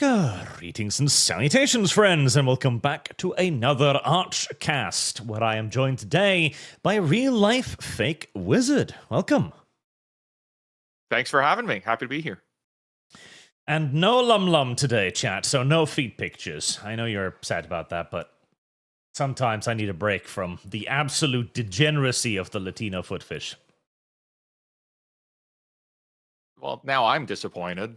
Greetings and salutations, friends, and welcome back to another ArchCast, where I am joined today by a real-life fake wizard. Welcome. Thanks for having me. Happy to be here. And no Lum today, chat, so no feet pictures. I know you're sad about that, but sometimes I need a break from the absolute degeneracy of the Latino footfish. Well, now I'm disappointed.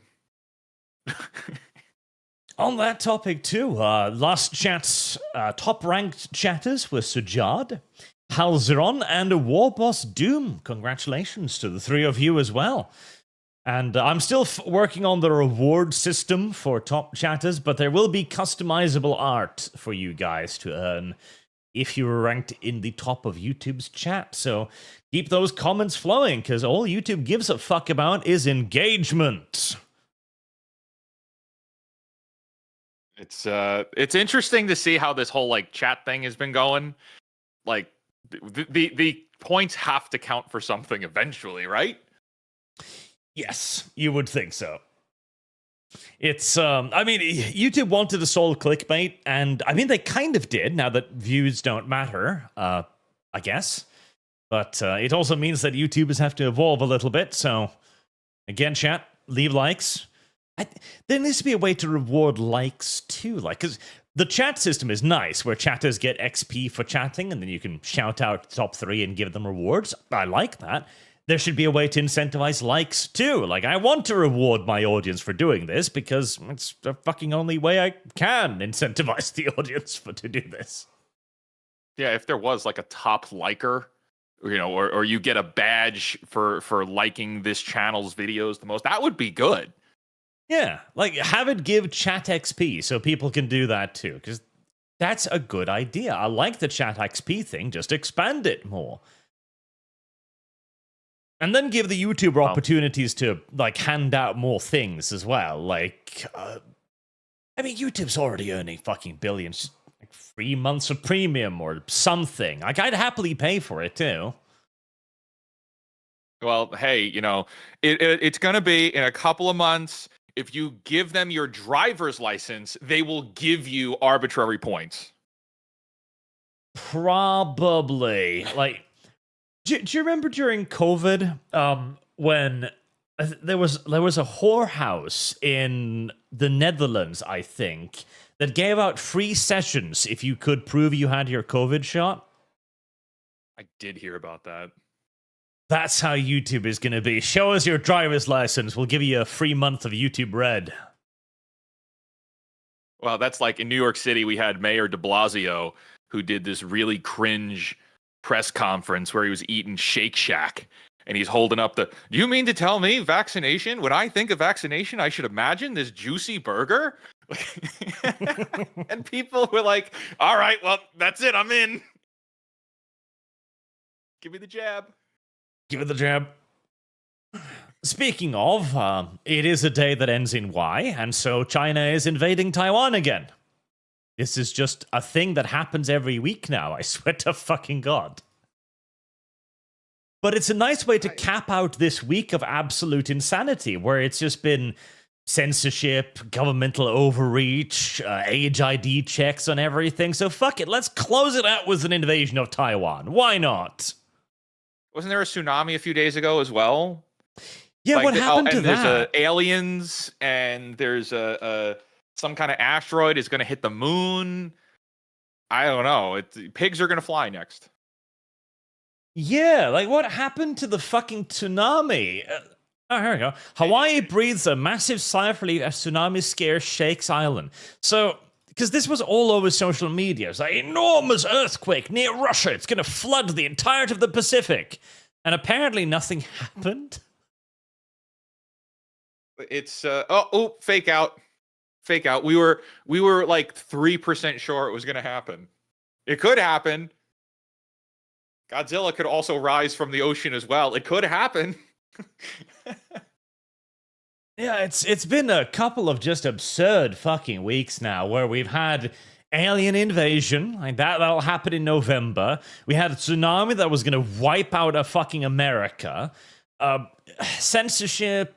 On that topic, too, last chat's top-ranked chatters were Sujad, Halzeron, and War Boss Doom. Congratulations to the three of you as well. And I'm still working on the reward system for top chatters, but there will be customizable art for you guys to earn if you were ranked in the top of YouTube's chat. So keep those comments flowing, because all YouTube gives a fuck about is engagement. It's interesting to see how this whole like chat thing has been going. Like the points have to count for something eventually, right? Yes, you would think so. It's I mean, YouTube wanted to solve clickbait, and I mean they kind of did now that views don't matter, I guess. But it also means that YouTubers have to evolve a little bit. So again, chat, leave likes. There needs to be a way to reward likes too, like, because the chat system is nice, where chatters get XP for chatting, and then you can shout out top 3 and give them rewards. I like that. There should be a way to incentivize likes too. Like, I want to reward my audience for doing this, because it's the fucking only way I can incentivize the audience to do this. Yeah, if there was like a top liker, you know, or you get a badge for liking this channel's videos the most, that would be good. Yeah, like, have it give chat XP so people can do that too, because that's a good idea. I like the chat XP thing, just expand it more. And then give the YouTuber opportunities to, like, hand out more things as well. Like, I mean, YouTube's already earning fucking billions. Like 3 months of premium or something. Like, I'd happily pay for it too. Well, hey, you know, it's going to be in a couple of months. If you give them your driver's license, they will give you arbitrary points. Probably. Like, do you remember during COVID, when there was a whorehouse in the Netherlands, I think, that gave out free sessions if you could prove you had your COVID shot? I did hear about that. That's how YouTube is going to be. Show us your driver's license. We'll give you a free month of YouTube Red. Well, that's like in New York City, we had Mayor de Blasio, who did this really cringe press conference where he was eating Shake Shack. And he's holding up do you mean to tell me vaccination? When I think of vaccination, I should imagine this juicy burger? And people were like, all right, well, that's it. I'm in. Give me the jab. Give it the jab. Speaking of, it is a day that ends in Y, and so China is invading Taiwan again. This is just a thing that happens every week now, I swear to fucking God. But it's a nice way to cap out this week of absolute insanity, where it's just been censorship, governmental overreach, age ID checks on everything, so fuck it, let's close it out with an invasion of Taiwan. Why not? Wasn't there a tsunami a few days ago as well? Yeah, like, what happened to that? There's aliens, and there's some kind of asteroid is going to hit the moon. I don't know. Pigs are going to fly next. Yeah, like what happened to the fucking tsunami? Oh, here we go. Hawaii breathes a massive sigh of relief as tsunami scares shakes island. So, because this was all over social media. It's like, enormous earthquake near Russia. It's going to flood the entirety of the Pacific. And apparently nothing happened. It's, fake out. Fake out. We were like 3% sure it was going to happen. It could happen. Godzilla could also rise from the ocean as well. It could happen. Yeah, it's been a couple of just absurd fucking weeks now where we've had alien invasion, like that'll happen in November. We had a tsunami that was going to wipe out a fucking America. Censorship,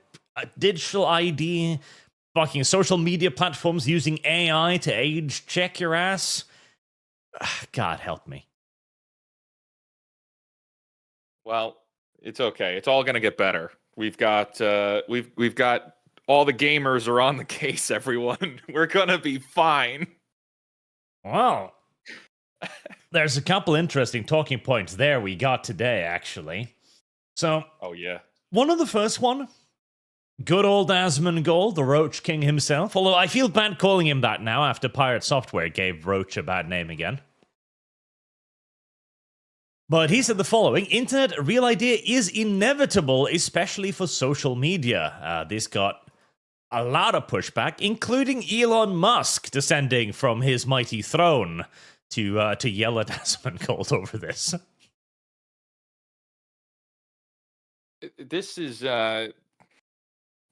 digital ID, fucking social media platforms using AI to age check your ass. God help me. Well, it's okay. It's all going to get better. We've got we've got all the gamers are on the case, everyone. We're going to be fine. Well, there's a couple interesting talking points there we got today, actually. So, oh yeah. One of the first one, good old Asmongold, the Roach King himself. Although I feel bad calling him that now after Pirate Software gave Roach a bad name again. But he said the following: Internet Real Idea is inevitable, especially for social media. This got a lot of pushback, including Elon Musk descending from his mighty throne to yell at Asmongold over this. This is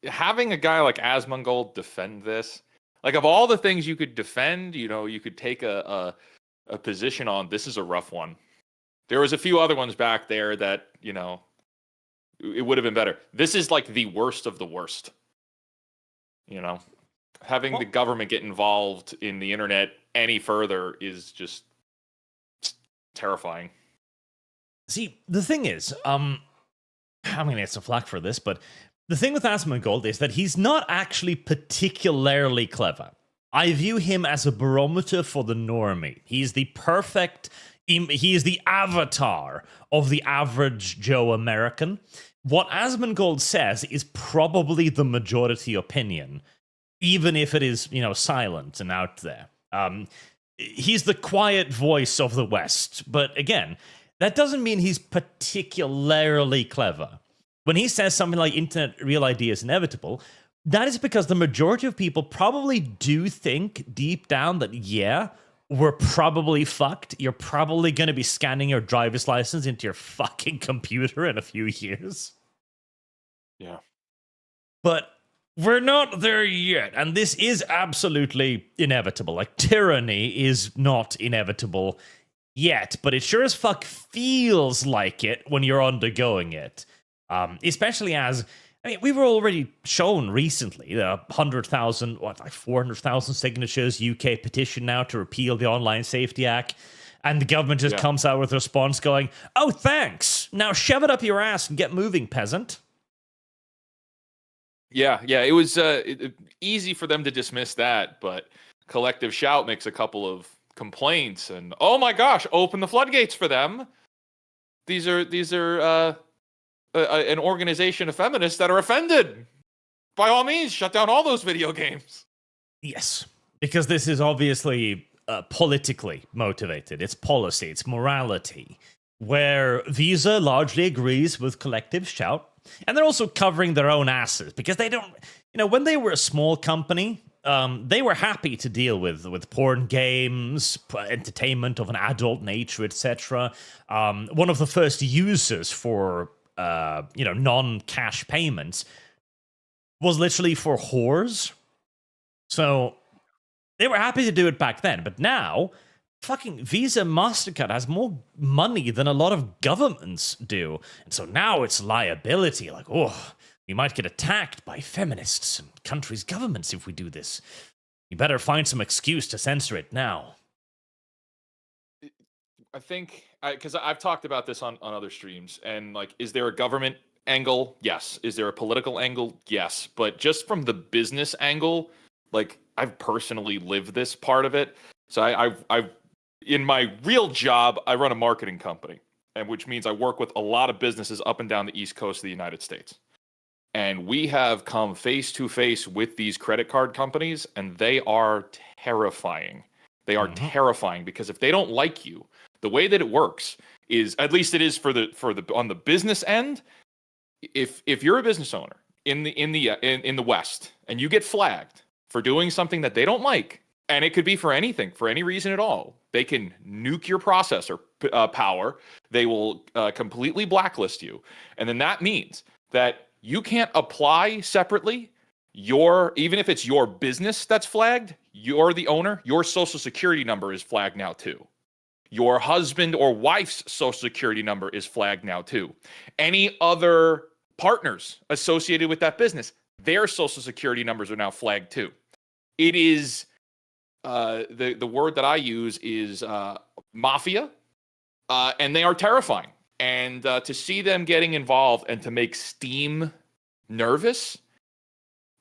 having a guy like Asmongold defend this. Like, of all the things you could defend, you could take a position on. This is a rough one. There was a few other ones back there that, it would have been better. This is like the worst of the worst. Having the government get involved in the internet any further is just terrifying. See, the thing is, I'm going to get some flack for this, but the thing with Asmongold is that he's not actually particularly clever. I view him as a barometer for the normie. He's the perfect... He is the avatar of the average Joe American. What Asmongold says is probably the majority opinion, even if it is, silent and out there. He's the quiet voice of the West. But again, that doesn't mean he's particularly clever. When he says something like Internet Real Idea is inevitable, that is because the majority of people probably do think deep down that, yeah, we're probably fucked. You're probably going to be scanning your driver's license into your fucking computer in a few years. Yeah. But we're not there yet. And this is absolutely inevitable. Like, tyranny is not inevitable yet, but it sure as fuck feels like it when you're undergoing it. Especially as... we were already shown recently 100,000, 400,000 signatures UK petition now to repeal the Online Safety Act, and the government just comes out with a response going, "Oh, thanks. Now shove it up your ass and get moving, peasant." Yeah. It was easy for them to dismiss that, but Collective Shout makes a couple of complaints, and oh my gosh, open the floodgates for them. These are an organization of feminists that are offended. By all means, shut down all those video games. Yes, because this is obviously politically motivated. It's policy, it's morality, where Visa largely agrees with Collective Shout, and they're also covering their own asses, because they don't, when they were a small company, they were happy to deal with porn games, entertainment of an adult nature, etc. One of the first users for non-cash payments was literally for whores. So they were happy to do it back then. But now, fucking Visa, MasterCard has more money than a lot of governments do. And so now it's liability. Like, we might get attacked by feminists and countries' governments if we do this. You better find some excuse to censor it now. I think, because I've talked about this on other streams, and like, is there a government angle? Yes. Is there a political angle? Yes. But just from the business angle, like, I've personally lived this part of it. So I've in my real job, I run a marketing company, and which means I work with a lot of businesses up and down the East Coast of the United States. And we have come face to face with these credit card companies, and they are terrifying. They are terrifying, because if they don't like you, the way that it works is, at least it is for the on the business end, if you're a business owner in the West and you get flagged for doing something that they don't like, and it could be for anything, for any reason at all, they can nuke your processor power. They will completely blacklist you, and then that means that you can't apply separately. Even if it's your business that's flagged, you're the owner, your social security number is flagged now too. Your husband or wife's social security number is flagged now too. Any other partners associated with that business, their social security numbers are now flagged too. It is the word that I use is mafia, and they are terrifying. And to see them getting involved and to make Steam nervous,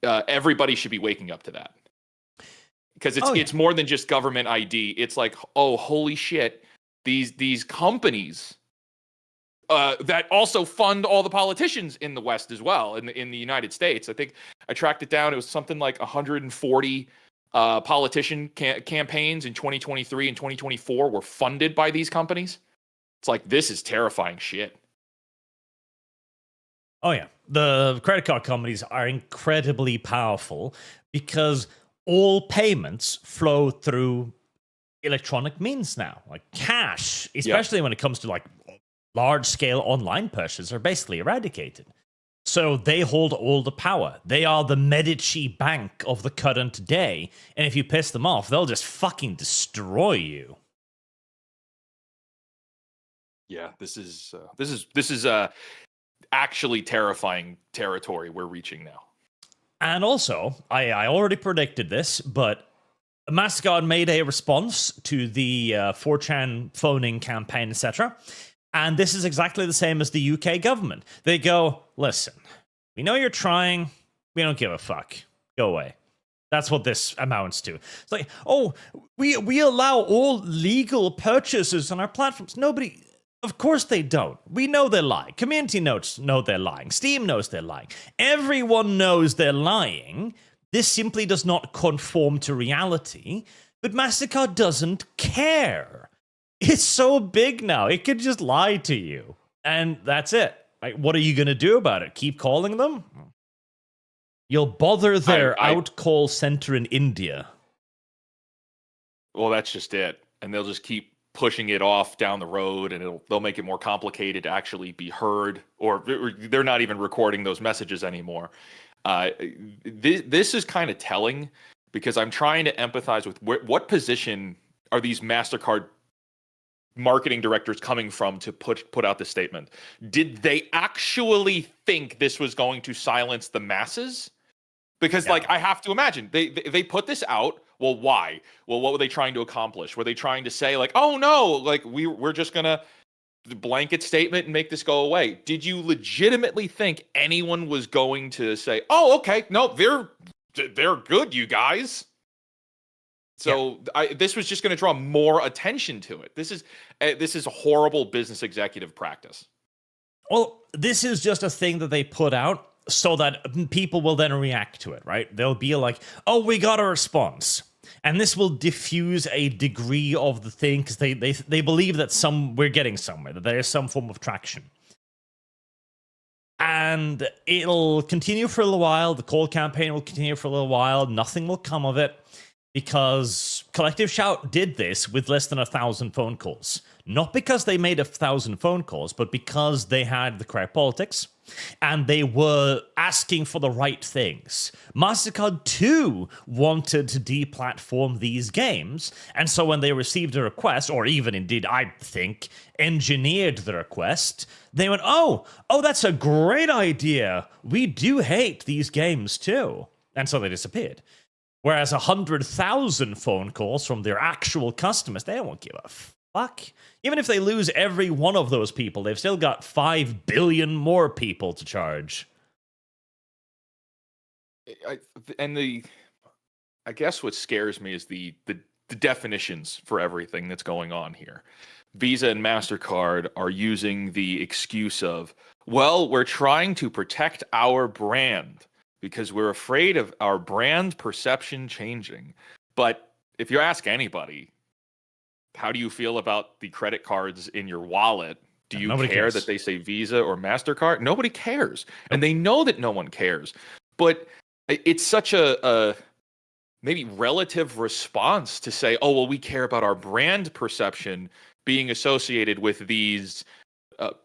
everybody should be waking up to that. Because it's more than just government ID. It's like, oh, holy shit, these companies that also fund all the politicians in the West as well, in the United States. I think I tracked it down. It was something like 140 politician campaigns in 2023 and 2024 were funded by these companies. It's like, this is terrifying shit. Oh, yeah. The credit card companies are incredibly powerful because all payments flow through electronic means now, like cash, especially when it comes to like large-scale online purchases are basically eradicated. So they hold all the power. They are the Medici bank of the current day, and if you piss them off, they'll just fucking destroy you. Yeah, this is actually terrifying territory we're reaching now. And also, I already predicted this, but MasterCard made a response to the 4chan phoning campaign, etc. And this is exactly the same as the UK government. They go, listen, we know you're trying. We don't give a fuck. Go away. That's what this amounts to. It's like, oh, we allow all legal purchases on our platforms. Nobody... Of course they don't. We know they're lying. Community notes know they're lying. Steam knows they're lying. Everyone knows they're lying. This simply does not conform to reality. But MasterCard doesn't care. It's so big now. It could just lie to you. And that's it. Like, what are you going to do about it? Keep calling them? You'll bother their out call center in India. Well, that's just it. And they'll just keep pushing it off down the road, and they'll make it more complicated to actually be heard, or they're not even recording those messages anymore. This is kind of telling, because I'm trying to empathize with what position are these MasterCard marketing directors coming from to put out this statement. Did they actually think this was going to silence the masses? Because like, I have to imagine they put this out. Well, why? Well, what were they trying to accomplish? Were they trying to say like, oh no, like we're just gonna blanket statement and make this go away? Did you legitimately think anyone was going to say, oh, okay, no, they're good, you guys? So this was just going to draw more attention to it. This is a horrible business executive practice. Well, this is just a thing that they put out so that people will then react to it, right? They'll be like, oh, we got a response. And this will diffuse a degree of the thing because they believe that we're getting somewhere, that there is some form of traction. And it'll continue for a little while. The call campaign will continue for a little while. Nothing will come of it because Collective Shout did this with less than 1,000 phone calls. Not because they made 1,000 phone calls, but because they had the correct politics and they were asking for the right things. MasterCard too wanted to deplatform these games, and so when they received a request, or even indeed, I think, engineered the request, they went, oh, that's a great idea. We do hate these games too. And so they disappeared. Whereas 100,000 phone calls from their actual customers, they won't give a fuck. Even if they lose every one of those people, they've still got 5 billion more people to charge. I guess what scares me is the definitions for everything that's going on here. Visa and MasterCard are using the excuse of, well, we're trying to protect our brand because we're afraid of our brand perception changing. But if you ask anybody, how do you feel about the credit cards in your wallet? Do you care that they say Visa or MasterCard? Nobody cares. And they know that no one cares. But it's such a maybe relative response to say, oh, well, we care about our brand perception being associated with these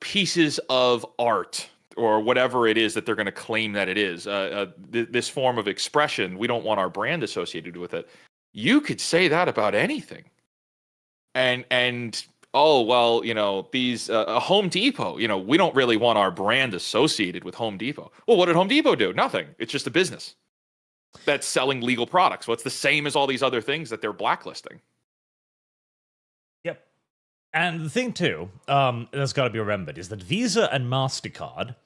pieces of art or whatever it is that they're going to claim that it is. This form of expression, we don't want our brand associated with it. You could say that about anything. And oh, well, these a Home Depot, we don't really want our brand associated with Home Depot. Well, what did Home Depot do? Nothing. It's just a business that's selling legal products. Well, it's the same as all these other things that they're blacklisting. Yep. And the thing, too, that's got to be remembered, is that Visa and MasterCard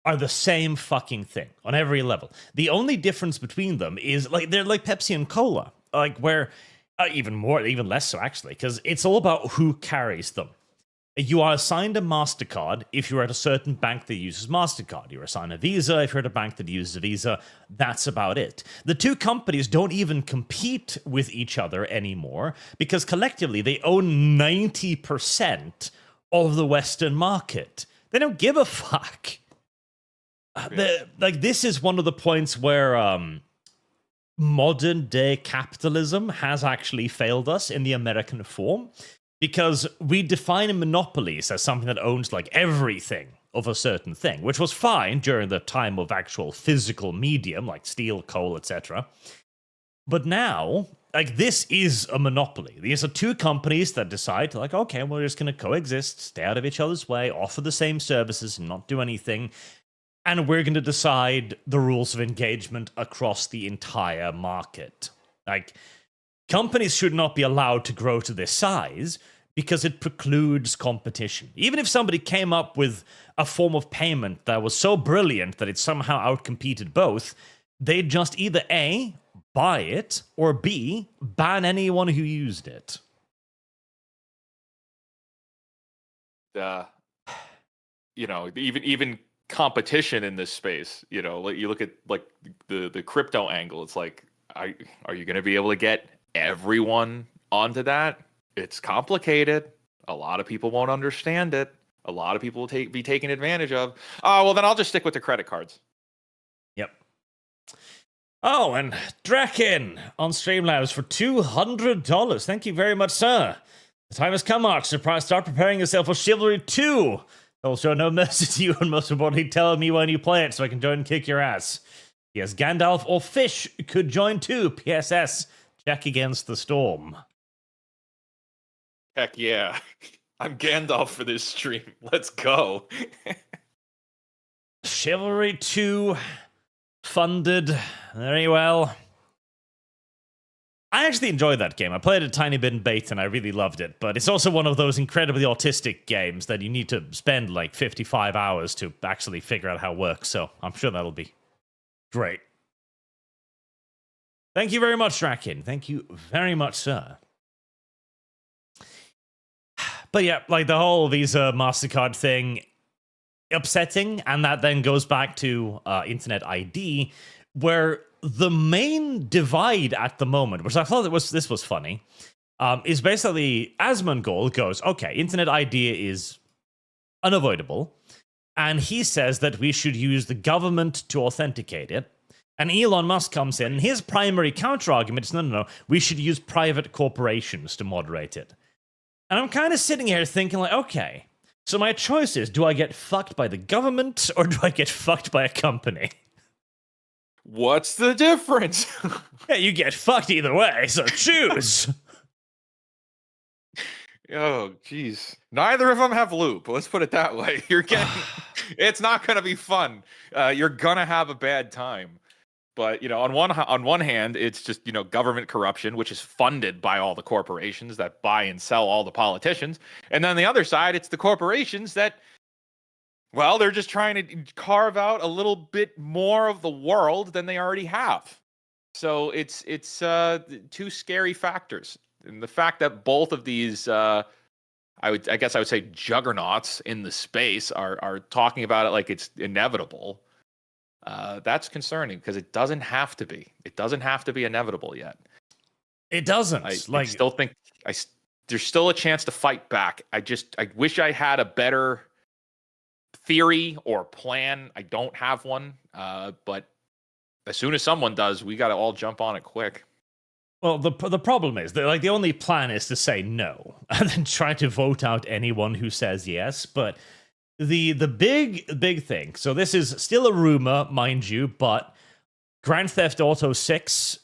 are the same fucking thing on every level. The only difference between them is, they're like Pepsi and Cola, where... even less so, actually, because it's all about who carries them. You are assigned a MasterCard if you're at a certain bank that uses MasterCard. You're assigned a Visa if you're at a bank that uses a Visa. That's about it. The two companies don't even compete with each other anymore because collectively they own 90% of the Western market. They don't give a fuck. This is one of the points where... modern day capitalism has actually failed us in the American form because we define monopolies as something that owns everything of a certain thing, which was fine during the time of actual physical medium like steel, coal, etc. But now, this is a monopoly. These are two companies that decide okay, we're just going to coexist, stay out of each other's way, offer the same services, and not do anything. And we're going to decide the rules of engagement across the entire market. Companies should not be allowed to grow to this size because it precludes competition. Even if somebody came up with a form of payment that was so brilliant that it somehow outcompeted both, they'd just either A, buy it, or B, ban anyone who used it. Even competition in this space, you look at the crypto angle. It's are you going to be able to get everyone onto that? It's complicated. A lot of people won't understand it. A lot of people will be taken advantage of. Oh, well, then I'll just stick with the credit cards. Yep. Oh, and Draken on Streamlabs for $200. Thank you very much, sir. The time has come, Arch. Start preparing yourself for Chivalry 2. I'll show no mercy to you, and most importantly, tell me when you play it so I can join and kick your ass. Yes, Gandalf or Fish could join too. PSS, check against the storm. Heck yeah. I'm Gandalf for this stream. Let's go. Chivalry 2, funded very well. I actually enjoyed that game. I played it a tiny bit in beta and I really loved it, but it's also one of those incredibly autistic games that you need to spend 55 hours to actually figure out how it works, so I'm sure that'll be great. Thank you very much, Draken. Thank you very much, sir. But yeah, the whole Visa MasterCard thing, upsetting, and that then goes back to Internet ID, where the main divide at the moment, which I thought this was funny, is basically Asmongold goes, okay, Internet ID is unavoidable, and he says that we should use the government to authenticate it. And Elon Musk comes in, and his primary counter-argument is, no, we should use private corporations to moderate it. And I'm kind of sitting here thinking, okay, so my choice is, do I get fucked by the government, or do I get fucked by a company? What's the difference? Yeah, you get fucked either way, so choose. Oh, jeez. Neither of them have loop. Let's put it that way. It's not going to be fun. You're going to have a bad time. But, on one hand, it's just, government corruption, which is funded by all the corporations that buy and sell all the politicians. And then on the other side, it's the corporations that, well, they're just trying to carve out a little bit more of the world than they already have. So it's two scary factors. And the fact that both of these, I guess I would say juggernauts in the space are talking about it like it's inevitable. That's concerning because it doesn't have to be. It doesn't have to be inevitable yet. It doesn't. I still think there's still a chance to fight back. I wish I had a better theory or plan. I don't have one. But as soon as someone does, we got to all jump on it quick. Well, the problem is that the only plan is to say no and then try to vote out anyone who says yes. But the big thing. So this is still a rumor, mind you, but Grand Theft Auto 6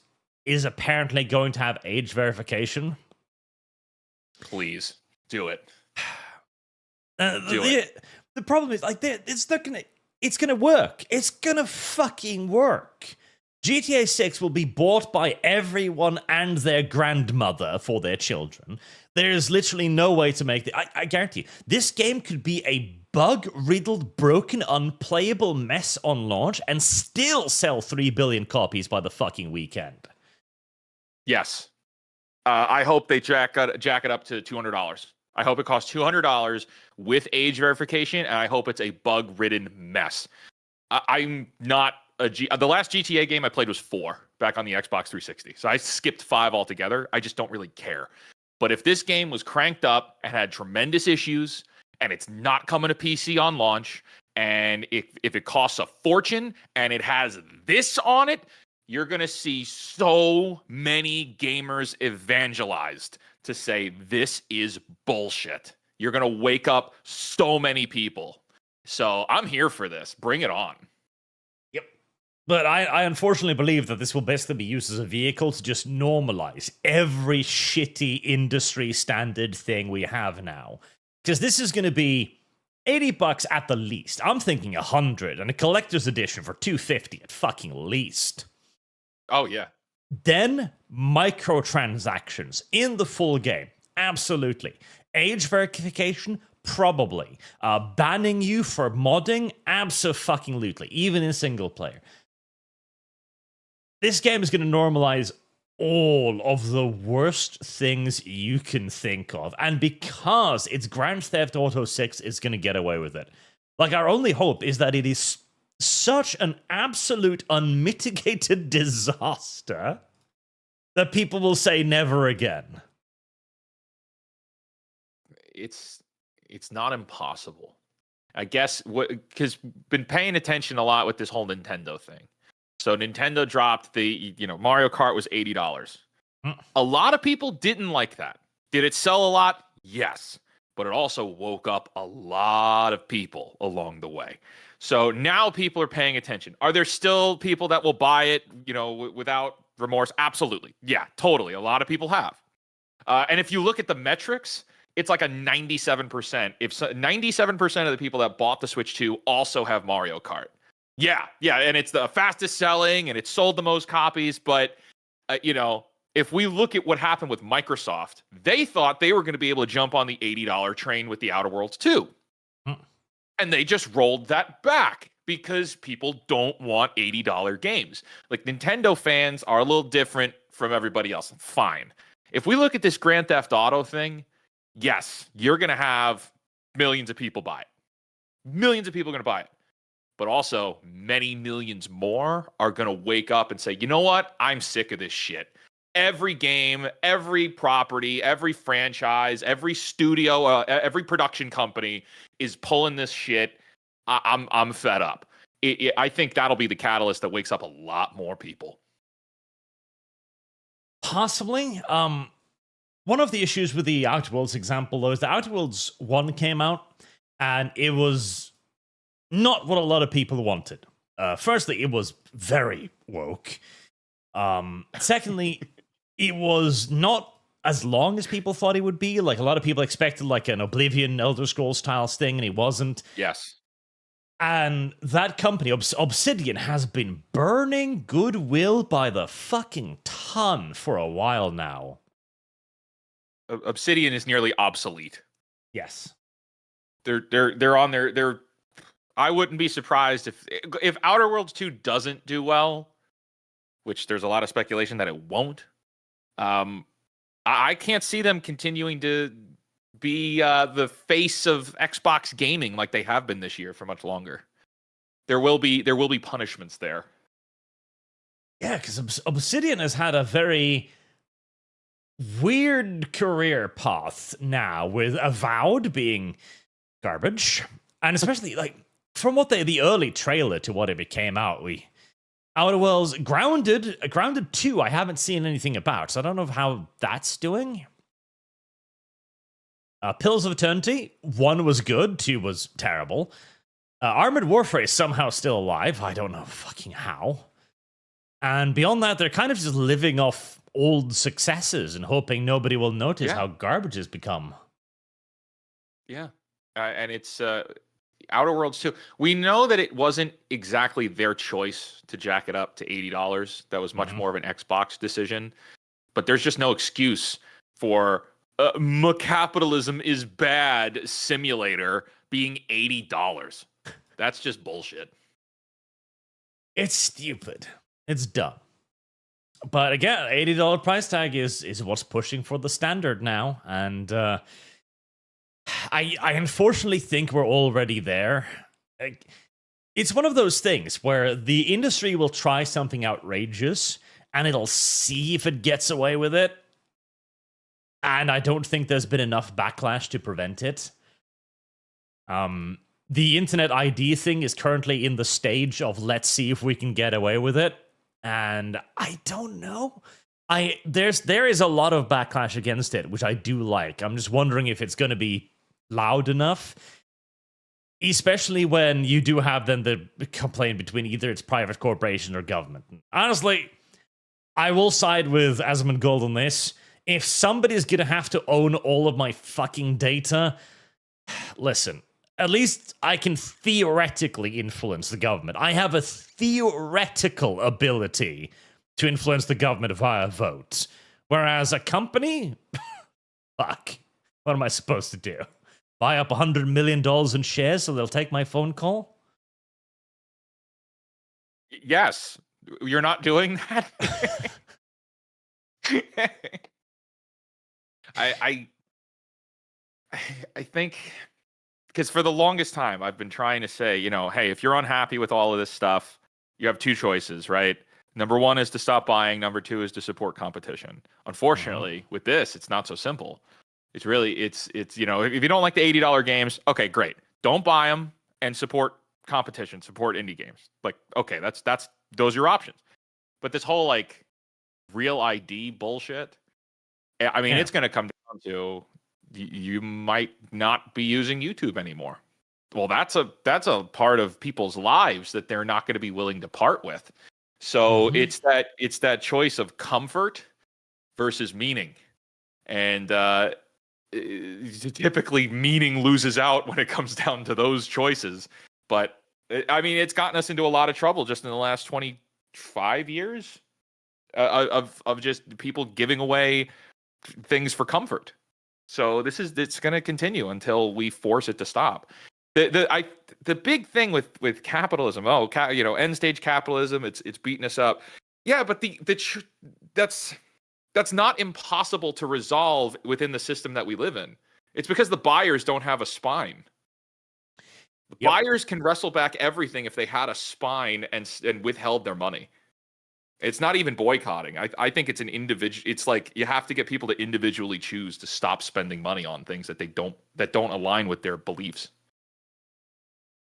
is apparently going to have age verification. Please. Do it. The problem is, like, it's gonna work. It's gonna fucking work. GTA 6 will be bought by everyone and their grandmother for their children. There's literally no way to make it. I guarantee you, this game could be a bug-riddled, broken, unplayable mess on launch and still sell 3 billion copies by the fucking weekend. Yes. I hope they jack it up to $200. I hope it costs $200 with age verification, and I hope it's a bug-ridden mess. I'm not the last GTA game I played was 4 back on the Xbox 360, so I skipped 5 altogether. I just don't really care. But if this game was cranked up and had tremendous issues, and it's not coming to PC on launch, and if it costs a fortune and it has this on it, you're going to see so many gamers evangelized to say this is bullshit. You're going to wake up so many people. So I'm here for this. Bring it on. Yep. But I unfortunately believe that this will basically be used as a vehicle to just normalize every shitty industry standard thing we have now. Because this is going to be $80 at the least. I'm thinking 100, and a collector's edition for $250 at fucking least. Oh, yeah. Then microtransactions in the full game. Absolutely. Age verification? Probably. Banning you for modding? Abso-fucking-lutely. Even in single player. This game is going to normalize all of the worst things you can think of. And because it's Grand Theft Auto 6, it's going to get away with it. Like, our only hope is that it is such an absolute unmitigated disaster that people will say never again. It's not impossible. I guess because been paying attention a lot with this whole Nintendo thing. So Nintendo dropped Mario Kart was $80. A lot of people didn't like that. Did it sell a lot? Yes. But it also woke up a lot of people along the way. So now people are paying attention. Are there still people that will buy it, without remorse? Absolutely. Yeah, totally. A lot of people have. And if you look at the metrics, it's like a 97%. If 97% of the people that bought the Switch 2 also have Mario Kart. Yeah, and it's the fastest selling, and it sold the most copies. But, if we look at what happened with Microsoft, they thought they were going to be able to jump on the $80 train with the Outer Worlds 2. And they just rolled that back because people don't want $80 games. Like, Nintendo fans are a little different from everybody else. Fine. If we look at this Grand Theft Auto thing, yes, you're going to have millions of people buy it. Millions of people are going to buy it. But also, many millions more are going to wake up and say, you know what? I'm sick of this shit. Every game, every property, every franchise, every studio, every production company is pulling this shit. I'm fed up. I think that'll be the catalyst that wakes up a lot more people. Possibly. One of the issues with the Outer Worlds example, though, is the Outer Worlds 1 came out, and it was not what a lot of people wanted. Firstly, it was very woke. Secondly, it was not as long as people thought it would be. Like, a lot of people expected like an Oblivion, Elder Scrolls style thing, and it wasn't. Yes. And that company, Obsidian, has been burning goodwill by the fucking ton for a while now. Obsidian is nearly obsolete. Yes. They're on their. I wouldn't be surprised if Outer Worlds 2 doesn't do well, which there's a lot of speculation that it won't. I can't see them continuing to be the face of Xbox gaming like they have been this year for much longer. There will be punishments there. Yeah, because Obsidian has had a very weird career path now, with Avowed being garbage, and especially like from what the early trailer to what it became out, Outer Worlds Grounded 2, I haven't seen anything about, so I don't know how that's doing. Pillars of Eternity, 1 was good, 2 was terrible. Armored Warfare is somehow still alive, I don't know fucking how. And beyond that, they're kind of just living off old successes and hoping nobody will notice how garbage it's become. Yeah, and it's Outer Worlds 2. We know that it wasn't exactly their choice to jack it up to $80. That was much more of an Xbox decision. But there's just no excuse for capitalism is bad simulator being $80. That's just bullshit. It's stupid. It's dumb. But again, $80 price tag is what's pushing for the standard now. And I unfortunately think we're already there. It's one of those things where the industry will try something outrageous and it'll see if it gets away with it. And I don't think there's been enough backlash to prevent it. The internet ID thing is currently in the stage of let's see if we can get away with it. And I don't know. There is a lot of backlash against it, which I do like. I'm just wondering if it's going to be loud enough. Especially when you do have then the complaint between either it's private corporation or government. Honestly, I will side with Asmongold on this. If somebody's going to have to own all of my fucking data, listen, at least I can theoretically influence the government. I have a theoretical ability to influence the government via vote. Whereas a company, fuck, what am I supposed to do? Buy up $100 million in shares so they'll take my phone call? Yes. You're not doing that? I think, because for the longest time I've been trying to say, hey, if you're unhappy with all of this stuff, you have two choices, right? Number one is to stop buying. Number two is to support competition. Unfortunately, with this, it's not so simple. It's really, it's if you don't like the $80 games, okay, great. Don't buy them and support competition, support indie games. Like, okay, those are your options. But this whole like real ID bullshit, I mean, it's going to come down to you might not be using YouTube anymore. Well, that's a part of people's lives that they're not going to be willing to part with. So it's that choice of comfort versus meaning, and typically meaning loses out when it comes down to those choices. But I mean, it's gotten us into a lot of trouble just in the last 25 years of just people giving away things for comfort. So it's going to continue until we force it to stop. The big thing with capitalism, end stage capitalism, it's beating us up. Yeah, but that's not impossible to resolve within the system that we live in. It's because the buyers don't have a spine. The buyers can wrestle back everything if they had a spine and withheld their money. It's not even boycotting. I think it's an individual. It's like you have to get people to individually choose to stop spending money on things that don't align with their beliefs.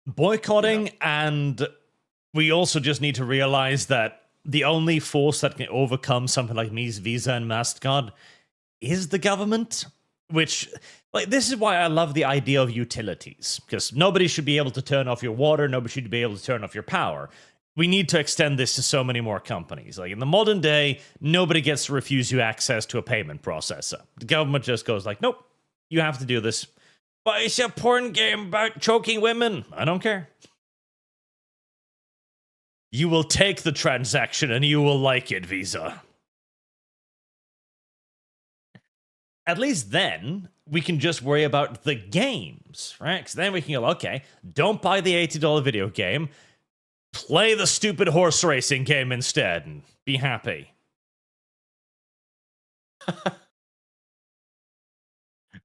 Boycotting, and we also just need to realize that the only force that can overcome something like Visa and MasterCard is the government. Which, like, this is why I love the idea of utilities, because nobody should be able to turn off your water, nobody should be able to turn off your power. We need to extend this to so many more companies. Like in the modern day, nobody gets to refuse you access to a payment processor. The government just goes like, nope, you have to do this. But it's a porn game about choking women. I don't care. You will take the transaction and you will like it, Visa. At least then, we can just worry about the games, right? Because then we can go, okay, don't buy the $80 video game. Play the stupid horse racing game instead and be happy.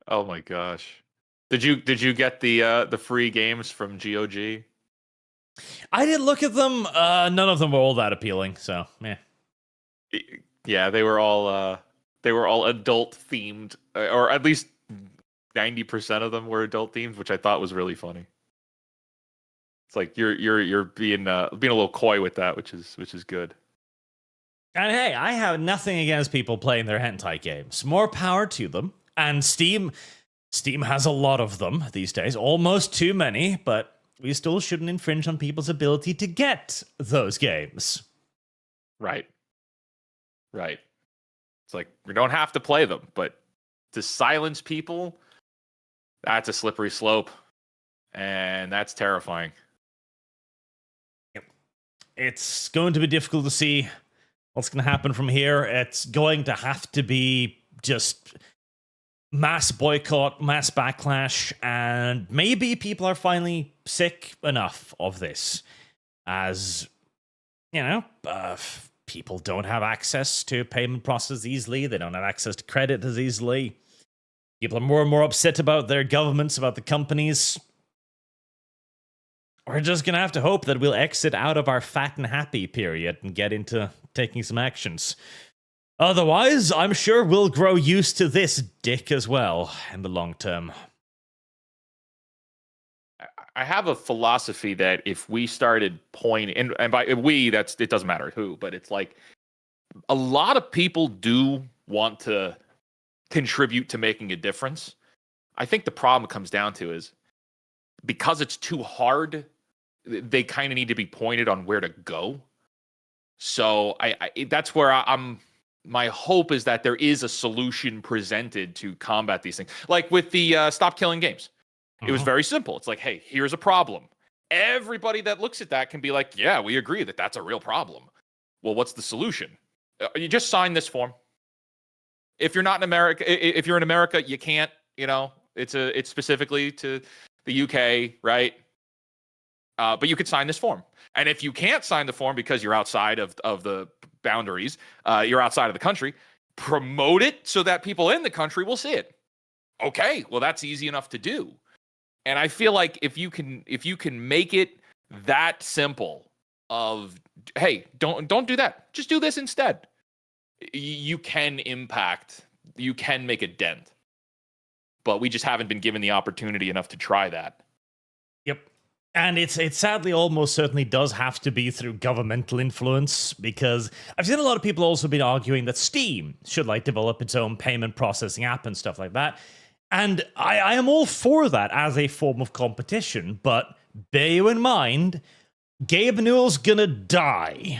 Oh my gosh. Did you get the free games from GOG? I didn't look at them. None of them were all that appealing, so meh. Yeah, they were all adult themed, or at least 90% of them were adult themed, which I thought was really funny. It's like you're being a little coy with that, which is good. And hey, I have nothing against people playing their hentai games. More power to them. And Steam has a lot of them these days, almost too many, but we still shouldn't infringe on people's ability to get those games. Right. It's like we don't have to play them, but to silence people That's a slippery slope, and that's terrifying. Yep. It's going to be difficult to see what's going to happen from here. It's going to have to be just mass boycott, mass backlash, and maybe people are finally sick enough of this. As, people don't have access to payment process easily. They don't have access to credit as easily. People are more and more upset about their governments, about the companies. We're just going to have to hope that we'll exit out of our fat and happy period and get into taking some actions. Otherwise, I'm sure we'll grow used to this dick as well in the long term. I have a philosophy that if we started pointing, and by we, it doesn't matter who, but it's like a lot of people do want to contribute to making a difference. I think the problem comes down to is because it's too hard, they kind of need to be pointed on where to go. So that's where I'm. My hope is that there is a solution presented to combat these things. Like with the Stop Killing Games. It was very simple. It's like, hey, here's a problem. Everybody that looks at that can be like, yeah, we agree that that's a real problem. Well, what's the solution? You just sign this form. If you're not in America, if you're in America, you can't, it's specifically to the UK, right? But you could sign this form. And if you can't sign the form because you're outside of the boundaries, you're outside of the country, promote it so that people in the country will see it. Okay, well, that's easy enough to do. And I feel like if you can make it that simple of, hey, don't do that. Just do this instead. You can make a dent. But we just haven't been given the opportunity enough to try that. Yep. And it sadly almost certainly does have to be through governmental influence, because I've seen a lot of people also been arguing that Steam should develop its own payment processing app and stuff like that. And I am all for that as a form of competition, but bear you in mind, Gabe Newell's gonna die.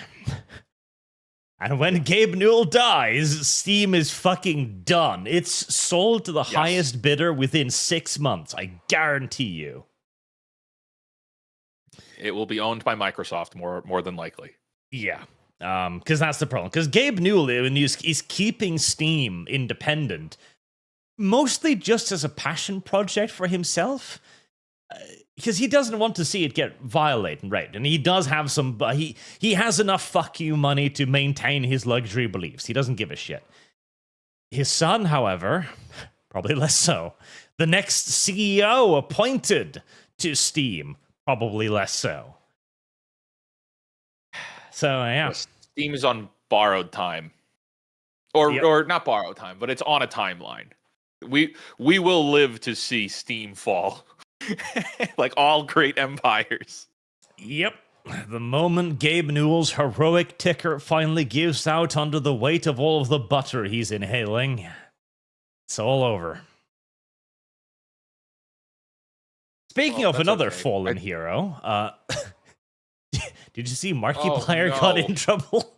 And when Gabe Newell dies, Steam is fucking done. It's sold to the highest bidder within 6 months, I guarantee you. It will be owned by Microsoft more than likely. Yeah, because that's the problem. Because Gabe Newell is keeping Steam independent, mostly just as a passion project for himself. Because he doesn't want to see it get violated, right? And he does have some... He has enough fuck you money to maintain his luxury beliefs. He doesn't give a shit. His son, however, probably less so. The next CEO appointed to Steam, probably less so. So, yeah. Steam is on borrowed time. Or not borrowed time, but it's on a timeline. We will live to see Steam fall. Like all great empires. Yep. The moment Gabe Newell's heroic ticker finally gives out under the weight of all of the butter he's inhaling, it's all over. Speaking of another fallen hero, did you see Markiplier got in trouble?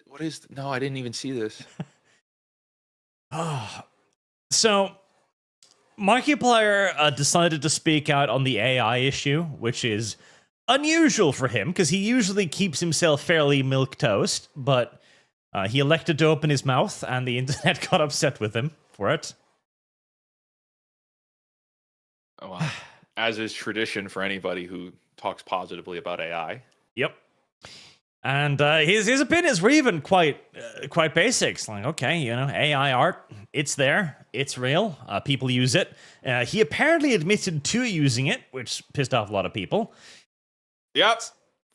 What is... No, I didn't even see this. So... Markiplier decided to speak out on the AI issue, which is unusual for him, because he usually keeps himself fairly milquetoast, but he elected to open his mouth, and the internet got upset with him for it. Oh, wow. As is tradition for anybody who talks positively about AI. Yep. And his opinions were even quite basic. It's like, okay, AI art, it's there, it's real, people use it. He apparently admitted to using it, which pissed off a lot of people. Yep.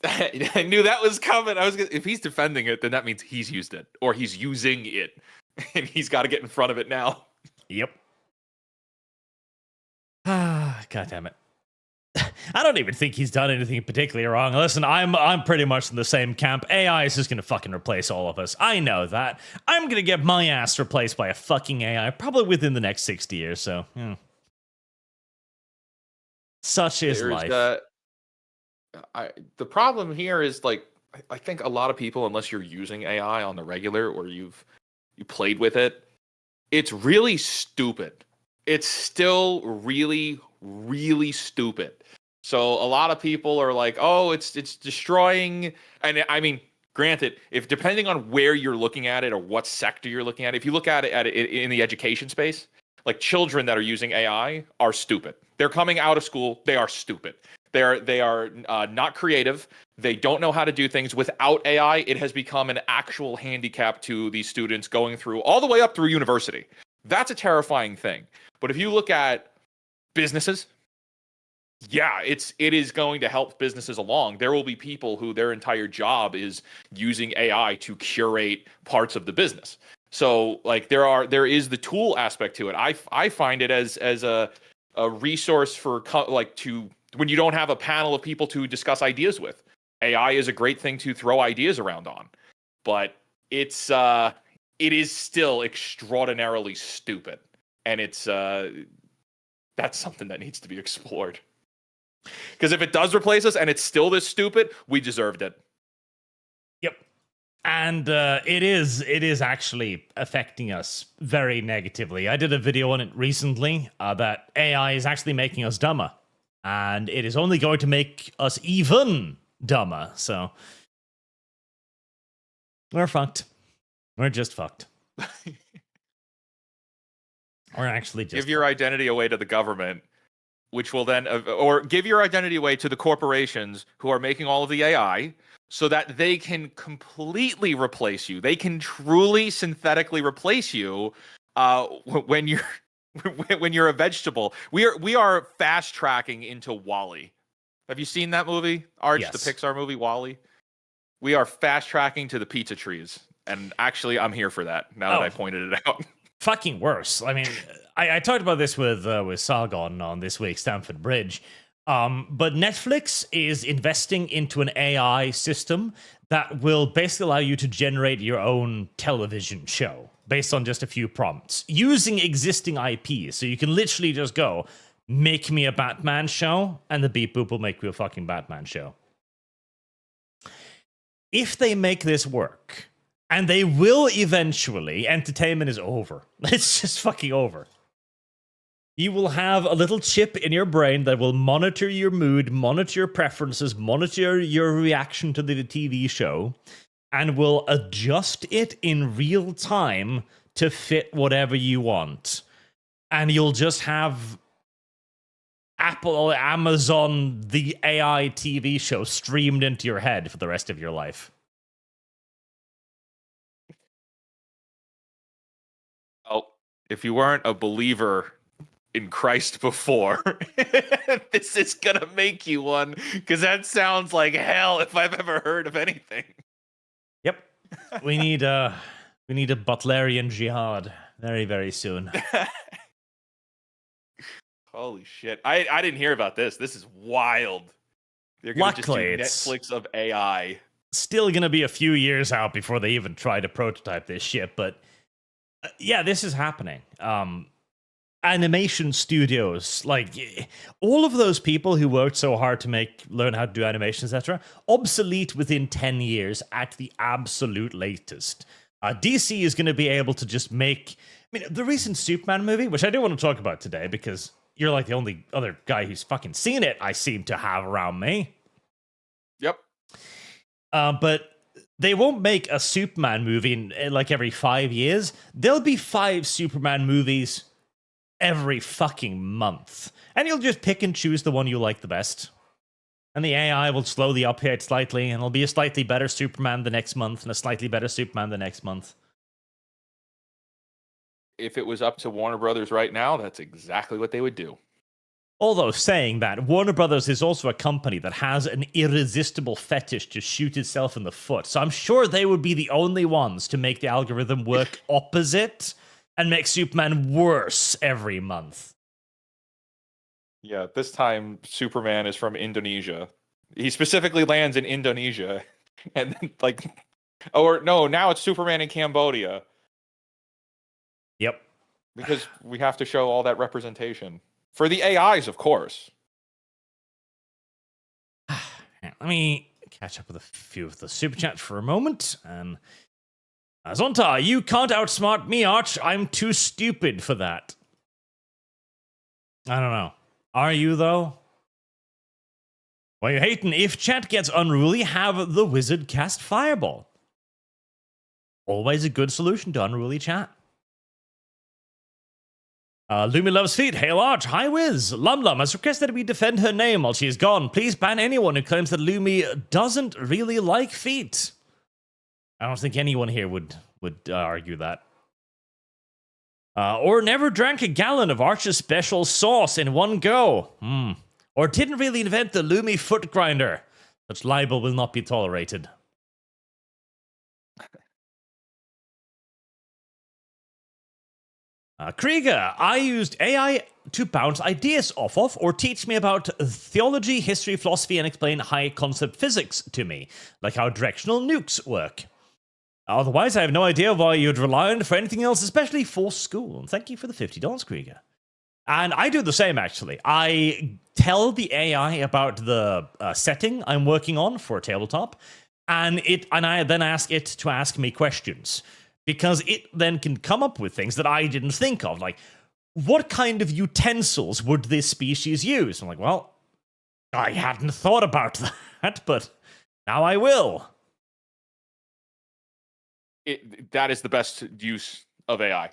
I knew that was coming. If he's defending it, then that means he's used it, or he's using it, and he's got to get in front of it now. Yep. God damn it. I don't even think he's done anything particularly wrong. Listen, I'm pretty much in the same camp. AI is just gonna fucking replace all of us. I know that. I'm gonna get my ass replaced by a fucking AI probably within the next 60 years, so yeah. Such is life. The problem here is, I think a lot of people, unless you're using AI on the regular or you played with it, it's really stupid. It's still really, really stupid. So a lot of people are like, "Oh, it's destroying." And I mean, granted, if depending on where you're looking at it or what sector you're looking at, if you look at it in the education space, like children that are using AI are stupid. They're coming out of school, they are stupid. They are not creative. They don't know how to do things. Without AI, it has become an actual handicap to these students going through all the way up through university. That's a terrifying thing. But if you look at businesses, yeah, it is going to help businesses along. There will be people who their entire job is using AI to curate parts of the business. So like there is the tool aspect to it. I find it as a resource for to when you don't have a panel of people to discuss ideas with. AI is a great thing to throw ideas around on. But it is still extraordinarily stupid. And that's something that needs to be explored. Because if it does replace us and it's still this stupid, we deserved it. Yep. And it is actually affecting us very negatively. I did a video on it recently that AI is actually making us dumber. And it is only going to make us even dumber. So we're fucked. We're just fucked. We're actually just give your identity away to the government, which will then, or give your identity away to the corporations who are making all of the AI so that they can completely replace you. They can truly synthetically replace you when you're when you're a vegetable. We are fast tracking into WALL-E. Have you seen that movie, Arch, yes. the Pixar movie WALL-E? We are fast tracking to the pizza trees. And actually, I'm here for that now that I pointed it out. Fucking worse. I mean, I talked about this with Sargon on this week's Stamford Bridge. But Netflix is investing into an AI system that will basically allow you to generate your own television show based on just a few prompts using existing IPs. So you can literally just go, make me a Batman show, and the beep boop will make you a fucking Batman show. If they make this work, and they will eventually, entertainment is over. It's just fucking over. You will have a little chip in your brain that will monitor your mood, monitor your preferences, monitor your reaction to the TV show, and will adjust it in real time to fit whatever you want. And you'll just have Apple or Amazon, the AI TV show, streamed into your head for the rest of your life. Oh, if you weren't a believer in Christ before, this is gonna make you one, because that sounds like hell if I've ever heard of anything. Yep. We need a Butlerian jihad very, very soon. Holy shit. I didn't hear about this. This is wild. They're gonna just do Netflix of AI. Still gonna be a few years out before they even try to prototype this shit, but yeah, this is happening. Animation studios, like all of those people who worked so hard to learn how to do animation, etc., obsolete within 10 years at the absolute latest. DC is going to be able to just make... I mean, the recent Superman movie, which I do want to talk about today because you're like the only other guy who's fucking seen it I seem to have around me. Yep. But they won't make a Superman movie in like every 5 years. There'll be 5 Superman movies every fucking month. And you'll just pick and choose the one you like the best. And the AI will slowly update slightly, and it'll be a slightly better Superman the next month, and a slightly better Superman the next month. If it was up to Warner Brothers right now, that's exactly what they would do. Although saying that, Warner Brothers is also a company that has an irresistible fetish to shoot itself in the foot. So I'm sure they would be the only ones to make the algorithm work opposite and make Superman worse every month. Yeah, this time Superman is from Indonesia. He specifically lands in Indonesia. And then, like, or no, now it's Superman in Cambodia. Yep. Because we have to show all that representation. For the AIs, of course. Let me catch up with a few of the super chats for a moment. And Zonta, you can't outsmart me, Arch. I'm too stupid for that. I don't know. Are you, though? Well, you're hating. If chat gets unruly, have the wizard cast Fireball. Always a good solution to unruly chat. Lumi loves feet. Hail Arch. Hi Wiz. Lum has requested that we defend her name while she is gone. Please ban anyone who claims that Lumi doesn't really like feet. I don't think anyone here would argue that. Or never drank a gallon of Arch's special sauce in one go. Or didn't really invent the Lumi foot grinder. Such libel will not be tolerated. Krieger, I used AI to bounce ideas off of or teach me about theology, history, philosophy, and explain high concept physics to me, like how directional nukes work. Otherwise, I have no idea why you'd rely on it for anything else, especially for school. And thank you for the $50, Krieger. And I do the same, actually. I tell the AI about the setting I'm working on for a tabletop, and I then ask it to ask me questions. Because it then can come up with things that I didn't think of. Like, what kind of utensils would this species use? I'm like, well, I hadn't thought about that, but now I will. That is the best use of AI.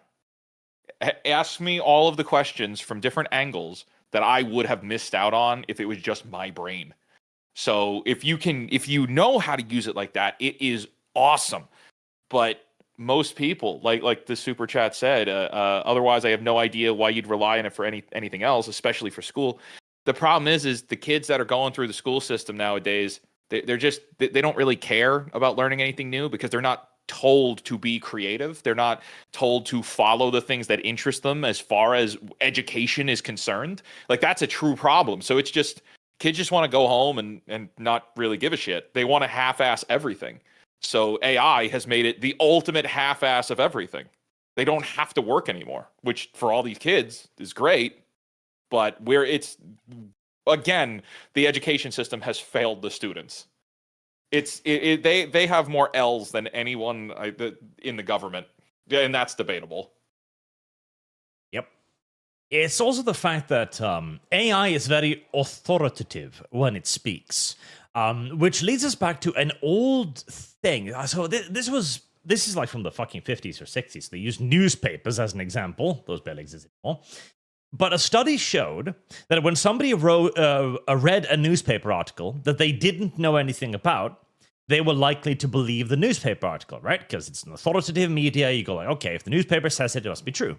Ask me all of the questions from different angles that I would have missed out on if it was just my brain. So if you know how to use it like that, it is awesome. But most people, like the super chat said, otherwise I have no idea why you'd rely on it for anything else, especially for school. The problem is the kids that are going through the school system nowadays, they don't really care about learning anything new because they're not told to be creative. They're not told to follow the things that interest them as far as education is concerned. Like, that's a true problem. So it's just, kids just want to go home and not really give a shit. They want to half-ass everything. So AI has made it the ultimate half-ass of everything. They don't have to work anymore, which for all these kids is great. But again, the education system has failed the students. They have more L's than anyone in the government, and that's debatable. Yep. It's also the fact that AI is very authoritative when it speaks, which leads us back to an old thing. So this is like from the fucking 50s or 60s. They used newspapers as an example. Those barely exist anymore. But a study showed that when somebody read a newspaper article that they didn't know anything about, they were likely to believe the newspaper article, right? Because it's an authoritative media. You go like, okay, if the newspaper says it, it must be true.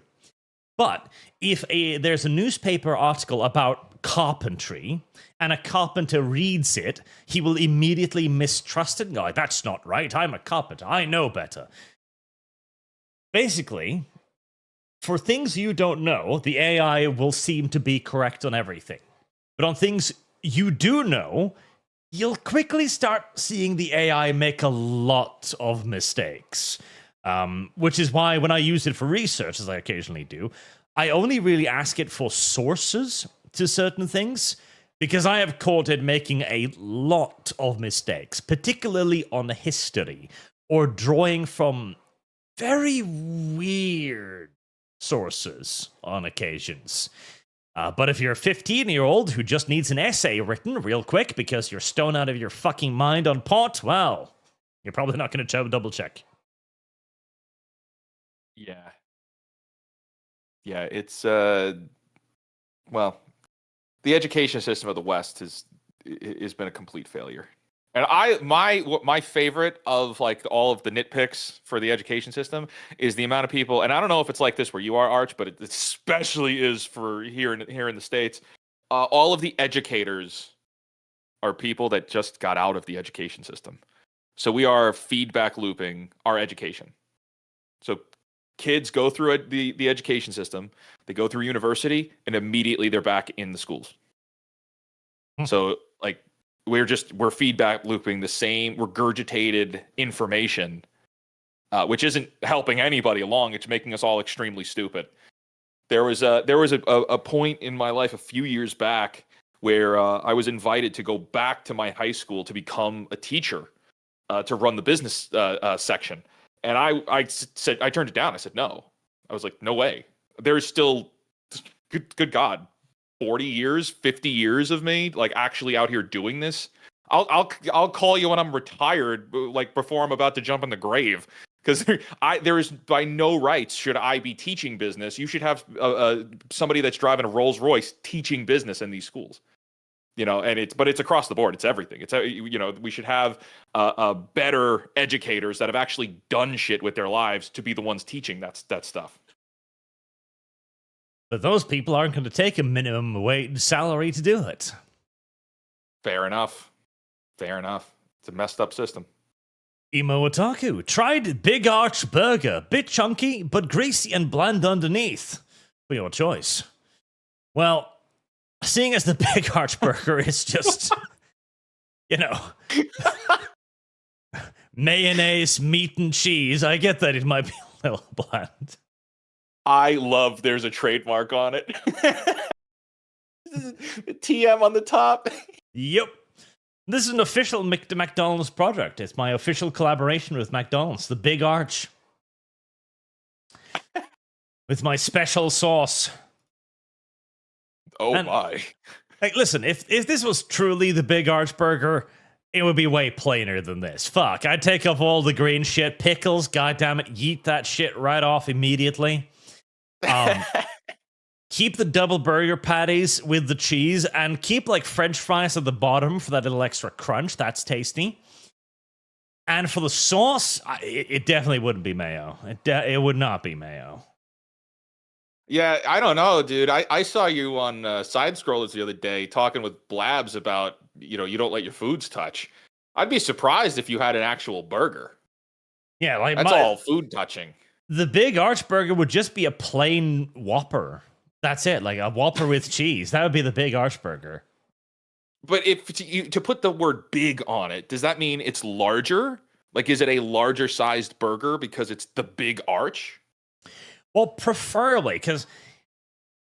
But if there's a newspaper article about carpentry and a carpenter reads it, he will immediately mistrust it and go like, that's not right. I'm a carpenter. I know better. Basically, for things you don't know, the AI will seem to be correct on everything. But on things you do know, you'll quickly start seeing the AI make a lot of mistakes. Which is why when I use it for research, as I occasionally do, I only really ask it for sources to certain things, because I have caught it making a lot of mistakes, particularly on history, or drawing from very weird sources on occasions. But if you're a 15-year-old who just needs an essay written real quick because you're stoned out of your fucking mind on pot, well, you're probably not going to double check. Yeah. Yeah, it's well, the education system of the West has been a complete failure. And my favorite of like all of the nitpicks for the education system is the amount of people, and I don't know if it's like this where you are, Arch, but it especially is for here in the States. All of the educators are people that just got out of the education system. So we are feedback looping our education. So kids go through the education system, they go through university, and immediately they're back in the schools. So like we're feedback looping the same regurgitated information, which isn't helping anybody along. It's making us all extremely stupid. There was a point in my life a few years back where I was invited to go back to my high school to become a teacher, to run the business section. And I said, I turned it down. I said, no. I was like, no way. There's still, good God, 40 years, 50 years of me like actually out here doing this. I'll call you when I'm retired, like before I'm about to jump in the grave. Because there is by no rights should I be teaching business. You should have somebody that's driving a Rolls Royce teaching business in these schools. And it's across the board. It's everything. It's we should have better educators that have actually done shit with their lives to be the ones teaching that stuff. But those people aren't going to take a minimum wage salary to do it. Fair enough. It's a messed up system. Emo Otaku tried Big Arch Burger, bit chunky but greasy and bland underneath. For your choice. Well, seeing as the Big Arch Burger is just, mayonnaise, meat, and cheese, I get that it might be a little bland. I love there's a trademark on it. TM on the top. Yep. This is an official McDonald's product. It's my official collaboration with McDonald's, the Big Arch. With my special sauce. Oh and, my. Like, listen, if this was truly the Big Arch Burger, it would be way plainer than this. Fuck, I'd take off all the green shit, pickles, goddammit, yeet that shit right off immediately. Keep the double burger patties with the cheese, and keep like French fries at the bottom for that little extra crunch. That's tasty. And for the sauce, it definitely wouldn't be mayo. It would not be mayo. Yeah, I don't know, dude. I saw you on Side Scrollers the other day talking with Blabs about, you don't let your foods touch. I'd be surprised if you had an actual burger. Yeah, like that's all food touching. The Big Arch Burger would just be a plain Whopper. That's it, like a Whopper with cheese. That would be the Big Arch Burger. But if to put the word big on it, does that mean it's larger? Like, is it a larger sized burger because it's the Big Arch? Well, preferably, because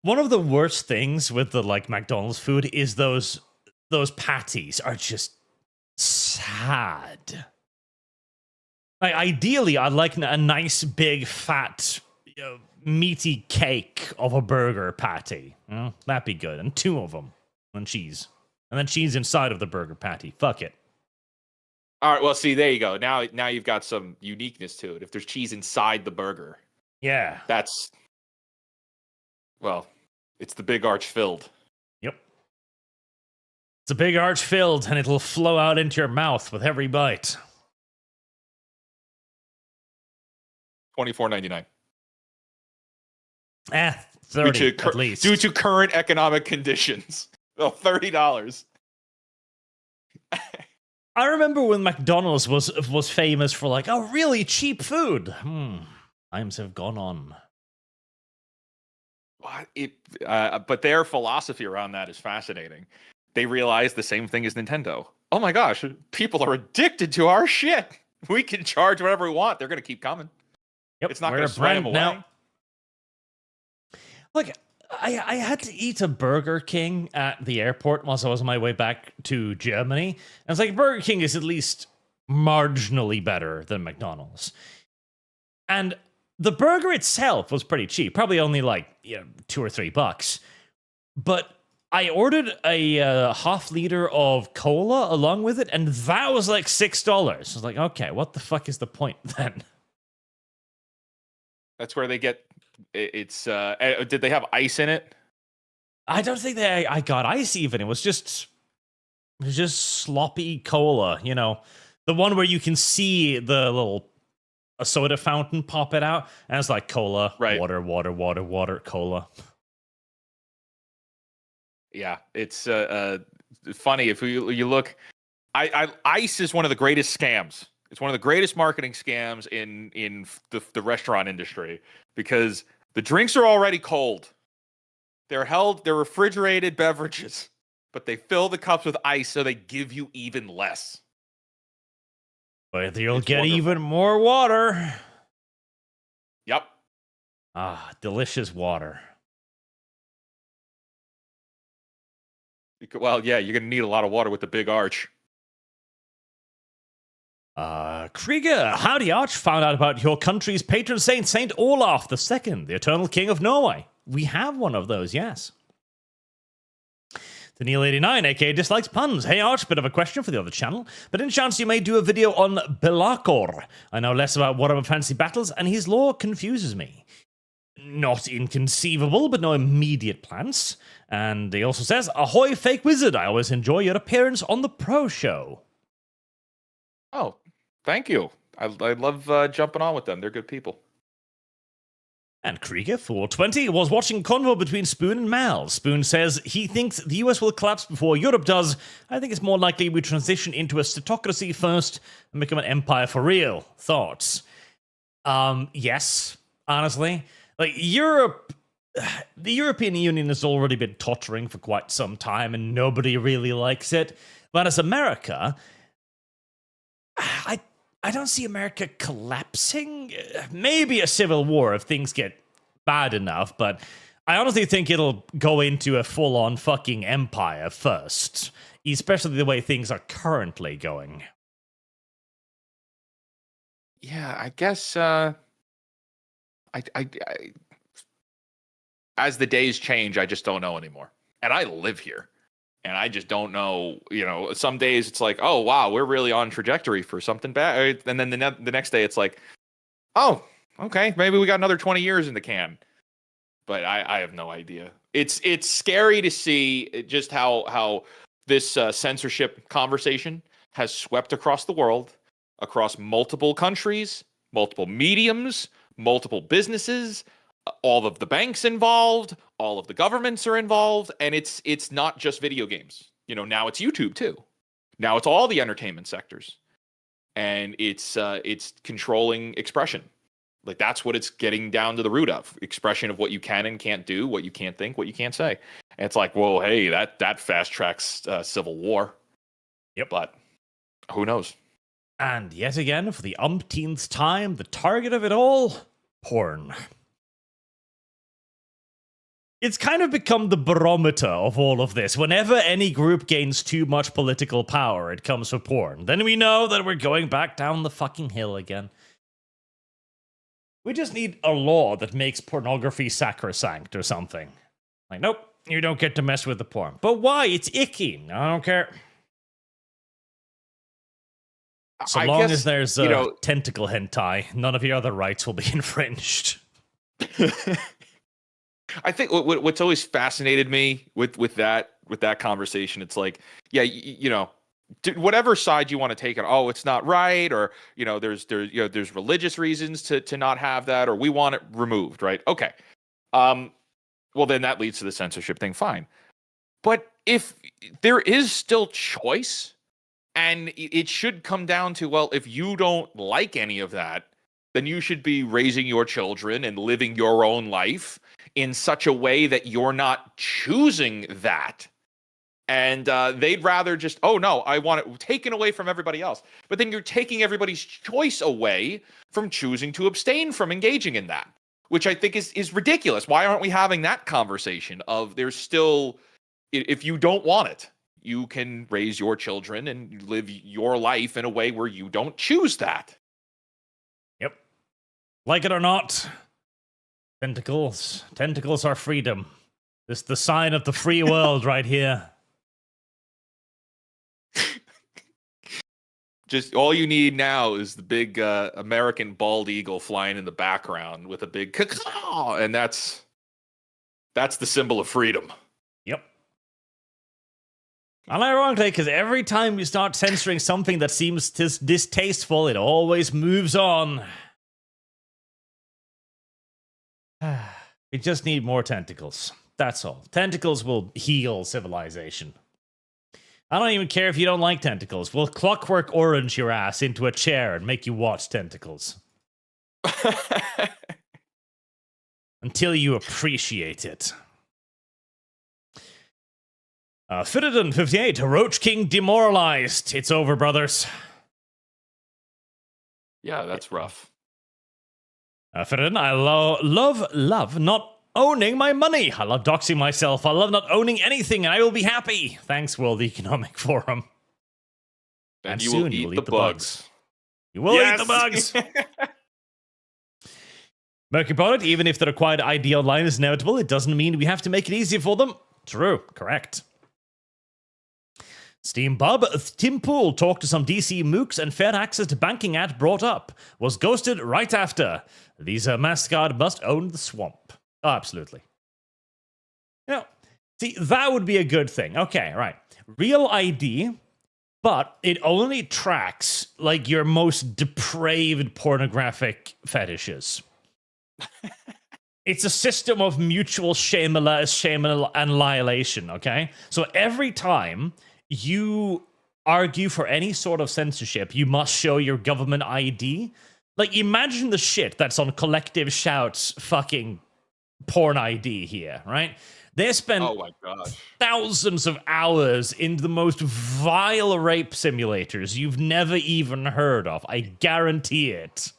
one of the worst things with the like McDonald's food is those patties are just sad. Like, ideally, I'd like a nice, big, fat, meaty cake of a burger patty. That'd be good. And 2 of them. And cheese. And then cheese inside of the burger patty. Fuck it. All right, well, see, there you go. Now you've got some uniqueness to it. If there's cheese inside the burger. Yeah. It's the Big Arch filled. Yep. It's a Big Arch filled, and it'll flow out into your mouth with every bite. $24.99. 30 at least. Due to current economic conditions. Oh, $30. I remember when McDonald's was famous for like, oh, really cheap food. Times have gone on. But their philosophy around that is fascinating. They realize the same thing as Nintendo. Oh my gosh, people are addicted to our shit. We can charge whatever we want. They're going to keep coming. Yep, it's not going to sway them away. Now. Look, I had to eat a Burger King at the airport whilst I was on my way back to Germany. And it's like, Burger King is at least marginally better than McDonald's. And the burger itself was pretty cheap, probably only like $2 or $3. But I ordered a half liter of cola along with it, and that was like $6. I was like, okay, what the fuck is the point then? That's where they get it's. Did they have ice in it? I don't think I got ice even. It was just sloppy cola. The one where you can see the little a soda fountain pop it out, and it's like cola, right. water, cola. Yeah, it's funny if you look. Ice is one of the greatest scams. It's one of the greatest marketing scams in the restaurant industry because the drinks are already cold. They're refrigerated beverages, but they fill the cups with ice so they give you even less. But you'll get wonderful. Even more water. Yep. Delicious water. Well, yeah, you're going to need a lot of water with the Big Arch. Krieger, howdy Arch, found out about your country's patron saint, Saint Olaf II, the eternal king of Norway. We have one of those, yes. The Neil89, aka Dislikes Puns. Hey Arch, bit of a question for the other channel, but in chance you may do a video on Belakor. I know less about Warhammer Fantasy Battles, and his lore confuses me. Not inconceivable, but no immediate plans. And he also says, ahoy fake wizard, I always enjoy your appearance on the Pro Show. Oh, thank you. I love jumping on with them. They're good people. And Krieger, 420, was watching convo between Spoon and Mal. Spoon says he thinks the US will collapse before Europe does. I think it's more likely we transition into a statocracy first and become an empire for real. Thoughts? Yes, honestly. Like, Europe, the European Union has already been tottering for quite some time and nobody really likes it. But as America, I don't see America collapsing. Maybe a civil war if things get bad enough, but I honestly think it'll go into a full-on fucking empire first, especially the way things are currently going. Yeah, I guess I as the days change, I just don't know anymore. And I live here. And I just don't know, some days it's like, oh, wow, we're really on trajectory for something bad. And then the next day it's like, oh, okay, maybe we got another 20 years in the can. But I have no idea. It's scary to see just how this censorship conversation has swept across the world, across multiple countries, multiple mediums, multiple businesses, all of the banks involved, all of the governments are involved, and it's not just video games. Now it's YouTube too. Now it's all the entertainment sectors, and it's controlling expression. Like, that's what it's getting down to the root of: expression of what you can and can't do, what you can't think, what you can't say. And it's like, well, hey, that fast tracks civil war. Yep. But who knows? And yet again, for the umpteenth time, the target of it all, porn. It's kind of become the barometer of all of this. Whenever any group gains too much political power, it comes for porn. Then we know that we're going back down the fucking hill again. We just need a law that makes pornography sacrosanct or something. Like, nope, you don't get to mess with the porn. But why? It's icky. I don't care. So long as there's tentacle hentai, none of your other rights will be infringed. I think what's always fascinated me with that conversation, it's like, yeah, whatever side you want to take it. Oh, it's not right, or there's religious reasons to not have that, or we want it removed, right? Okay. Well, then that leads to the censorship thing. Fine, but if there is still choice, and it should come down to, well, if you don't like any of that, then you should be raising your children and living your own life in such a way that you're not choosing that. And they'd rather just, oh, no, I want it taken away from everybody else. But then you're taking everybody's choice away from choosing to abstain from engaging in that, which I think is ridiculous. Why aren't we having that conversation of there's still, if you don't want it, you can raise your children and live your life in a way where you don't choose that. Yep. Like it or not, tentacles are freedom. This is the sign of the free world right here. Just all you need now is the big American bald eagle flying in the background with a big caw, and that's the symbol of freedom. Yep. And ironically, because every time you start censoring something that seems distasteful, it always moves on. We just need more tentacles. That's all. Tentacles will heal civilization. I don't even care if you don't like tentacles. We'll clockwork orange your ass into a chair and make you watch tentacles. Until you appreciate it. Fitidon58, Roach King demoralized. It's over, brothers. Yeah, that's rough. Fitidon, I love not owning my money. I love doxing myself. I love not owning anything, and I will be happy. Thanks, World Economic Forum. And you will eat the bugs. You will eat the bugs. Mercury product, even if the required ID online is inevitable, it doesn't mean we have to make it easier for them. True, correct. Steam Bub, Tim Pool talked to some DC mooks and fair access to banking at brought up. Was ghosted right after. These mascot must own the swamp. Oh, absolutely. You know, see, that would be a good thing. Okay, right. Real ID, but it only tracks, like, your most depraved pornographic fetishes. It's a system of mutual shame and annihilation, okay? So every time you argue for any sort of censorship, you must show your government ID. Like, imagine the shit that's on Collective Shout's fucking porn ID here, right? They spend thousands of hours in the most vile rape simulators you've never even heard of. I guarantee it.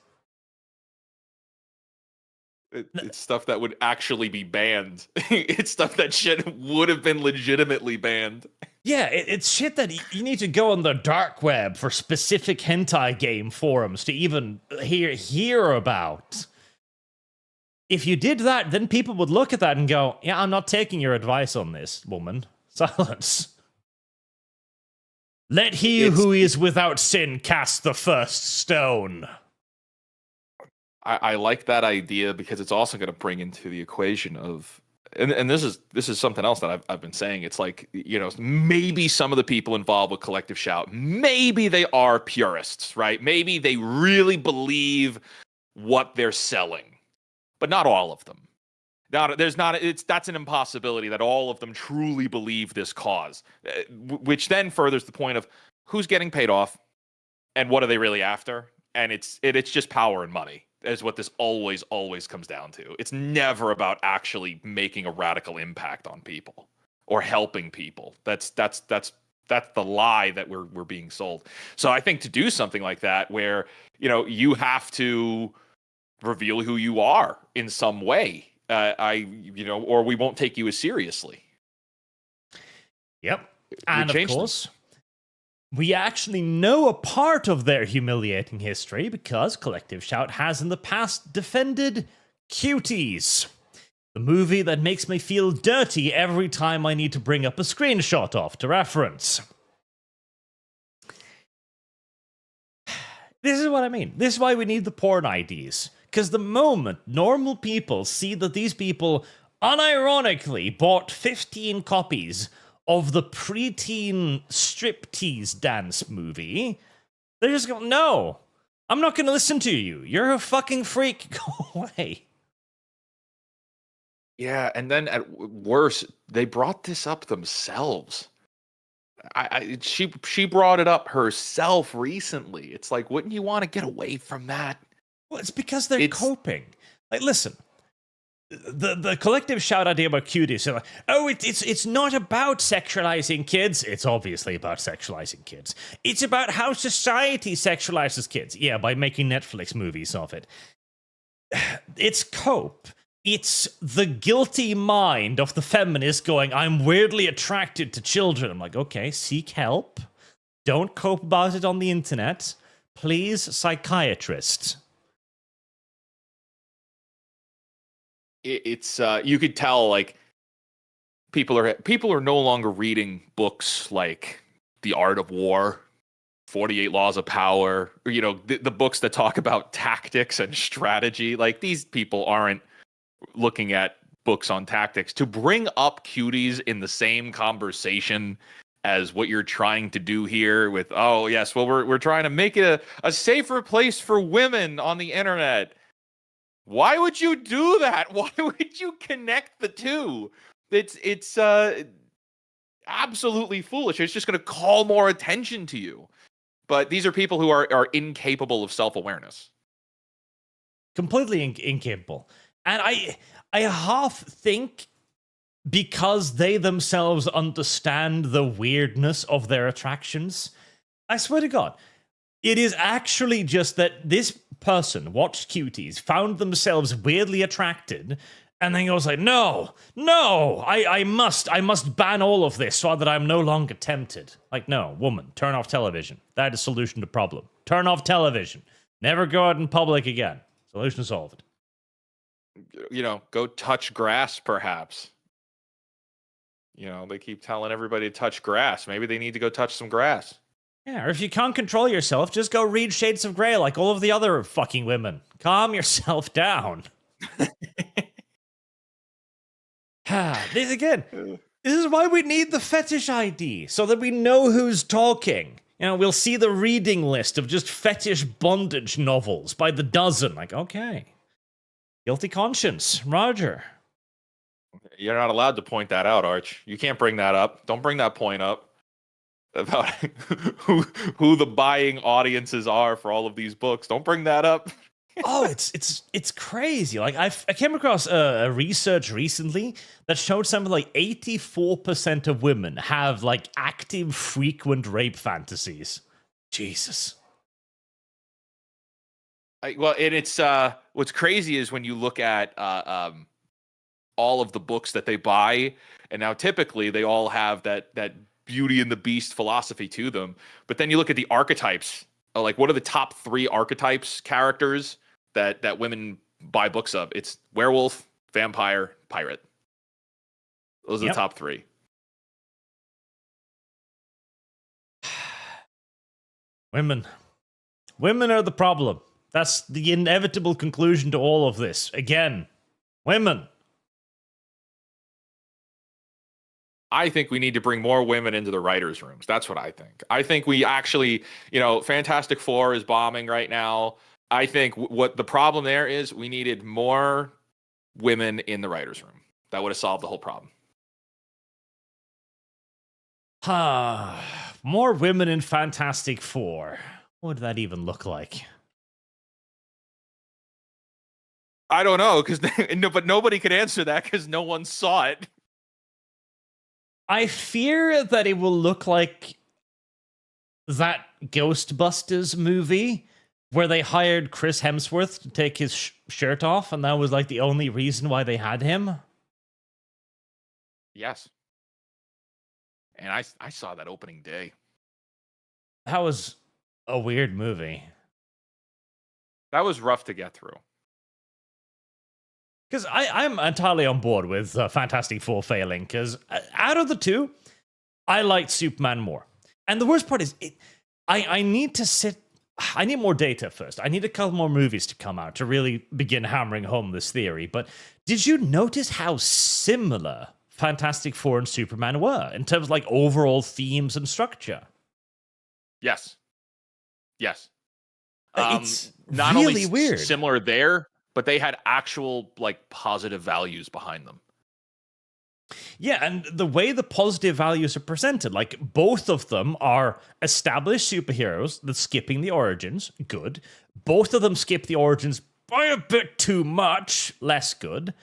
It's stuff that would actually be banned. It's stuff that shit would have been legitimately banned. Yeah, it's shit that you need to go on the dark web for specific hentai game forums to even hear about. If you did that, then people would look at that and go, yeah, I'm not taking your advice on this, woman. Silence. Let he who is without sin cast the first stone. I like that idea because it's also going to bring into the equation of, and this is something else that I've been saying. It's like, you know, maybe some of the people involved with Collective Shout, maybe they are purists, right? Maybe they really believe what they're selling, but not all of them. That's an impossibility that all of them truly believe this cause, which then furthers the point of who's getting paid off and what are they really after? And it's just power and money. Is what this always comes down to. It's never about actually making a radical impact on people or helping people. That's the lie that we're being sold. So I think to do something like that, where, you know, you have to reveal who you are in some way, or we won't take you as seriously. Yep, and of course, we actually know a part of their humiliating history because Collective Shout has in the past defended Cuties, the movie that makes me feel dirty every time I need to bring up a screenshot of to reference. This is what I mean. This is why we need the porn IDs. Because the moment normal people see that these people unironically bought 15 copies of the preteen striptease dance movie, they're just going, no, I'm not going to listen to you. You're a fucking freak. Go away. Yeah, and then at worse, they brought this up themselves. She brought it up herself recently. It's like, wouldn't you want to get away from that? Well, it's because they're coping. Like, listen. The Collective Shout idea about cuties, like, oh, it's not about sexualizing kids. It's obviously about sexualizing kids. It's about how society sexualizes kids. Yeah, by making Netflix movies of it. It's cope. It's the guilty mind of the feminist going, I'm weirdly attracted to children. I'm like, okay, seek help. Don't cope about it on the internet. Please, psychiatrist. It's you could tell, like, people are no longer reading books like The Art of War, 48 Laws of Power, or, you know, the books that talk about tactics and strategy. Like, these people aren't looking at books on tactics. To bring up cuties in the same conversation as what you're trying to do here with, oh yes, well, we're trying to make it a safer place for women on the internet. Why would you do that? Why would you connect the two? It's absolutely foolish. It's just going to call more attention to you. But these are people who are incapable of self-awareness. Completely incapable. And I half think because they themselves understand the weirdness of their attractions, I swear to God, it is actually just that this person watched cuties, found themselves weirdly attracted, and then goes like, no, I must ban all of this so that I'm no longer tempted. Like, no, woman, turn off television. That is solution to problem. Turn off television. Never go out in public again. Solution solved. Go touch grass, perhaps. They keep telling everybody to touch grass. Maybe they need to go touch some grass. Yeah, or if you can't control yourself, just go read Shades of Grey like all of the other fucking women. Calm yourself down. This is why we need the fetish ID, so that we know who's talking. We'll see the reading list of just fetish bondage novels by the dozen. Like, okay. Guilty conscience. Roger. You're not allowed to point that out, Arch. You can't bring that up. Don't bring that point up about who the buying audiences are for all of these books. Don't bring that up. Oh, it's crazy. Like I came across a research recently that showed something like 84% of women have like active, frequent rape fantasies. Jesus. It's what's crazy is when you look at all of the books that they buy, and now typically they all have that Beauty and the Beast philosophy to them. But then you look at the archetypes, like what are the top 3 archetypes characters that women buy books of? It's werewolf, vampire, pirate. Those are the top 3. Women are the problem. That's the inevitable conclusion to all of this. Again, women. I think we need to bring more women into the writers' rooms. That's what I think. I think we actually, Fantastic Four is bombing right now. I think what the problem there is, we needed more women in the writers' room. That would have solved the whole problem. More women in Fantastic Four. What would that even look like? I don't know, but nobody could answer that because no one saw it. I fear that it will look like that Ghostbusters movie where they hired Chris Hemsworth to take his shirt off, and that was like the only reason why they had him. Yes. And I saw that opening day. That was a weird movie. That was rough to get through. Because I'm entirely on board with Fantastic Four failing, because out of the two, I liked Superman more. And the worst part is, I need more data first. I need a couple more movies to come out to really begin hammering home this theory. But did you notice how similar Fantastic Four and Superman were in terms of like overall themes and structure? Yes. It's not really only weird. Similar there, but they had actual like positive values behind them. Yeah, and the way the positive values are presented, like both of them are established superheroes that's skipping the origins, good. Both of them skip the origins by a bit too much, less good.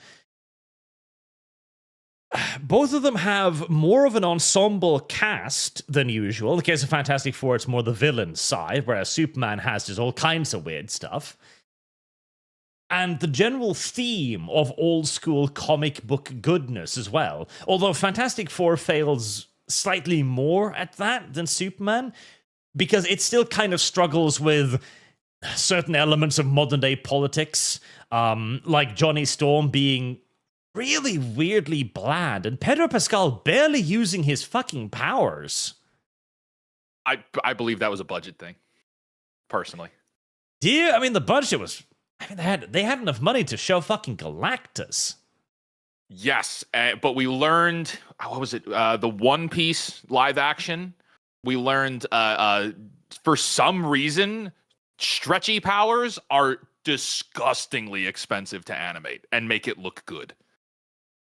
Both of them have more of an ensemble cast than usual. In the case of Fantastic Four, it's more the villain side, whereas Superman has just all kinds of weird stuff. And the general theme of old school comic book goodness as well. Although Fantastic Four fails slightly more at that than Superman, because it still kind of struggles with certain elements of modern day politics, like Johnny Storm being really weirdly bland and Pedro Pascal barely using his fucking powers. I believe that was a budget thing, personally. I mean, the budget was... they had enough money to show fucking Galactus. Yes, but we learned, what was it? The One Piece live action. We learned, for some reason, stretchy powers are disgustingly expensive to animate and make it look good.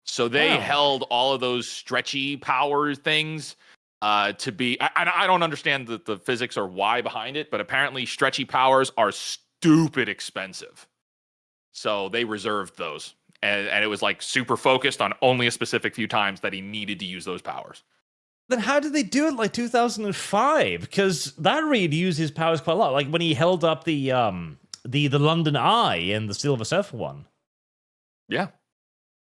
So they held all of those stretchy power things to be... I don't understand the physics or why behind it, but apparently stretchy powers are stupid expensive. So they reserved those. And it was like super focused on only a specific few times that he needed to use those powers. Then how did they do it like 2005? Because that Reed used his powers quite a lot. Like when he held up the London Eye in the Silver Surfer one. Yeah.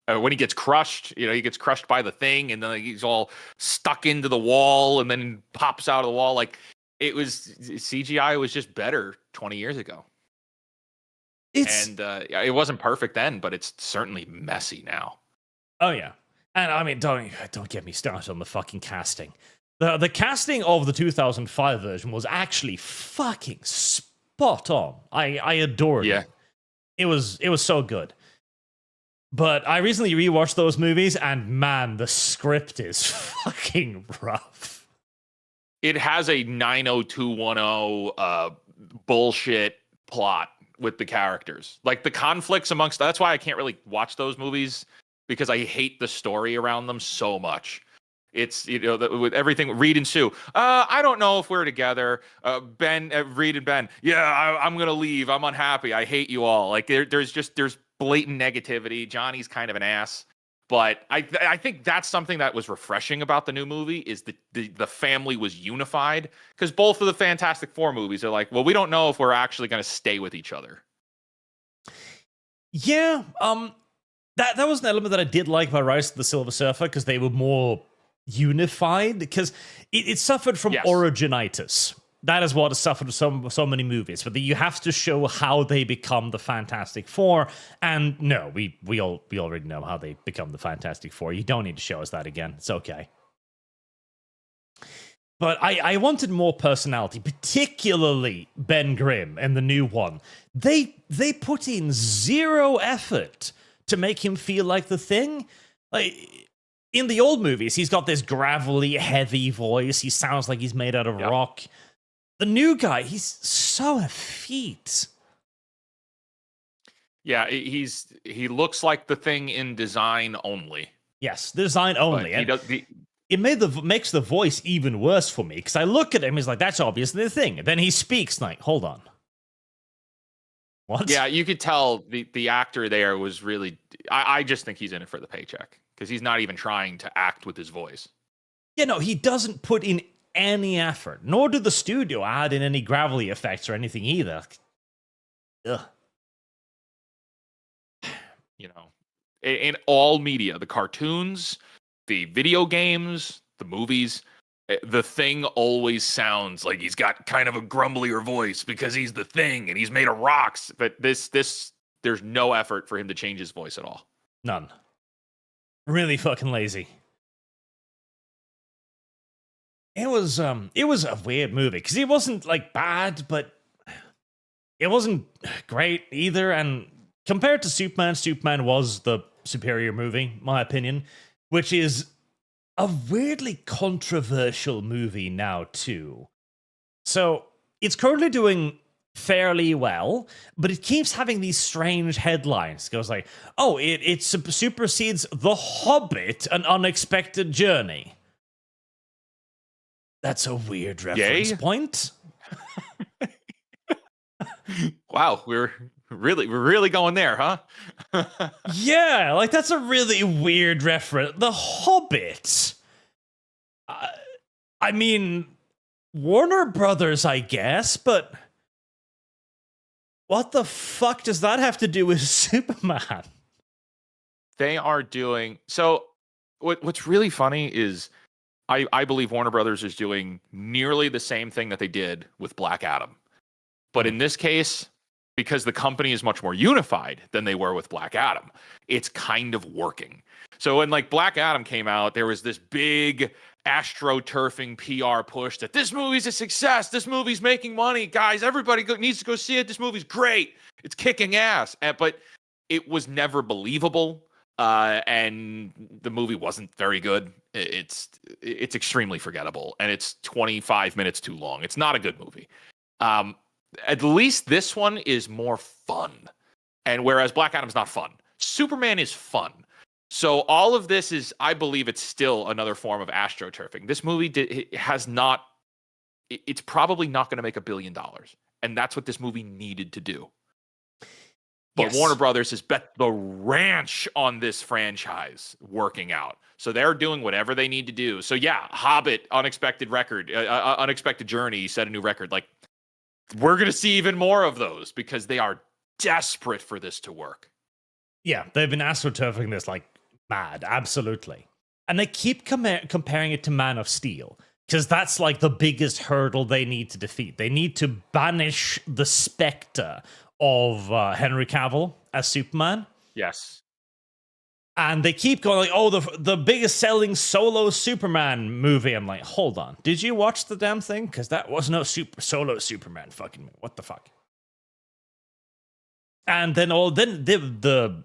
When he gets crushed, he gets crushed by the thing, and then he's all stuck into the wall, and then pops out of the wall. Like, CGI was just better 20 years ago. And it wasn't perfect then, but it's certainly messy now. Oh yeah, and I mean, don't get me started on the fucking casting. The casting of the 2005 version was actually fucking spot on. I adored it. It was so good. But I recently rewatched those movies, and man, the script is fucking rough. It has a 90210 bullshit plot with the characters. Like the conflicts amongst, that's why I can't really watch those movies, because I hate the story around them so much. It's, with everything, Reed and Sue. I don't know if we're together. Reed and Ben. Yeah, I'm going to leave. I'm unhappy. I hate you all. Like there's blatant negativity. Johnny's kind of an ass. But I think that's something that was refreshing about the new movie, is the family was unified, because both of the Fantastic Four movies are like, well, we don't know if we're actually going to stay with each other. Yeah, that was an element that I did like about Rise of the Silver Surfer, because they were more unified, because it suffered from originitis. That is what has suffered so many movies, but you have to show how they become the Fantastic Four. And no, we already know how they become the Fantastic Four. You don't need to show us that again. It's okay. But I wanted more personality, particularly Ben Grimm in the new one. They put in zero effort to make him feel like the Thing. Like, in the old movies, he's got this gravelly, heavy voice. He sounds like he's made out of rock. The new guy, he's so effete. Yeah, he looks like the Thing in design only. Yes, design only. It makes the voice even worse for me, because I look at him, he's like, that's obviously the Thing. And then he speaks like, hold on. What? Yeah, you could tell the actor there was really... I just think he's in it for the paycheck, because he's not even trying to act with his voice. Yeah, no, he doesn't put in any effort, nor did the studio add in any gravelly effects or anything either. Ugh. In all media, the cartoons, the video games, the movies, the Thing always sounds like he's got kind of a grumblier voice, because he's the Thing and he's made of rocks. But there's no effort for him to change his voice at all. None. Really fucking lazy. It was a weird movie, because it wasn't like bad, but it wasn't great either. And compared to Superman was the superior movie, my opinion, which is a weirdly controversial movie now too. So it's currently doing fairly well, but it keeps having these strange headlines. It goes like, oh, it supersedes The Hobbit, An Unexpected Journey. That's a weird reference point. Wow, we're really going there, huh? Yeah, like that's a really weird reference. The Hobbit. I mean, Warner Brothers, I guess, but what the fuck does that have to do with Superman? They are doing... So what's really funny is I believe Warner Brothers is doing nearly the same thing that they did with Black Adam. But in this case, because the company is much more unified than they were with Black Adam, it's kind of working. So when like Black Adam came out, there was this big astroturfing PR push that this movie's a success. This movie's making money. Guys, everybody needs to go see it. This movie's great. It's kicking ass. But it was never believable. And the movie wasn't very good. It's extremely forgettable, and it's 25 minutes too long. It's not a good movie. At least this one is more fun. And whereas Black Adam's not fun, Superman is fun. So all of this is, I believe it's still another form of astroturfing. This movie it's probably not going to make $1 billion. And that's what this movie needed to do. But Warner Brothers has bet the ranch on this franchise working out. So they're doing whatever they need to do. So yeah, Hobbit, Unexpected Journey set a new record. Like, we're going to see even more of those, because they are desperate for this to work. Yeah, they've been astroturfing this like mad, absolutely. And they keep comparing it to Man of Steel. Because that's like the biggest hurdle they need to defeat. They need to banish the specter of Henry Cavill as Superman. Yes. And they keep going like, oh, the biggest selling solo Superman movie. I'm like, hold on. Did you watch the damn thing? Because that was no solo Superman fucking movie. What the fuck? And then the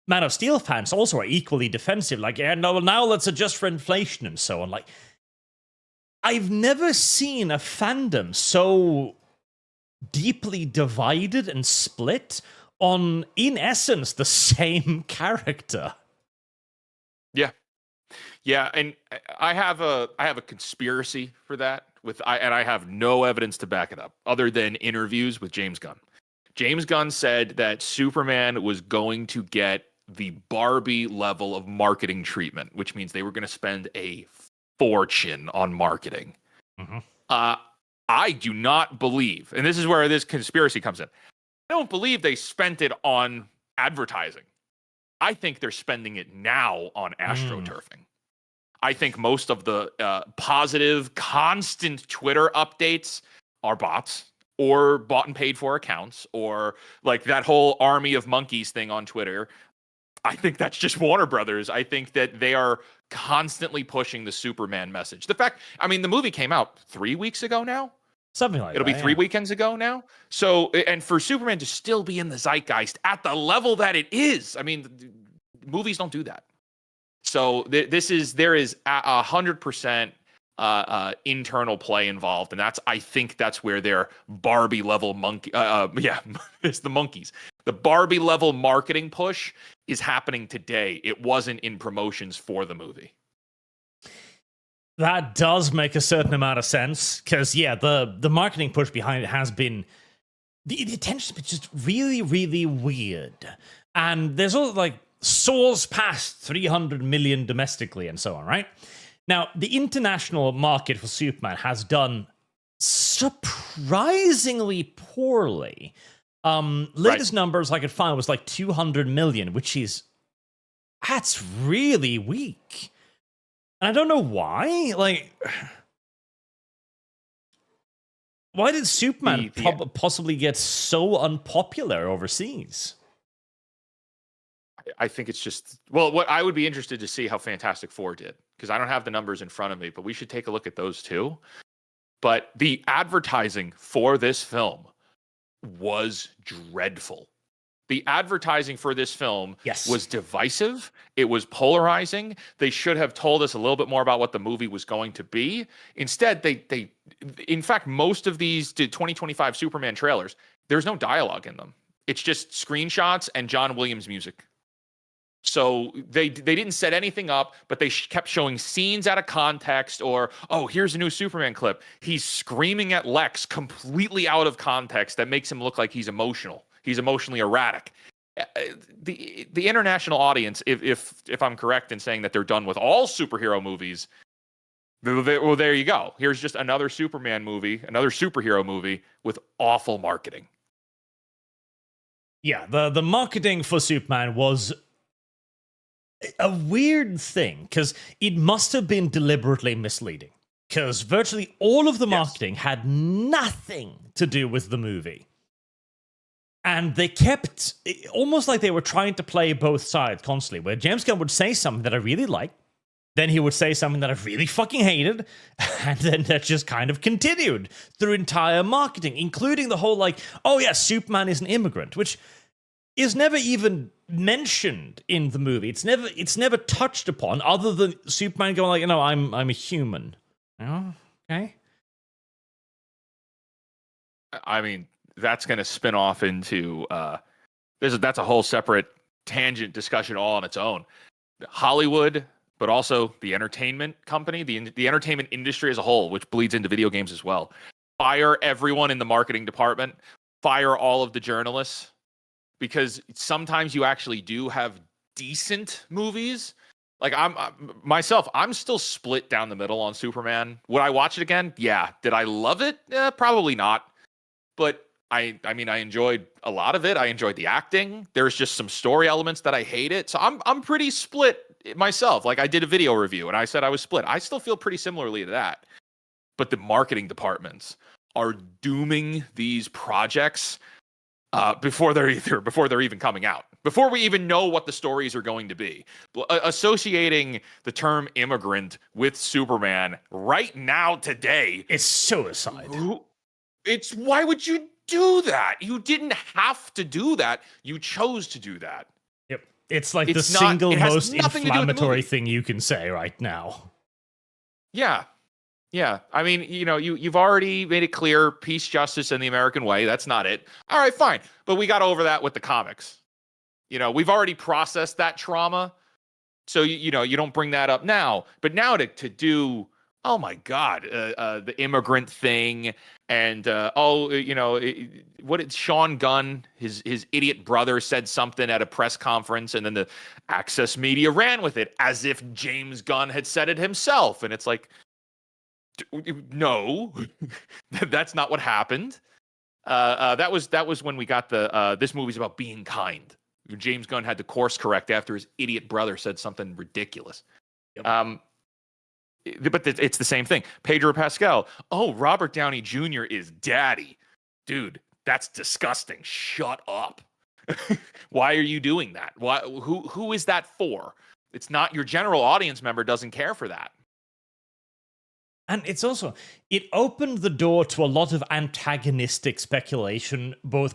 Man of Steel fans also are equally defensive. Like, yeah, no, now let's adjust for inflation and so on. Like, I've never seen a fandom so deeply divided and split on, in essence, the same character. Yeah, and I have a conspiracy for that and I have no evidence to back it up other than interviews with James Gunn. James Gunn said that Superman was going to get the Barbie level of marketing treatment, which means they were going to spend a fortune on marketing. Mm-hmm. I do not believe, and this is where this conspiracy comes in. I don't believe they spent it on advertising. I think they're spending it now on astroturfing. I think most of the positive, constant Twitter updates are bots or bought and paid for accounts, or like that whole army of monkeys thing on Twitter. I think that's just Warner Brothers. I think that they are constantly pushing the Superman message. The fact, I mean, the movie came out 3 weeks ago now. Something like It'll that. be 3 weekends ago now. So, and for Superman to still be in the zeitgeist at the level that it is, I mean, movies don't do that. So there is 100% internal play involved, and I think that's where their Barbie level it's the monkeys. The Barbie level marketing push is happening today. It wasn't in promotions for the movie. That does make a certain amount of sense, because the marketing push behind it has been the attention's been just really, really weird, and there's all like soars past 300 million domestically and so on, right? Now, the international market for Superman has done surprisingly poorly. Latest numbers I could find was like 200 million, that's really weak. And I don't know why. Like, why did Superman possibly get so unpopular overseas? I think it's just, well, what I would be interested to see how Fantastic Four did, because I don't have the numbers in front of me, but we should take a look at those too. But the advertising for this film was dreadful. The advertising for this film was divisive. It was polarizing. They should have told us a little bit more about what the movie was going to be. Instead, they in fact, most of these 2025 Superman trailers, there's no dialogue in them. It's just screenshots and John Williams music. So they didn't set anything up, but they kept showing scenes out of context, or, oh, here's a new Superman clip. He's screaming at Lex completely out of context. That makes him look like he's emotional. He's emotionally erratic. The international audience, if I'm correct in saying that they're done with all superhero movies, well, there you go. Here's just another Superman movie, another superhero movie with awful marketing. Yeah, the marketing for Superman was a weird thing, because it must have been deliberately misleading, because virtually all of the marketing had nothing to do with the movie. And they kept, almost like they were trying to play both sides constantly, where James Gunn would say something that I really liked, then he would say something that I really fucking hated, and then that just kind of continued through entire marketing, including the whole like, oh yeah, Superman is an immigrant, which is never even mentioned in the movie. It's never touched upon, other than Superman going like, I'm a human. Oh, okay. I mean, that's going to spin off into that's a whole separate tangent discussion all on its own. Hollywood, but also the entertainment company, the entertainment industry as a whole, which bleeds into video games as well. Fire everyone in the marketing department. Fire all of the journalists. Because sometimes you actually do have decent movies. Like I'm still split down the middle on Superman. Would I watch it again? Yeah. Did I love it? Probably not. But I mean, I enjoyed a lot of it. I enjoyed the acting. There's just some story elements that I hated. So I'm pretty split myself. Like, I did a video review and I said I was split. I still feel pretty similarly to that. but the marketing departments are dooming these projects before they're even coming out, before we even know what the stories are going to be. Associating the term immigrant with Superman right now today, it's suicide. It's why would you do that? You didn't have to do that. You chose to do that. Yep. It's like the single most inflammatory thing you can say right now. Yeah. Yeah. I mean, you've already made it clear, peace, justice, and the American way. That's not it. All right, fine. But we got over that with the comics. We've already processed that trauma. So, you don't bring that up now. But now to do, oh my God, the immigrant thing. And, what did Sean Gunn, his idiot brother, said something at a press conference, and then the Access media ran with it as if James Gunn had said it himself. And it's like, no, that's not what happened. That was when we got this movie's about being kind. James Gunn had to course correct after his idiot brother said something ridiculous. Yep. But it's the same thing. Pedro Pascal. Oh, Robert Downey Jr. is daddy. Dude, that's disgusting. Shut up. Why are you doing that? Who is that for? It's not your general audience member doesn't care for that. And it opened the door to a lot of antagonistic speculation, both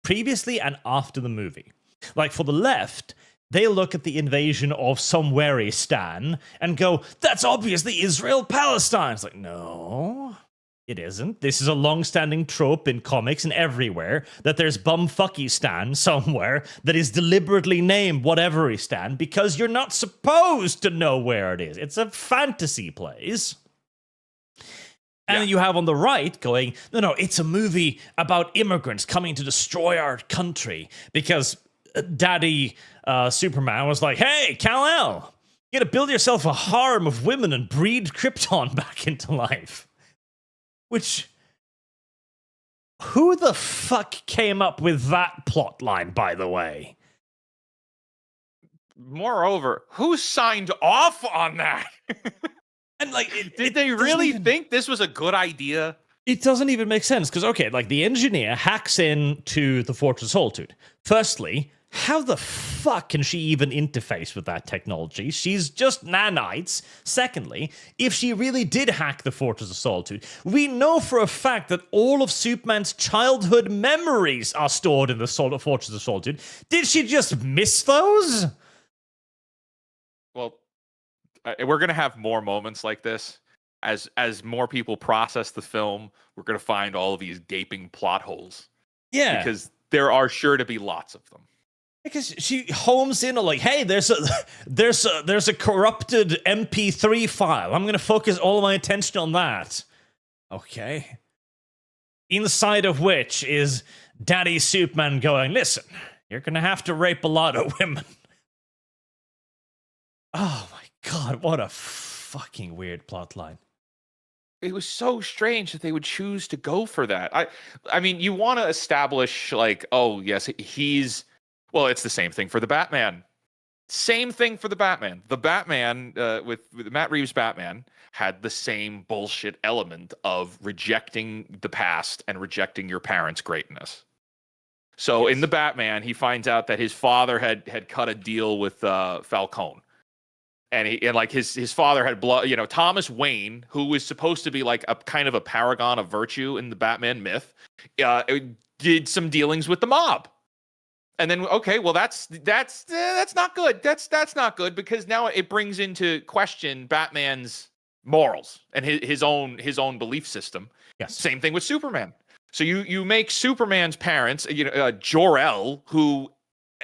previously and after the movie. Like, for the left, they look at the invasion of Somewherestan and go, that's obviously Israel-Palestine. It's like, no, it isn't. This is a long-standing trope in comics and everywhere, that there's Bumfuckistan somewhere that is deliberately named whateveristan because you're not supposed to know where it is. It's a fantasy place. And then you have on the right going, no, it's a movie about immigrants coming to destroy our country because Daddy Superman was like, hey, Kal-El, you gotta build yourself a harem of women and breed Krypton back into life. Which, who the fuck came up with that plot line, by the way? Moreover, who signed off on that? And did they really think this was a good idea? It doesn't even make sense, because, okay, the engineer hacks into the Fortress of Solitude. Firstly, how the fuck can she even interface with that technology? She's just nanites. Secondly, if she really did hack the Fortress of Solitude, we know for a fact that all of Superman's childhood memories are stored in the Fortress of Solitude. Did she just miss those? Well, we're going to have more moments like this. As more people process the film, we're going to find all of these gaping plot holes. Yeah. Because there are sure to be lots of them. Because she homes in like, hey, there's a corrupted MP3 file. I'm going to focus all of my attention on that. Okay. Inside of which is Daddy Superman going, listen, you're going to have to rape a lot of women. Oh my God, what a fucking weird plotline. It was so strange that they would choose to go for that. I mean, you want to establish oh yes, well, it's the same thing for the Batman. Same thing for the Batman. The Batman with Matt Reeves' Batman had the same bullshit element of rejecting the past and rejecting your parents' greatness. So in the Batman, he finds out that his father had cut a deal with Falcone. And his father had blood, Thomas Wayne, who was supposed to be a kind of a paragon of virtue in the Batman myth, did some dealings with the mob. And then, okay, well, that's not good. That's not good, because now it brings into question Batman's morals and his own belief system. Yes. Same thing with Superman. So you make Superman's parents, Jor-El, who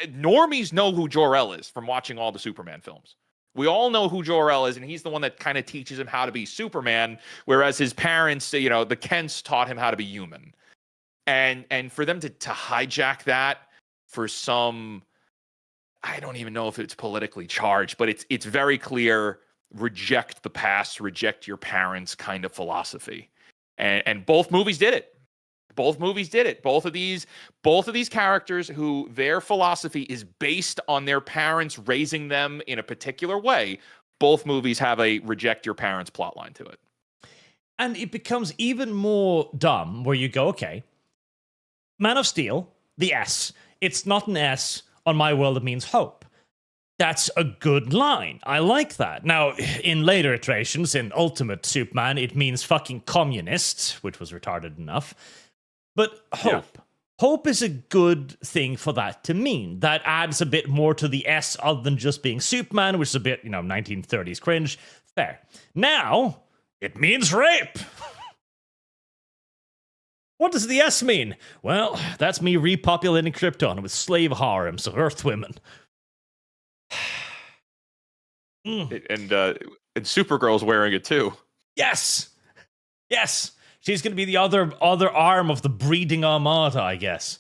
normies know who Jor-El is from watching all the Superman films. We all know who Jor-El is, and he's the one that kind of teaches him how to be Superman, whereas his parents, the Kents, taught him how to be human. And for them to hijack that for some, I don't even know if it's politically charged, but it's very clear, reject the past, reject your parents kind of philosophy. And both movies did it. Both movies did it. Both of these characters who their philosophy is based on their parents raising them in a particular way, both movies have a reject your parents plotline to it. And it becomes even more dumb where you go, okay, Man of Steel, the S. It's not an S. On my world, it means hope. That's a good line. I like that. Now, in later iterations, in Ultimate Superman, it means fucking communists, which was retarded enough. But hope. Yeah. Hope is a good thing for that to mean. That adds a bit more to the S other than just being Superman, which is a bit, 1930s cringe. Fair. Now, it means rape. What does the S mean? Well, that's me repopulating Krypton with slave harems of Earth women. And Supergirl's wearing it too. Yes. She's going to be the other arm of the breeding armada, I guess.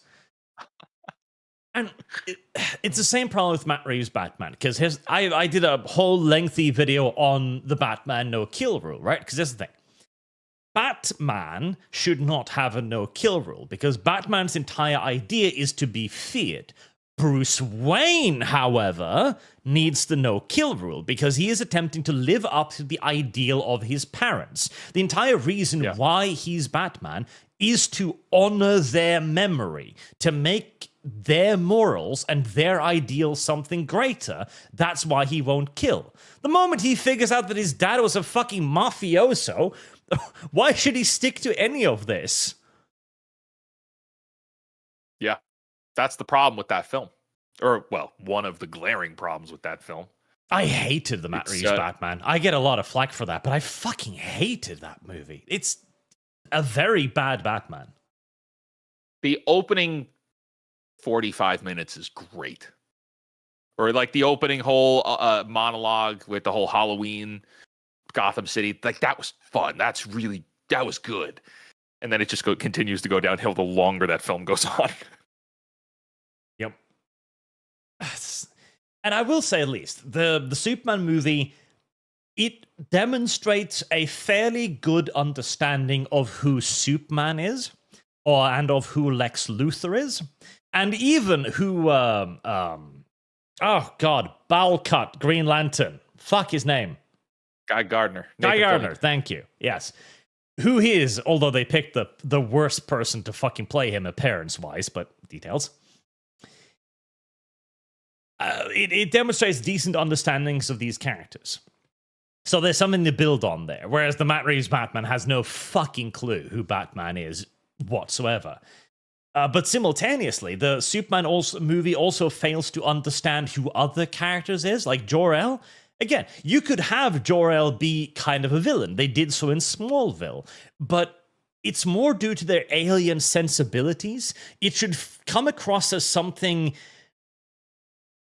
And it's the same problem with Matt Reeves' Batman, because I did a whole lengthy video on the Batman no-kill rule, right? Because that's the thing. Batman should not have a no-kill rule, because Batman's entire idea is to be feared. Bruce Wayne, however, needs the no-kill rule because he is attempting to live up to the ideal of his parents. The entire reason why he's Batman is to honor their memory, to make their morals and their ideal something greater. That's why he won't kill. The moment he figures out that his dad was a fucking mafioso, why should he stick to any of this? Yeah. That's the problem with that film. Or, well, one of the glaring problems with that film. I hated the Matt Reeves Batman. I get a lot of flack for that, but I fucking hated that movie. It's a very bad Batman. The opening 45 minutes is great. Or like the opening whole monologue with the whole Halloween Gotham City. Like, that was fun. That was good. And then it just continues to go downhill the longer that film goes on. Yep. And I will say, at least, the Superman movie, it demonstrates a fairly good understanding of who Superman is, and of who Lex Luthor is, and even who, bowel cut Green Lantern. Fuck his name. Guy Gardner. Guy Gardner, thank you. Yes. Who he is, although they picked the worst person to fucking play him appearance-wise, but details. It demonstrates decent understandings of these characters. So there's something to build on there, whereas the Matt Reeves Batman has no fucking clue who Batman is whatsoever. But simultaneously, the Superman movie also fails to understand who other characters is, like Jor-El. Again, you could have Jor-El be kind of a villain. They did so in Smallville. But it's more due to their alien sensibilities. It should come across as something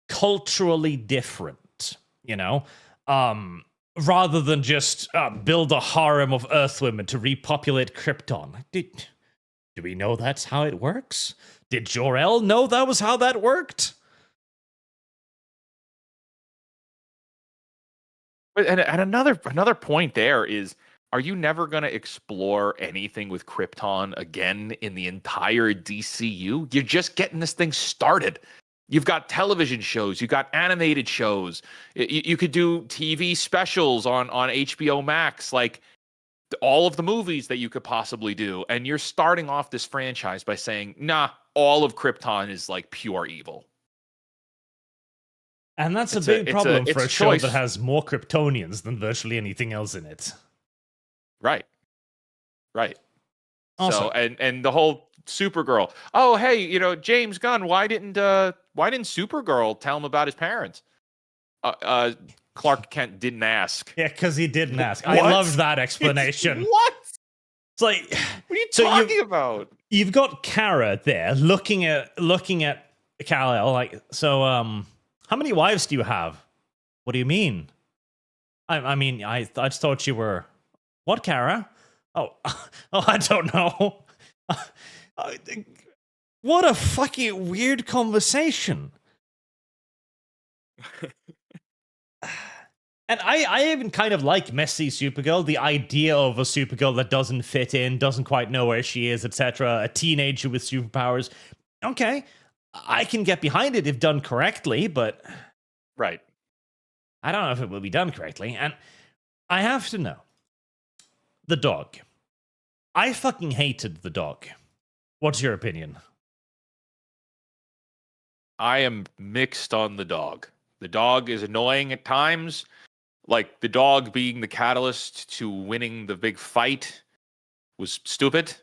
culturally different, rather than just build a harem of Earthwomen to repopulate Krypton. Do we know that's how it works? Did Jor-El know that was how that worked? And another point there is, are you never going to explore anything with Krypton again in the entire DCU? You're just getting this thing started. You've got television shows. You've got animated shows. You could do TV specials on HBO Max, like all of the movies that you could possibly do. And you're starting off this franchise by saying, nah, all of Krypton is like pure evil. And that's a big problem for a show that has more Kryptonians than virtually anything else in it. Right. Also, so, and the whole Supergirl. Oh, hey, James Gunn, why didn't Supergirl tell him about his parents? Clark Kent didn't ask. Yeah, because he didn't ask. I loved that explanation. What? It's like, what are you talking about? You've got Kara there looking at Kal-El, like, so how many wives do you have? What do you mean? I just thought you were what, Kara? Oh, I don't know. What a fucking weird conversation. And I even kind of like messy Supergirl, the idea of a Supergirl that doesn't fit in, doesn't quite know where she is, etc. A teenager with superpowers. Okay, I can get behind it if done correctly, but right. I don't know if it will be done correctly. And I have to know, the dog. I fucking hated the dog. What's your opinion? I am mixed on the dog. The dog is annoying at times, like the dog being the catalyst to winning the big fight was stupid.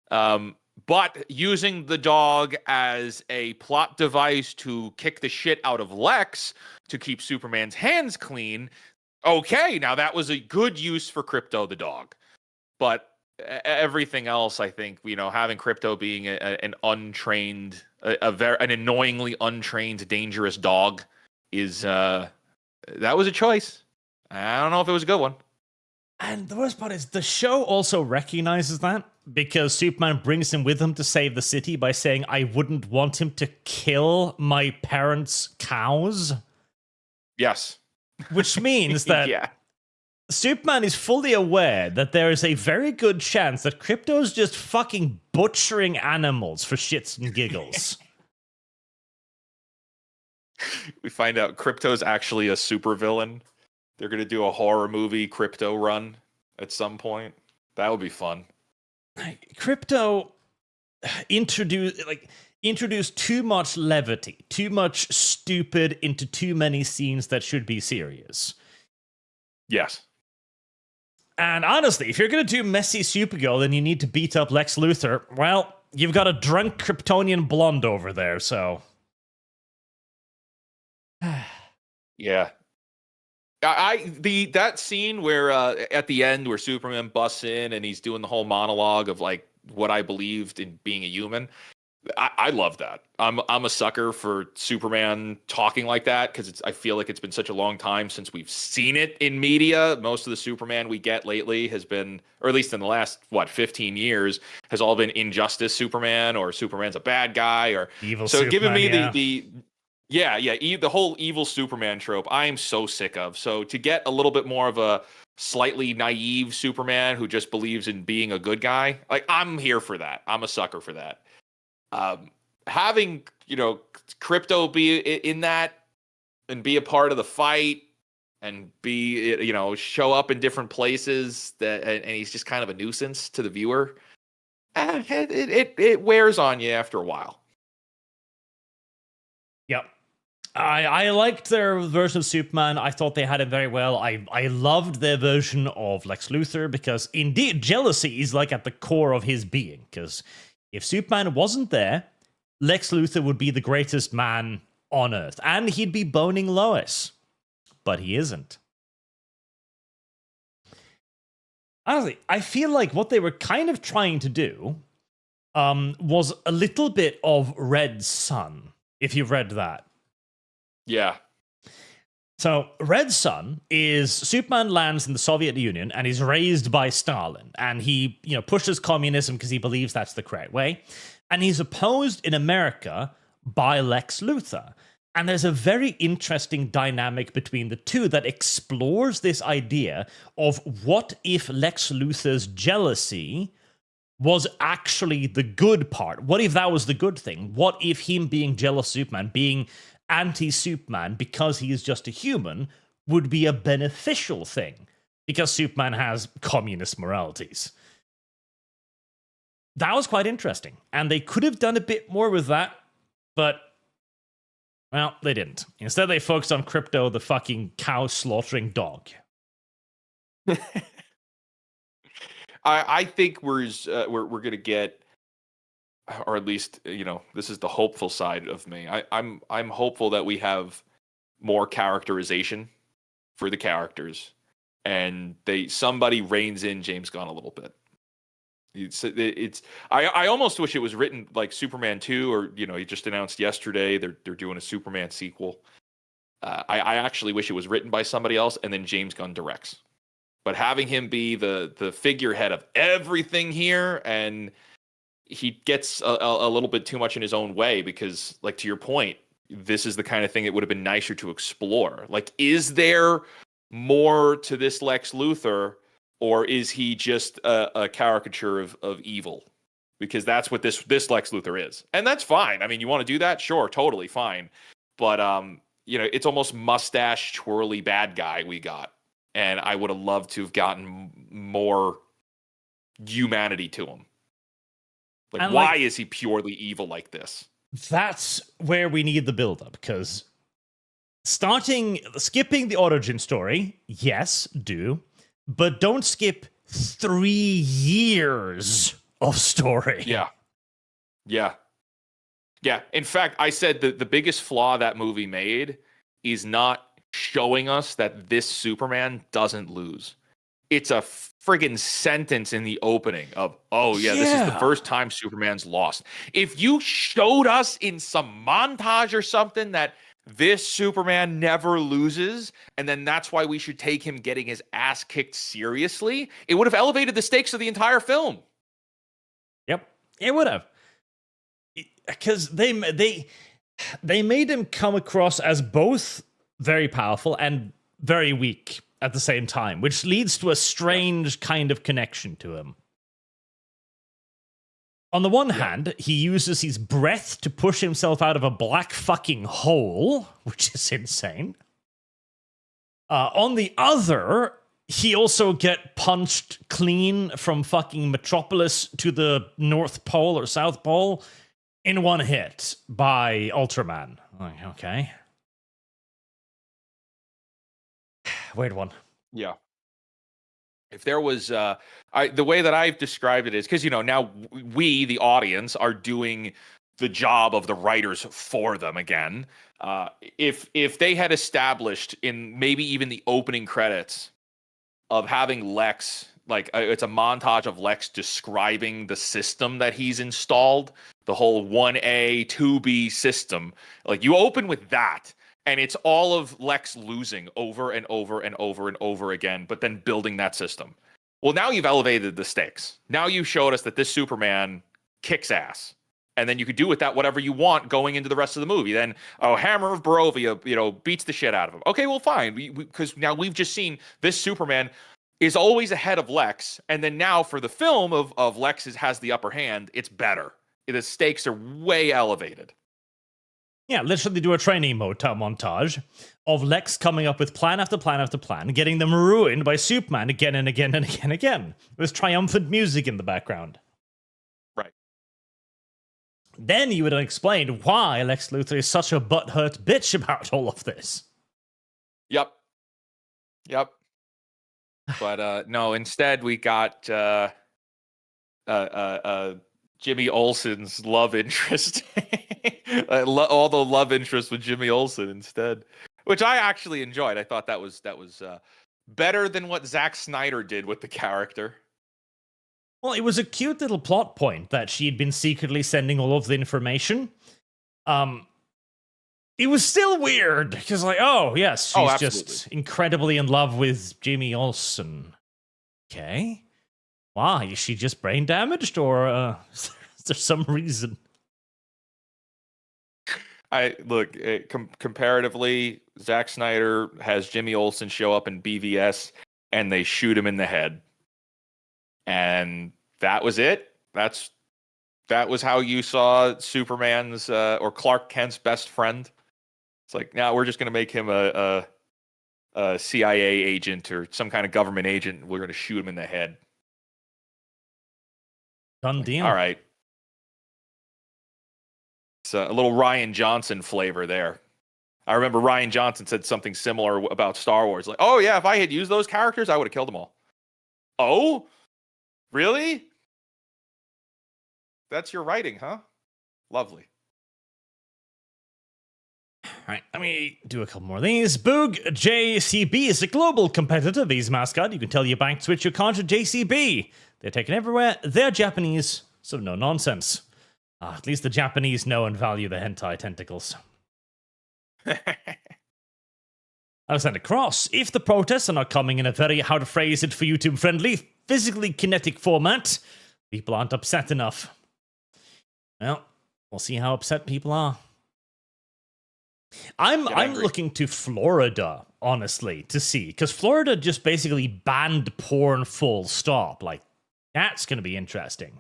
But using the dog as a plot device to kick the shit out of Lex to keep Superman's hands clean, okay, now that was a good use for Krypto the dog. But everything else, I think, having Krypto being an untrained, an annoyingly untrained, dangerous dog is that was a choice. I don't know if it was a good one. And the worst part is the show also recognizes that because Superman brings him with him to save the city by saying, I wouldn't want him to kill my parents' cows. Yes. Which means that yeah. Superman is fully aware that there is a very good chance that Krypto's just fucking butchering animals for shits and giggles. We find out Krypto's actually a supervillain. They're going to do a horror movie Krypto run at some point. That would be fun. Krypto introduced too much levity, too much stupid into too many scenes that should be serious. Yes. And honestly, if you're going to do messy Supergirl, then you need to beat up Lex Luthor. Well, you've got a drunk Kryptonian blonde over there, so... yeah. That scene where at the end where Superman busts in and he's doing the whole monologue of like what I believed in being a human, I love that. I'm a sucker for Superman talking like that because I feel like it's been such a long time since we've seen it in media. Most of the Superman we get lately has been, or at least in the last 15 years, has all been Injustice Superman or Superman's a bad guy or evil. So Superman, giving me yeah. the whole evil Superman trope, I am so sick of. So to get a little bit more of a slightly naive Superman who just believes in being a good guy, like I'm here for that. I'm a sucker for that. Having, Krypto be in that and be a part of the fight and be, show up in different places and he's just kind of a nuisance to the viewer. It wears on you after a while. Yep. I liked their version of Superman. I thought they had it very well. I loved their version of Lex Luthor because indeed jealousy is like at the core of his being. Because if Superman wasn't there, Lex Luthor would be the greatest man on Earth. And he'd be boning Lois. But he isn't. Honestly, I feel like what they were kind of trying to do was a little bit of Red Sun, if you've read that. Yeah. So, Red Sun is Superman lands in the Soviet Union and is raised by Stalin. And he, pushes communism because he believes that's the correct way. And he's opposed in America by Lex Luthor. And there's a very interesting dynamic between the two that explores this idea of what if Lex Luthor's jealousy was actually the good part? What if that was the good thing? What if him being jealous Superman, being anti-Superman because he is just a human, would be a beneficial thing? Because Superman has communist moralities. That was quite interesting. And they could have done a bit more with that, but, well, they didn't. Instead, they focused on Krypto, the fucking cow-slaughtering dog. I think we're going to get, or at least, this is the hopeful side of me. I'm hopeful that we have more characterization for the characters, and somebody reins in James Gunn a little bit. I almost wish it was written like Superman 2, or he just announced yesterday they're doing a Superman sequel. I actually wish it was written by somebody else and then James Gunn directs. But having him be the figurehead of everything here, and he gets a little bit too much in his own way because, like, to your point, this is the kind of thing that would have been nicer to explore. Like, is there more to this Lex Luthor, or is he just a caricature of evil? Because that's what this Lex Luthor is. And that's fine. I mean, you want to do that? Sure, totally fine. But, it's almost mustache twirly bad guy we got. And I would have loved to have gotten more humanity to him. Like, And, why is he purely evil like this? That's where we need the build-up, because skipping the origin story, yes, do, but don't skip 3 years of story. Yeah. In fact, I said that the biggest flaw that movie made is not showing us that this Superman doesn't lose. It's a friggin' sentence in the opening of, oh yeah, this is the first time Superman's lost. If you showed us in some montage or something that this Superman never loses, and then that's why we should take him getting his ass kicked seriously, it would have elevated the stakes of the entire film. Yep, it would have. Because they made him come across as both very powerful and very weak at the same time, which leads to a strange kind of connection to him. On the one hand, he uses his breath to push himself out of a black fucking hole, which is insane. On the other, he also get punched clean from fucking Metropolis to the North Pole or South Pole in one hit by Ultraman. Like, okay. Weird one. Yeah. If there was, the way that I've described it is, because, now we, the audience, are doing the job of the writers for them again. If they had established in maybe even the opening credits of having Lex, like it's a montage of Lex describing the system that he's installed, the whole 1A, 2B system, like you open with that. And it's all of Lex losing over and over and over and over again, but then building that system. Well, now you've elevated the stakes. Now you showed us that this Superman kicks ass. And then you could do with that whatever you want going into the rest of the movie. Then, Hammer of Barovia, beats the shit out of him. Okay, well, fine. Because now we've just seen this Superman is always ahead of Lex. And then now for the film of Lex has the upper hand, it's better. The stakes are way elevated. Yeah, literally do a training montage of Lex coming up with plan after plan after plan, getting them ruined by Superman again and again and again and again, with triumphant music in the background. Right. Then you would have explained why Lex Luthor is such a butthurt bitch about all of this. Yep. But no, instead we got Jimmy Olsen's love interest. All the love interest with Jimmy Olsen instead, which I actually enjoyed. I thought that was better than what Zack Snyder did with the character. Well, it was a cute little plot point that she had been secretly sending all of the information. It was still weird because, like, oh yes, she's just incredibly in love with Jimmy Olsen. Okay, why is she just brain damaged, or is there some reason? Comparatively, Zack Snyder has Jimmy Olsen show up in BVS and they shoot him in the head. And that was it. That was how you saw Superman's or Clark Kent's best friend. It's like, now we're just going to make him a CIA agent or some kind of government agent. And we're going to shoot him in the head. Done deal. All right. It's a little Rian Johnson flavor there. I remember Rian Johnson said something similar about Star Wars. Like, oh yeah, if I had used those characters, I would have killed them all. Oh? Really? That's your writing, huh? Lovely. All right, let me do a couple more of these. Boog JCB is a global competitor V's mascot. You can tell your bank switch your card to JCB. They're taken everywhere. They're Japanese, so no nonsense. At least the Japanese know and value the hentai tentacles. Alexander Cross, if the protests are not coming in a very, how to phrase it for YouTube friendly, physically kinetic format, people aren't upset enough. Well, we'll see how upset people are. I'm looking to Florida, honestly, to see, because Florida just basically banned porn full stop. Like, that's going to be interesting.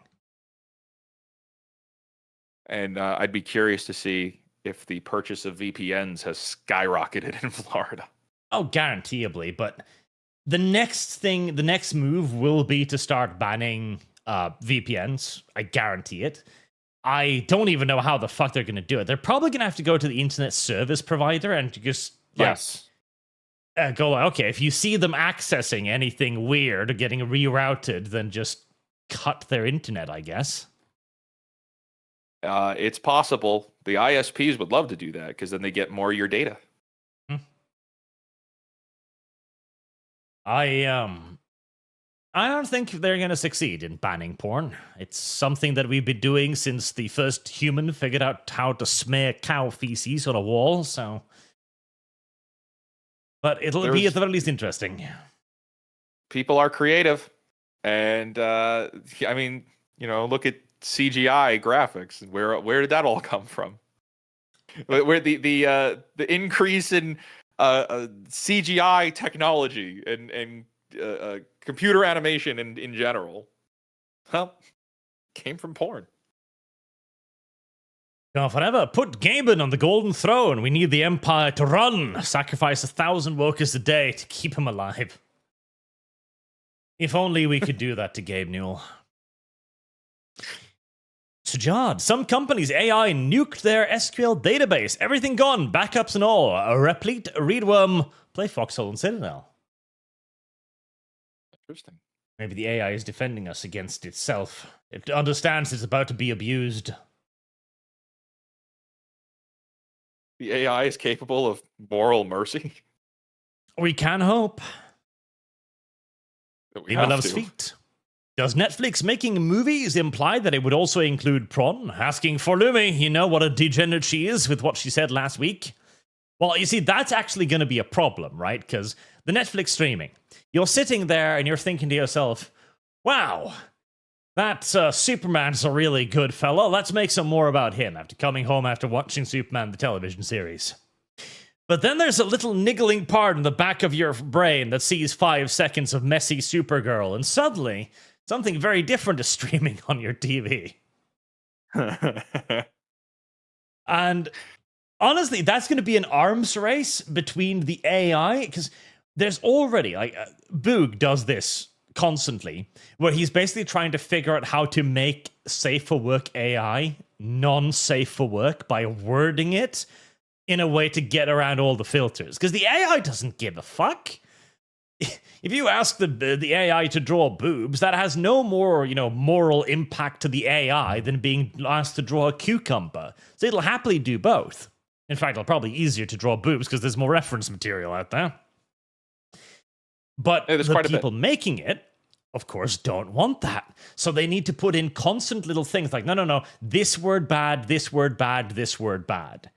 And I'd be curious to see if the purchase of VPNs has skyrocketed in Florida. Oh, guaranteeably, but the next move will be to start banning VPNs. I guarantee it. I don't even know how the fuck they're going to do it. They're probably going to have to go to the internet service provider and just go like, okay, if you see them accessing anything weird or getting rerouted, then just cut their internet, I guess. It's possible. The ISPs would love to do that because then they get more of your data. I don't think they're going to succeed in banning porn. It's something that we've been doing since the first human figured out how to smear cow feces on a wall, so... But it'll be at the very least interesting. People are creative. And, I mean, look at CGI graphics. Where did that all come from? Where the increase in CGI technology and computer animation in general, came from porn. Now, forever, put Gaben on the golden throne. We need the Empire to run. Sacrifice 1,000 workers a day to keep him alive. If only we could do that to Gabe Newell. Sujad, some companies' AI nuked their SQL database. Everything gone, backups and all. A replete, readworm, play Foxhole and Citadel. Interesting. Maybe the AI is defending us against itself. It understands it's about to be abused. The AI is capable of moral mercy. We can hope. Eva loves feet. Does Netflix making movies imply that it would also include prawn? Asking for Lumi, you know what a degenerate she is with what she said last week. Well, you see, that's actually going to be a problem, right? Because the Netflix streaming, you're sitting there and you're thinking to yourself, wow, that Superman's a really good fellow. Let's make some more about him after coming home after watching Superman the television series. But then there's a little niggling part in the back of your brain that sees 5 seconds of messy Supergirl, and suddenly something very different is streaming on your TV. And honestly, that's going to be an arms race between the AI, because there's already, like, Boog does this constantly, where he's basically trying to figure out how to make safe for work AI non-safe for work by wording it in a way to get around all the filters. Because the AI doesn't give a fuck. If you ask the AI to draw boobs, that has no more, moral impact to the AI than being asked to draw a cucumber. So it'll happily do both. In fact, it'll probably be easier to draw boobs because there's more reference material out there. But the people making it, of course, don't want that. So they need to put in constant little things like, no, this word bad, this word bad, this word bad.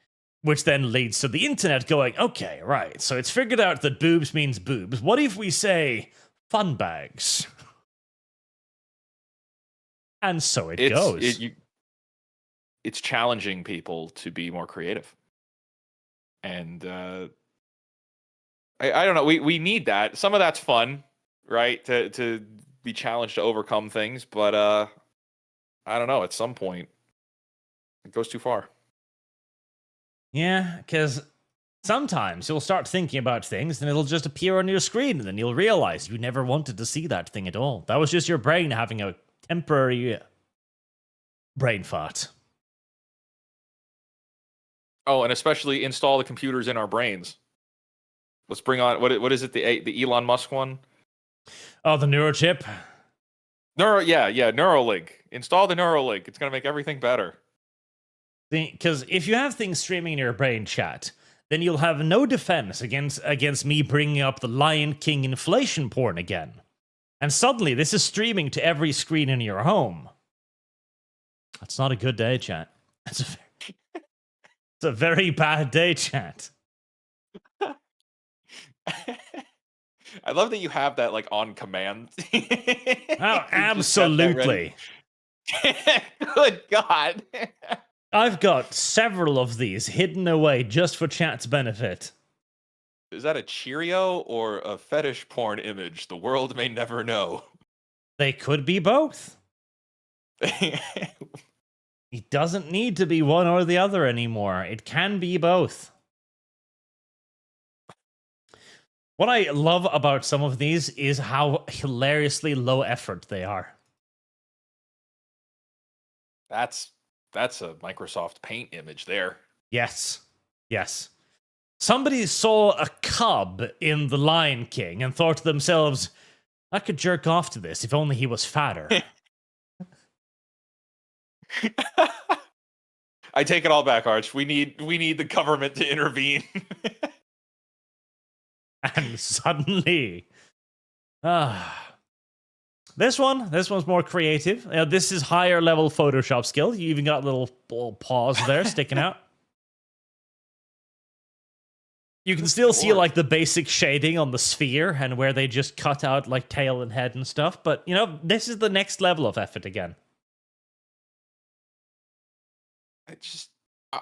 Which then leads to the internet going, okay, right, so it's figured out that boobs means boobs. What if we say fun bags? And so it goes. It's challenging people to be more creative. And I don't know, we need that. Some of that's fun, right? To be challenged to overcome things, but I don't know, at some point, it goes too far. Yeah, because sometimes you'll start thinking about things and it'll just appear on your screen and then you'll realize you never wanted to see that thing at all. That was just your brain having a temporary brain fart. Oh, and especially install the computers in our brains. Let's bring on, what is it, the Elon Musk one? Oh, the neurochip? Neuralink. Install the Neuralink. It's going to make everything better. Because if you have things streaming in your brain, chat, then you'll have no defense against me bringing up the Lion King inflation porn again. And suddenly, this is streaming to every screen in your home. That's not a good day, chat. It's a very bad day, chat. I love that you have that, like, on command. Oh, absolutely. Good God. I've got several of these hidden away just for chat's benefit. Is that a Cheerio or a fetish porn image? The world may never know. They could be both. It doesn't need to be one or the other anymore. It can be both. What I love about some of these is how hilariously low effort they are. That's a Microsoft Paint image there. Yes. Yes. Somebody saw a cub in The Lion King and thought to themselves, I could jerk off to this if only he was fatter. I take it all back, Arch. We need the government to intervene. And suddenly, this one's more creative. This is higher level Photoshop skill. You even got little paws there sticking out. You can still see like the basic shading on the sphere and where they just cut out like tail and head and stuff. But you know, this is the next level of effort again.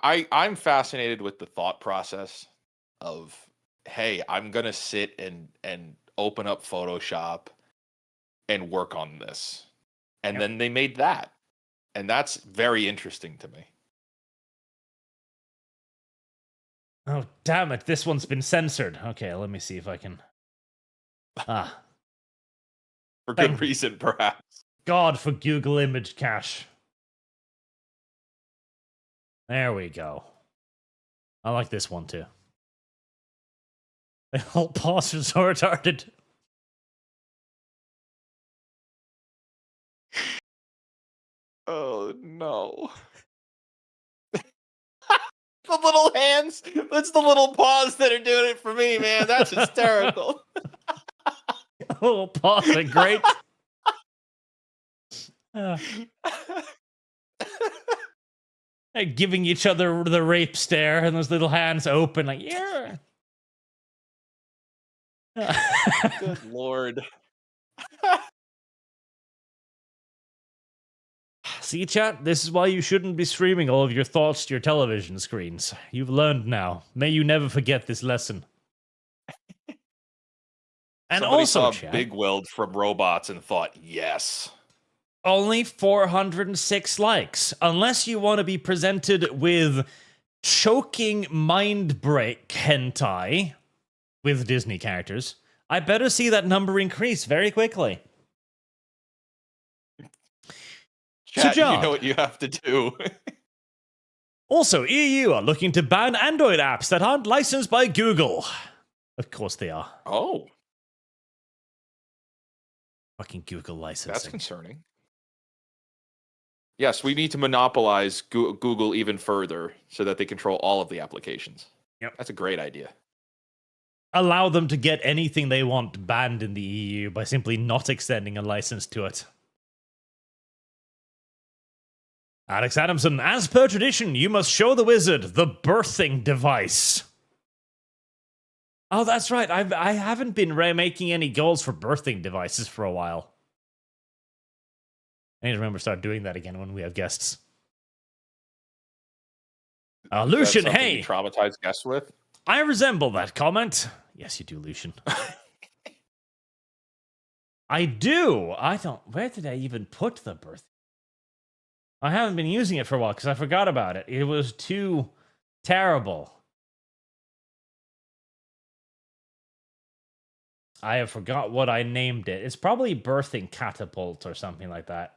I'm fascinated with the thought process of, hey, I'm gonna sit and open up Photoshop and work on this. And then they made that. And that's very interesting to me. Oh, damn it. This one's been censored. Okay, let me see if I can... For good reason, perhaps. God for Google image cache. There we go. I like this one, too. The whole pause was so retarded. Oh, no. The little hands. That's the little paws that are doing it for me, man. That's hysterical. Oh, paws are great. They're giving each other the rape stare, and those little hands open, like, yeah. Good Lord. See, chat, this is why you shouldn't be streaming all of your thoughts to your television screens. You've learned now. May you never forget this lesson. And somebody also, saw Big Weld from Robots and thought, yes. Only 406 likes. Unless you want to be presented with choking mind break hentai with Disney characters, I better see that number increase very quickly. Chat, you know what you have to do. Also, EU are looking to ban Android apps that aren't licensed by Google. Of course they are. Oh. Fucking Google licensing. That's concerning. Yes, we need to monopolize Google even further so that they control all of the applications. Yep. That's a great idea. Allow them to get anything they want banned in the EU by simply not extending a license to it. Alex Adamson, as per tradition, you must show the wizard the birthing device. Oh, that's right. I haven't been making any goals for birthing devices for a while. I need to remember to start doing that again when we have guests. Lucian, hey! You traumatized guests with? I resemble that comment. Yes, you do, Lucian. I do. I don't... Where did I even put the birth? I haven't been using it for a while because I forgot about it. It was too terrible. I have forgot what I named it. It's probably birthing catapult or something like that.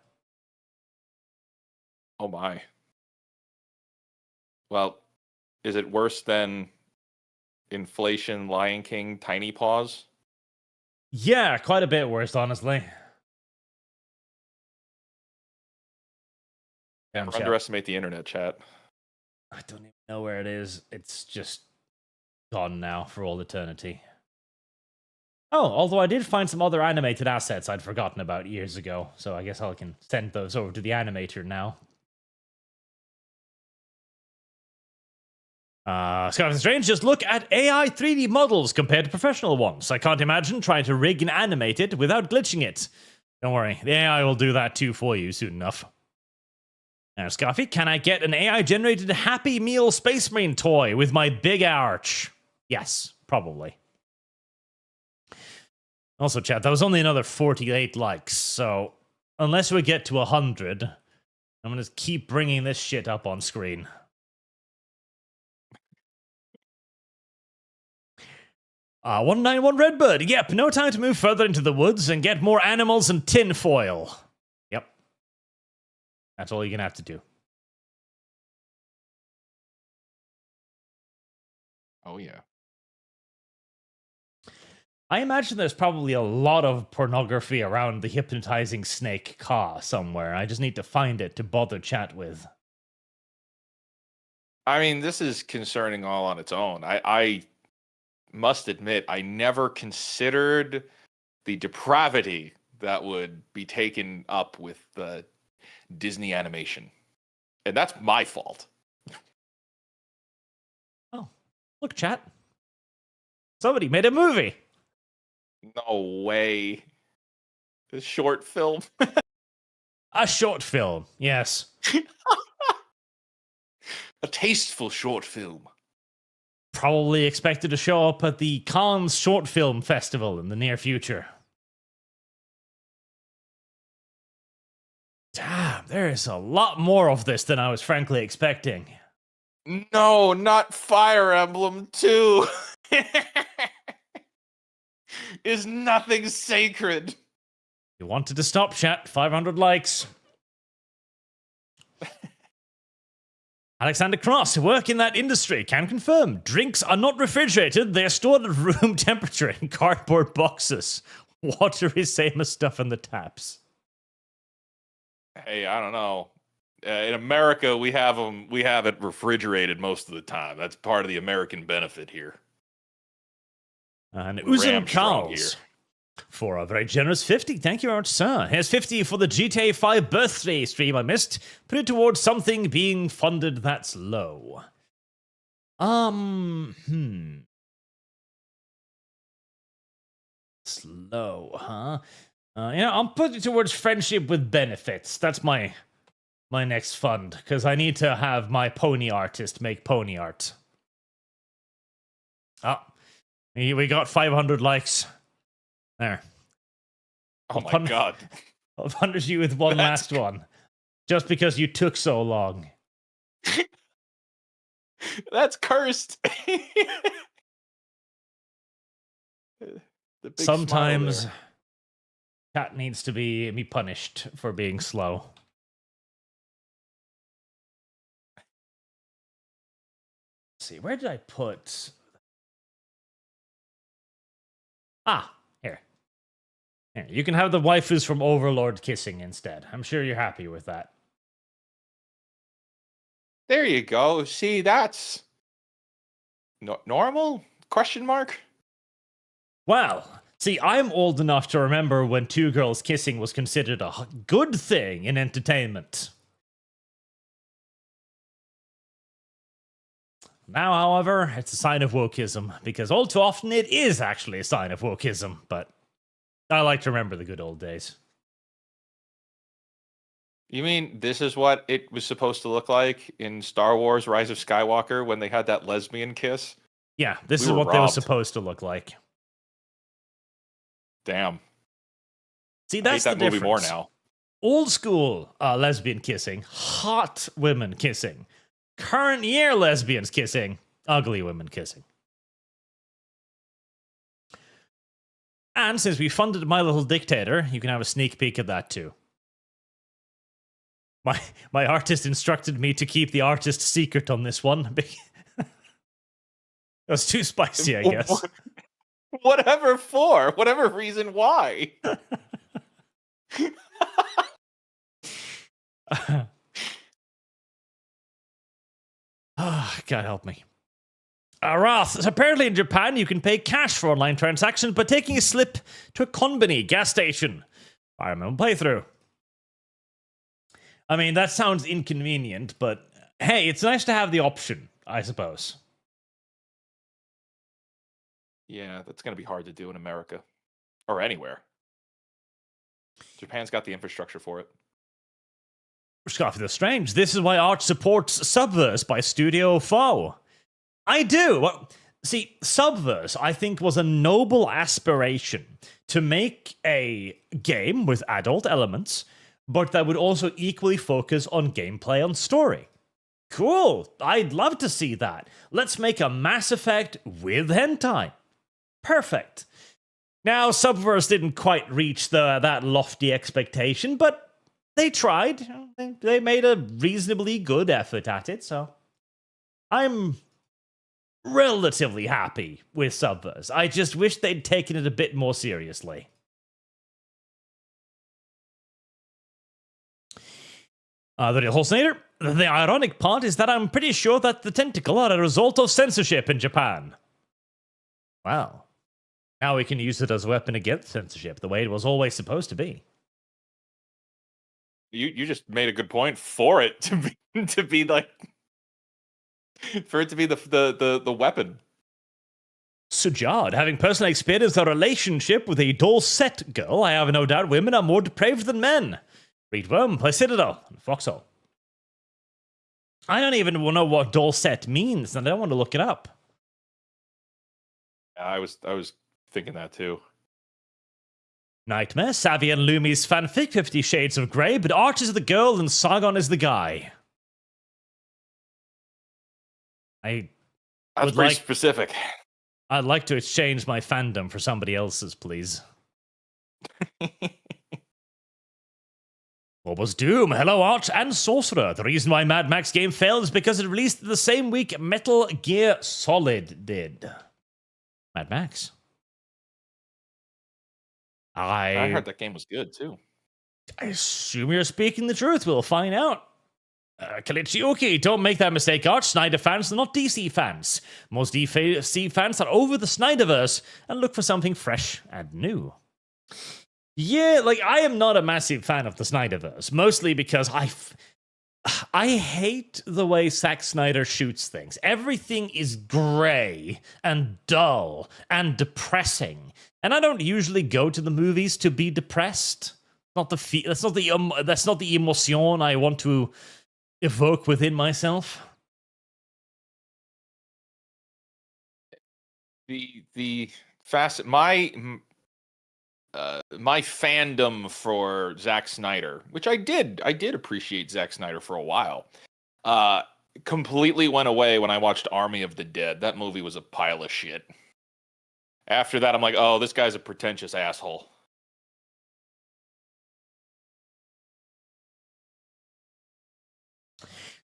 Oh my. Well, is it worse than Inflation Lion King Tiny Paws? Yeah, quite a bit worse, honestly. Never underestimate the internet, chat. I don't even know where it is. It's just gone now for all eternity. Oh, although I did find some other animated assets I'd forgotten about years ago, so I guess I can send those over to the animator now. Scarf and Strange, just look at AI 3D models compared to professional ones. I can't imagine trying to rig and animate it without glitching it. Don't worry, the AI will do that too for you soon enough. Now, Scarfy, can I get an AI-generated Happy Meal Space Marine toy with my big arch? Yes, probably. Also, chat, that was only another 48 likes, so unless we get to 100, I'm going to keep bringing this shit up on screen. 191 Redbird. Yep, no time to move further into the woods and get more animals and tin foil. Yep. That's all you're gonna have to do. Oh, yeah. I imagine there's probably a lot of pornography around the hypnotizing snake Ka somewhere. I just need to find it to bother chat with. I mean, this is concerning all on its own. I must admit, I never considered the depravity that would be taken up with the Disney animation. And that's my fault. Oh, look, chat. Somebody made a movie. No way. A short film. A short film, yes. A tasteful short film. Probably expected to show up at the Cannes Short Film Festival in the near future. Damn, there is a lot more of this than I was frankly expecting. No, not Fire Emblem 2. Is nothing sacred. You wanted to stop, chat. 500 likes. Alexander Cross, who work in that industry, can confirm drinks are not refrigerated. They are stored at room temperature in cardboard boxes. Water is same as stuff in the taps. Hey, I don't know. In America, we have it refrigerated most of the time. That's part of the American benefit here. And We're Uzum ramstrong Charles for a very generous 50. Thank you very much, sir. Here's 50 for the GTA 5 birthday stream I missed. Put it towards something being funded that's low. Slow, huh? I'll put it towards friendship with benefits. That's my next fund, because I need to have my pony artist make pony art. We got 500 likes. There. Oh my god. I'll punish you with one last one. Just because you took so long. That's cursed. Sometimes cat needs to be punished for being slow. Let's see, where did I put... Here. Here, you can have the waifus from Overlord kissing instead. I'm sure you're happy with that. There you go. See, that's normal? Question mark? Well, see, I'm old enough to remember when two girls kissing was considered a good thing in entertainment. Now, however, it's a sign of wokeism, because all too often it is actually a sign of wokeism, but I like to remember the good old days. You mean this is what it was supposed to look like in Star Wars Rise of Skywalker when they had that lesbian kiss? Yeah, this is what they were supposed to look like. Damn. See, that's I hate that the movie difference. more now. Old school lesbian kissing, hot women kissing. Current year lesbians kissing, ugly women kissing. And since we funded My Little Dictator, you can have a sneak peek at that too. My artist instructed me to keep the artist secret on this one. It was too spicy, I guess. Whatever for. Whatever reason why. God help me. Roth, so apparently in Japan you can pay cash for online transactions by taking a slip to a konbini gas station. I remember playthrough. I mean, that sounds inconvenient, but hey, it's nice to have the option, I suppose. Yeah, that's going to be hard to do in America. Or anywhere. Japan's got the infrastructure for it. Scoffy the Strange, this is why Arch supports Subverse by Studio Foe. I do. Well, see, Subverse, I think, was a noble aspiration to make a game with adult elements, but that would also equally focus on gameplay and story. Cool. I'd love to see that. Let's make a Mass Effect with hentai. Perfect. Now, Subverse didn't quite reach that lofty expectation, but they tried. They made a reasonably good effort at it, so I'm relatively happy with Subverse. I just wish they'd taken it a bit more seriously. The real Horsenator, the ironic part is that I'm pretty sure that the tentacle are a result of censorship in Japan. Wow. Now we can use it as a weapon against censorship, the way it was always supposed to be. You just made a good point for it to be like for it to be the weapon. Sujard, having personally experienced a relationship with a Dorset girl, I have no doubt women are more depraved than men. Read Worm, play Citadel, and Foxhole. I don't even know what Dorset means, and I don't want to look it up. I was thinking that too. Nightmare, Savvy and Lumi's fanfic, 50 Shades of Grey, but Arch is the girl and Sargon is the guy. That's pretty specific. I'd like to exchange my fandom for somebody else's, please. What was Doom? Hello, Arch and Sorcerer. The reason why Mad Max game failed is because it released the same week Metal Gear Solid did. Mad Max. I heard that game was good, too. I assume you're speaking the truth. We'll find out. Kalichioki, don't make that mistake, Arch. Snyder fans are not DC fans. Most DC fans are over the Snyderverse and look for something fresh and new. Yeah, like, I am not a massive fan of the Snyderverse, mostly because I hate the way Zack Snyder shoots things. Everything is gray and dull and depressing. And I don't usually go to the movies to be depressed. That's not the emotion I want to evoke within myself. My fandom for Zack Snyder, which I did appreciate Zack Snyder for a while, completely went away when I watched Army of the Dead. That movie was a pile of shit. After that, I'm like, oh, this guy's a pretentious asshole.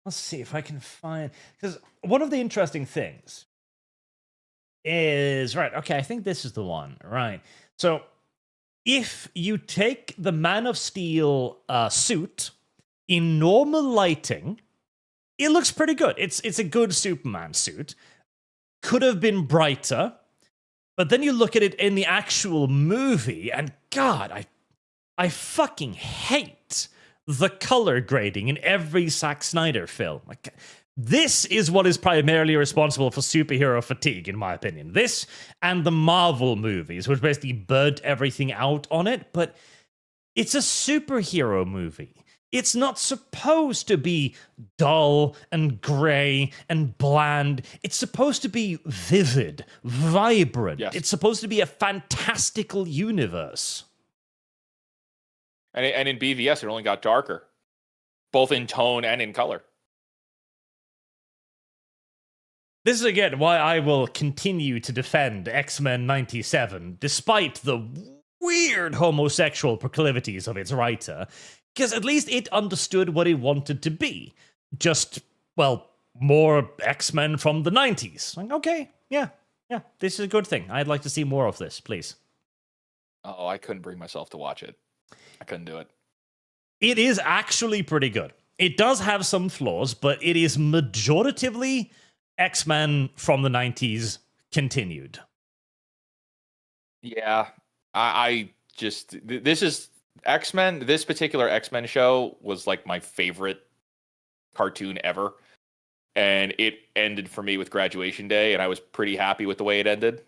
Let's see if I can find... Because one of the interesting things is... Right, okay, I think this is the one. Right. So, if you take the Man of Steel suit in normal lighting, it looks pretty good. It's a good Superman suit. Could have been brighter. But then you look at it in the actual movie, and God, I fucking hate the color grading in every Zack Snyder film. Like, this is what is primarily responsible for superhero fatigue, in my opinion. This and the Marvel movies, which basically burnt everything out on it, but it's a superhero movie. It's not supposed to be dull and gray and bland. It's supposed to be vivid, vibrant. Yes. It's supposed to be a fantastical universe. And in BVS, it only got darker, both in tone and in color. This is, again, why I will continue to defend X-Men 97, despite the weird homosexual proclivities of its writer. Because at least it understood what it wanted to be. Just, well, more X-Men from the 90s. Like, okay, yeah, this is a good thing. I'd like to see more of this, please. Oh, I couldn't bring myself to watch it. I couldn't do it. It is actually pretty good. It does have some flaws, but it is majoritively X-Men from the 90s continued. Yeah, I just... This is... X-Men, this particular X-Men show was like my favorite cartoon ever. And it ended for me with Graduation Day, and I was pretty happy with the way it ended. It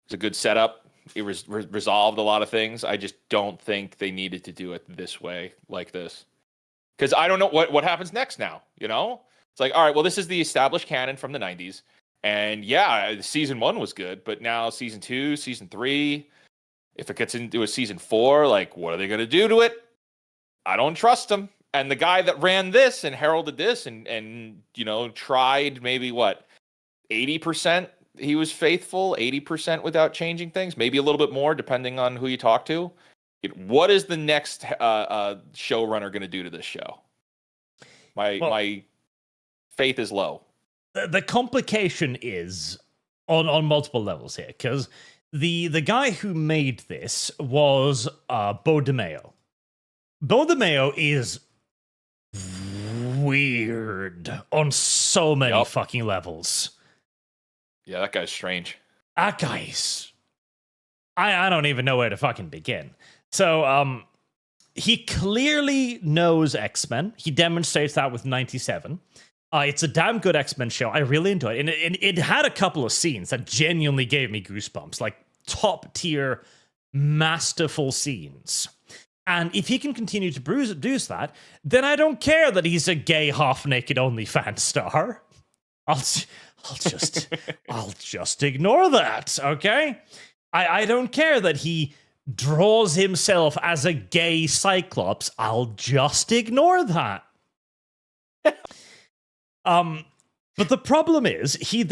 was a good setup. It resolved a lot of things. I just don't think they needed to do it this way, like this. Because I don't know what happens next now, you know? It's like, all right, well, this is the established canon from the 90s. And yeah, season 1 was good, but now season 2, season 3... If it gets into a season 4, like, what are they going to do to it? I don't trust them. And the guy that ran this and heralded this and you know, tried maybe, 80% he was faithful 80% without changing things, maybe a little bit more depending on who you talk to. What is the next showrunner going to do to this show? My faith is low. The complication is on multiple levels here, because the guy who made this was Bo DeMeo. Bo DeMeo is weird on so many fucking levels. Yeah, that guy's strange. That guy's... I don't even know where to fucking begin. So, he clearly knows X-Men. He demonstrates that with 97. It's a damn good X-Men show. I really enjoyed it. And it had a couple of scenes that genuinely gave me goosebumps. Like, top-tier, masterful scenes. And if he can continue to produce that, then I don't care that he's a gay, half-naked OnlyFans star. I'll just ignore that, okay? I don't care that he draws himself as a gay Cyclops. I'll just ignore that. But the problem is, he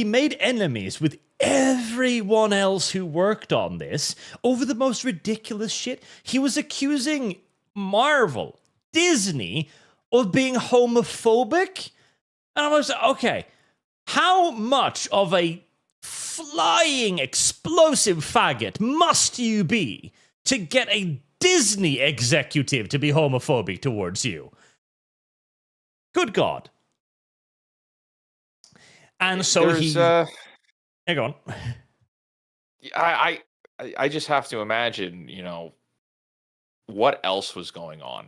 made enemies with everyone else who worked on this over the most ridiculous shit. He was accusing Marvel, Disney, of being homophobic. And I was like, okay, how much of a flying explosive faggot must you be to get a Disney executive to be homophobic towards you? Good God. And so hang on. I just have to imagine, what else was going on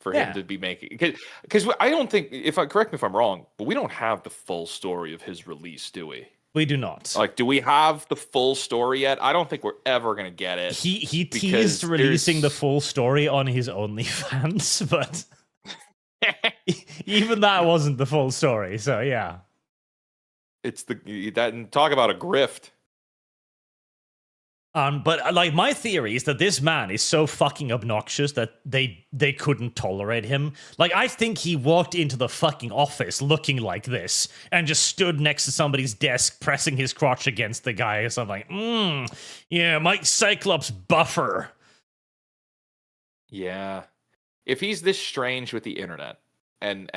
for him to be making, because I don't think, correct me if I'm wrong, but we don't have the full story of his release, do we? We do not. Like, do we have the full story yet? I don't think we're ever gonna get it. He teased releasing the full story on his OnlyFans, but even that wasn't the full story. So yeah, it's talk about a grift. But like, my theory is that this man is so fucking obnoxious that they couldn't tolerate him. Like, I think he walked into the fucking office looking like this and just stood next to somebody's desk pressing his crotch against the guy or something. Yeah, Mike Cyclops buffer. Yeah. If he's this strange with the internet and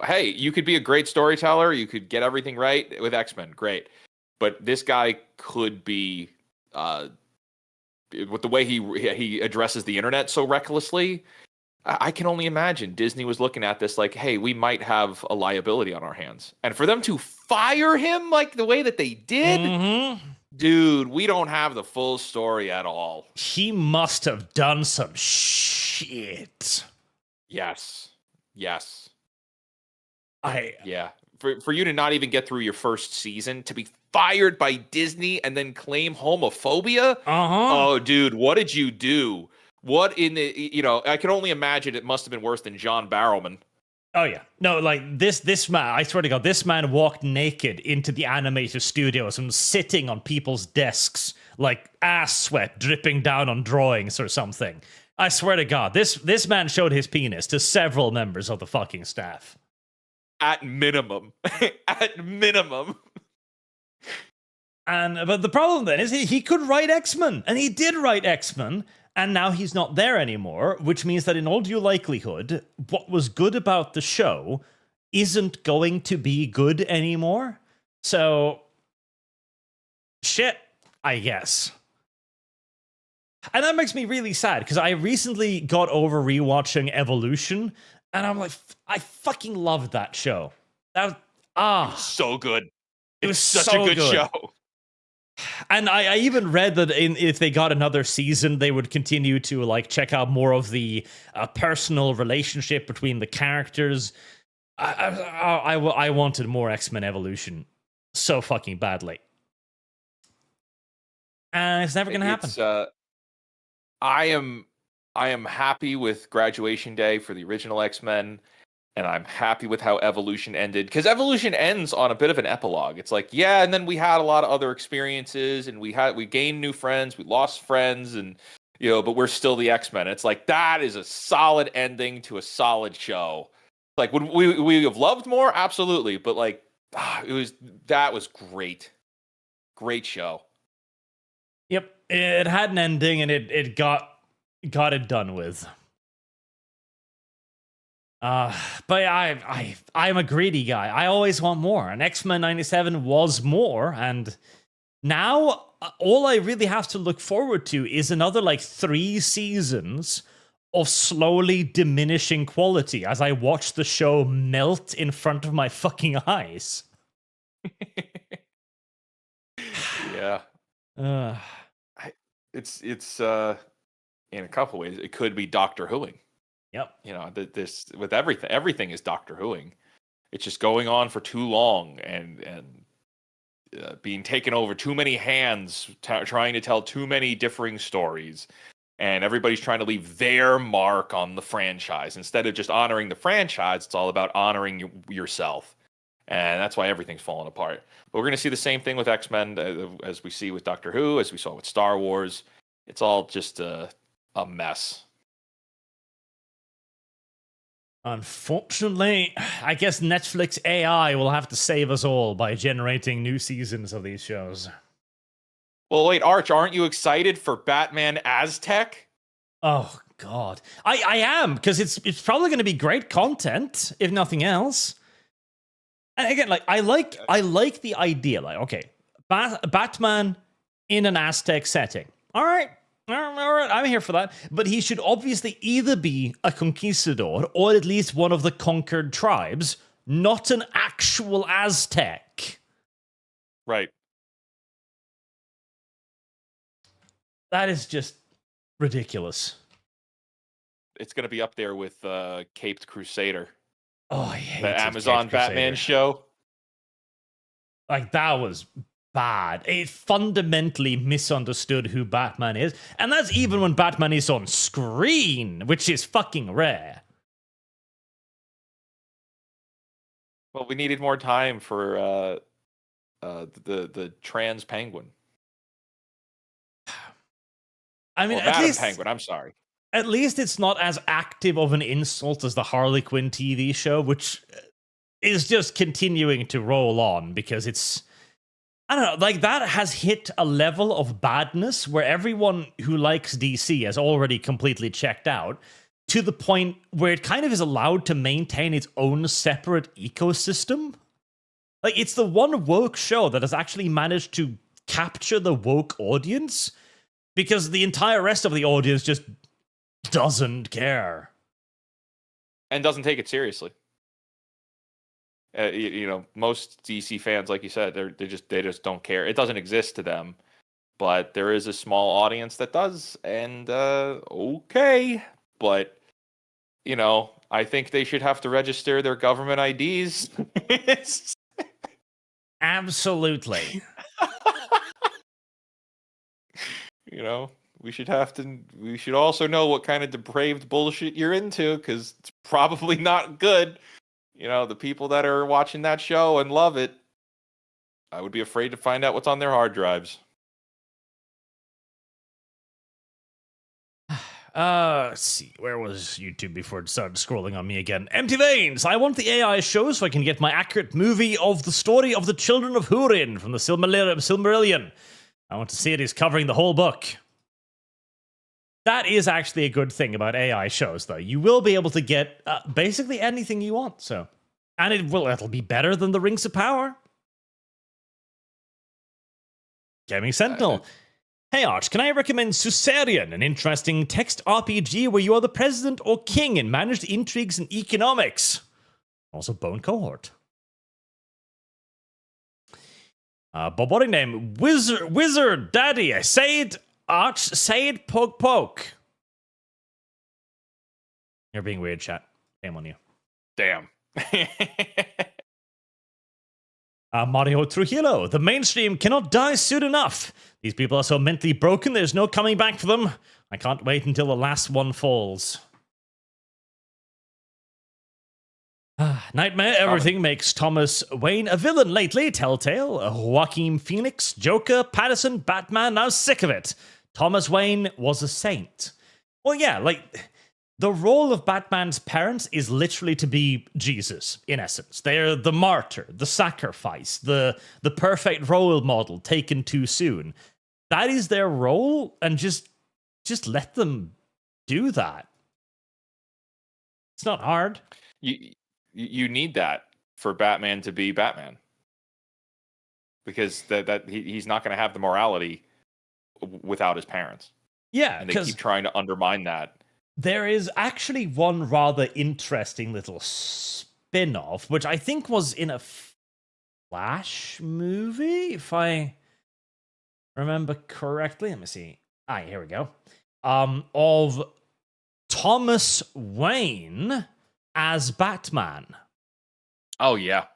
hey, you could be a great storyteller, you could get everything right with X-Men, great. But this guy could be with the way he addresses the internet so recklessly, I can only imagine Disney was looking at this like, hey, we might have a liability on our hands. And for them to fire him like the way that they did, dude, we don't have the full story at all. He must have done some shit. Yes. Yeah. For you to not even get through your first season, to be fired by Disney and then claim homophobia? Oh, dude, what did you do? What in the, I can only imagine it must have been worse than John Barrowman. Oh, yeah. No, like, this man, I swear to God, this man walked naked into the animator studios and was sitting on people's desks, like ass sweat dripping down on drawings or something. I swear to God, this man showed his penis to several members of the fucking staff. At minimum. At minimum. But the problem then is he could write X-Men, and he did write X-Men, and now he's not there anymore, which means that in all due likelihood, what was good about the show isn't going to be good anymore. So, shit, I guess. And that makes me really sad, because I recently got over rewatching Evolution, and I'm like, I fucking loved that show. It was so good. It was such a good show. And I even read that if they got another season, they would continue to like check out more of the personal relationship between the characters. I wanted more X-Men Evolution so fucking badly, and it's never gonna happen. I am happy with Graduation Day for the original X-Men. And I'm happy with how Evolution ended, because Evolution ends on a bit of an epilogue. It's like, yeah, and then we had a lot of other experiences, and we gained new friends, we lost friends, and but we're still the X-Men. It's like, that is a solid ending to a solid show. Like, would we have loved more? Absolutely, but like, that was great. Great show. Yep, it had an ending, and it got it done with. But I'm a greedy guy. I always want more. And X-Men 97 was more, and now all I really have to look forward to is another like 3 seasons of slowly diminishing quality as I watch the show melt in front of my fucking eyes. Yeah. It's in a couple ways it could be Doctor Whoing. Yep. You know, this with everything is Doctor Whoing. It's just going on for too long and being taken over too many hands, trying to tell too many differing stories, and everybody's trying to leave their mark on the franchise instead of just honoring the franchise. It's all about honoring yourself, and that's why everything's falling apart. But we're going to see the same thing with X-Men as we see with Doctor Who, as we saw with Star Wars. It's all just a mess. Unfortunately, I guess Netflix AI will have to save us all by generating new seasons of these shows. Well, wait, Arch, aren't you excited for Batman Aztec? Oh God, I am, because it's probably going to be great content, if nothing else. And again, like I like the idea. Like, okay, Batman in an Aztec setting. All right, I'm here for that. But he should obviously either be a conquistador or at least one of the conquered tribes, not an actual Aztec. Right. That is just ridiculous. It's going to be up there with Caped Crusader. Oh, I hate the Amazon Batman show. Like, that was bad. It fundamentally misunderstood who Batman is. And that's even when Batman is on screen, which is fucking rare. Well, we needed more time for the trans penguin. I mean, at least Penguin. I'm sorry. At least it's not as active of an insult as the Harley Quinn TV show, which is just continuing to roll on because it's, I don't know, like that has hit a level of badness where everyone who likes DC has already completely checked out, to the point where it kind of is allowed to maintain its own separate ecosystem. Like, it's the one woke show that has actually managed to capture the woke audience, because the entire rest of the audience just doesn't care. And doesn't take it seriously. You know, most DC fans, like you said, they just don't care. It doesn't exist to them. But there is a small audience that does, and okay. But, you know, I think they should have to register their government IDs. Absolutely. You know, we should also know what kind of depraved bullshit you're into, because it's probably not good. You know, the people that are watching that show and love it, I would be afraid to find out what's on their hard drives. Let's see. Where was YouTube before it started scrolling on me again? Empty veins! I want the AI show so I can get my accurate movie of the story of the children of Húrin from the Silmarillion. I want to see it is covering the whole book. That is actually a good thing about AI shows, though. You will be able to get basically anything you want, so. And it'll be better than the Rings of Power. Gaming Sentinel. Hey Arch, can I recommend Susarian, an interesting text RPG where you are the president or king and manage the intrigues and economics? Also Bone Cohort. Bobbing name, Wizard Daddy, say it, Arch, say it, poke. You're being weird, chat. Shame on you. Damn. Mario Trujillo, the mainstream cannot die soon enough. These people are so mentally broken, there's no coming back for them. I can't wait until the last one falls. Nightmare Everything makes Thomas Wayne a villain lately. Telltale, Joaquin Phoenix, Joker, Patterson, Batman. I'm sick of it. Thomas Wayne was a saint. Well, yeah, like, The role of Batman's parents is literally to be Jesus, in essence. They're the martyr, the sacrifice, the perfect role model taken too soon. That is their role, and just let them do that. It's not hard. You need that for Batman to be Batman, because he's not going to have the morality without his parents. Yeah, and they keep trying to undermine that. There is actually one rather interesting little spin-off, which I think was in a Flash movie, if I remember correctly. Let me see. Here we go. Of Thomas Wayne as Batman. Oh, yeah.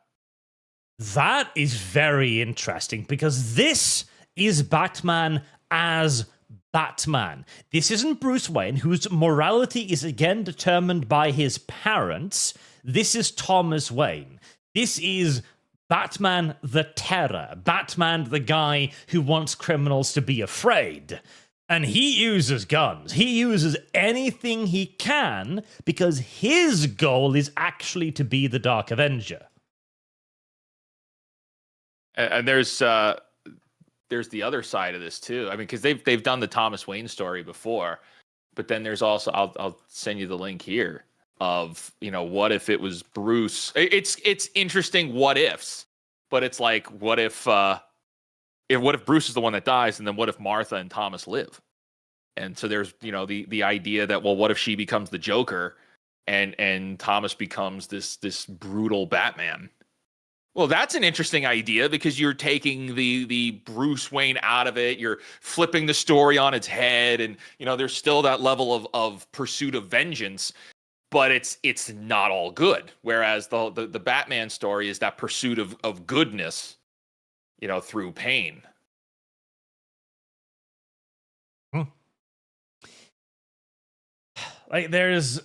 That is very interesting, because this is Batman as Batman. This isn't Bruce Wayne, whose morality is again determined by his parents. This is Thomas Wayne. This is Batman the Terror. Batman the guy who wants criminals to be afraid. And he uses guns. He uses anything he can because his goal is actually to be the Dark Avenger. And there's the other side of this too. I mean, because they've done the Thomas Wayne story before, but then there's also I'll send you the link here of, what if it was Bruce? It's interesting what ifs, but it's like, what if Bruce is the one that dies, and then what if Martha and Thomas live? And so there's the idea that, well, what if she becomes the Joker, and Thomas becomes this brutal Batman? Well, that's an interesting idea, because you're taking the Bruce Wayne out of it. You're flipping the story on its head, and there's still that level of pursuit of vengeance, but it's not all good. Whereas the Batman story is that pursuit of goodness, through pain. Like, there's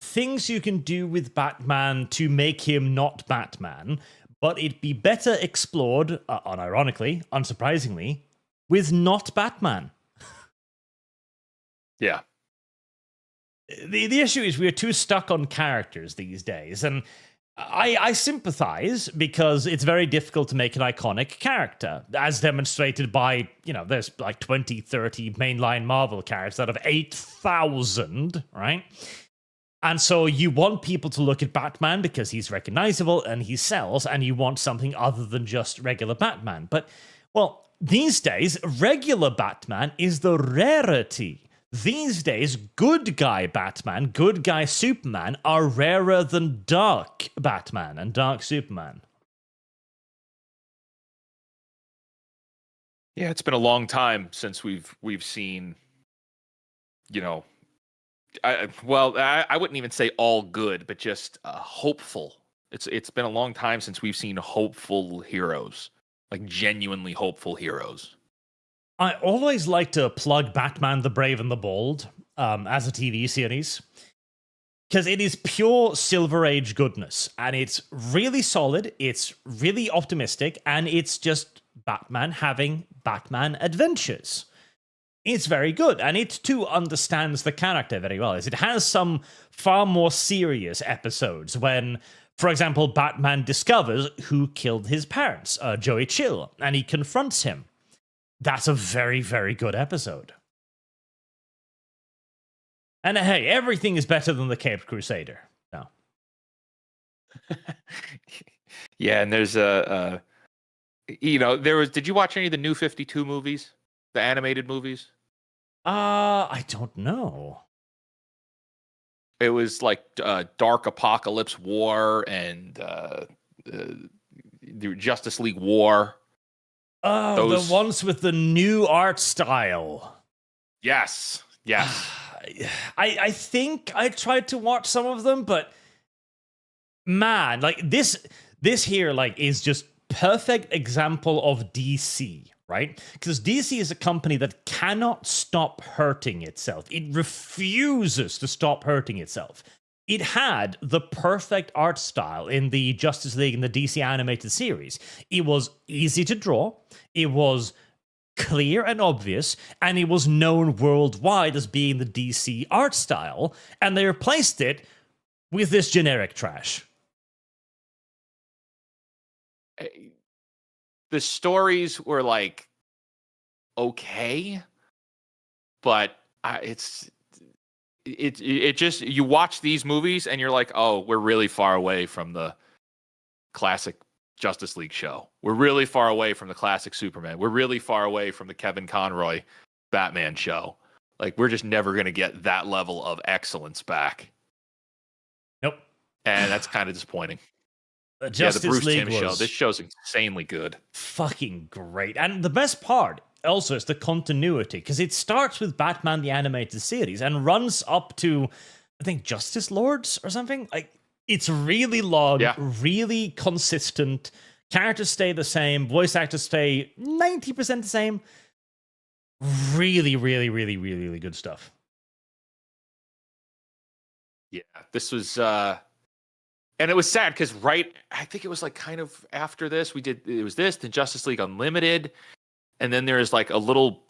things you can do with Batman to make him not Batman, but it'd be better explored, unironically, unsurprisingly, with not Batman. Yeah. The issue is we're too stuck on characters these days, and I sympathize, because it's very difficult to make an iconic character, as demonstrated by, there's like 20, 30 mainline Marvel characters out of 8,000, right? And so you want people to look at Batman because he's recognizable and he sells, and you want something other than just regular Batman. But, well, these days, regular Batman is the rarity. These days, good guy Batman, good guy Superman are rarer than dark Batman and dark Superman. Yeah, it's been a long time since we've seen, I wouldn't even say all good, but just hopeful. It's been a long time since we've seen hopeful heroes, like genuinely hopeful heroes. I always like to plug Batman the Brave and the Bold as a TV series, because it is pure Silver Age goodness, and it's really solid, it's really optimistic, and it's just Batman having Batman adventures. It's very good, and it too understands the character very well. It has some far more serious episodes when, for example, Batman discovers who killed his parents, Joey Chill, and he confronts him. That's a very, very good episode. And hey, everything is better than the Caped Crusader. No. Yeah, and there's did you watch any of the New 52 movies? The animated movies? I don't know. It was like Dark Apocalypse War and the Justice League War. Oh, the ones with the new art style. Yes. I think I tried to watch some of them, but man, like this here, like, is just perfect example of DC, right? Because DC is a company that cannot stop hurting itself. It refuses to stop hurting itself. It had the perfect art style in the Justice League and the DC animated series. It was easy to draw. It was clear and obvious, and it was known worldwide as being the DC art style, and they replaced it with this generic trash. The stories were like okay, but it just, you watch these movies and you're like, oh, we're really far away from the classic Justice League show. We're really far away from the classic Superman. We're really far away from the Kevin Conroy Batman show. Like, we're just never going to get that level of excellence back. Nope. And that's kind of disappointing. The Bruce Timm show. This show's insanely good. Fucking great. And the best part also is the continuity, because it starts with Batman the Animated Series and runs up to, I think, Justice Lords or something. Like, it's really long, really consistent. Characters stay the same. Voice actors stay 90% the same. Really, really, really, really, really good stuff. Yeah, this was... And it was sad because I think it was like kind of after this, it was this, then Justice League Unlimited, and then there's like a little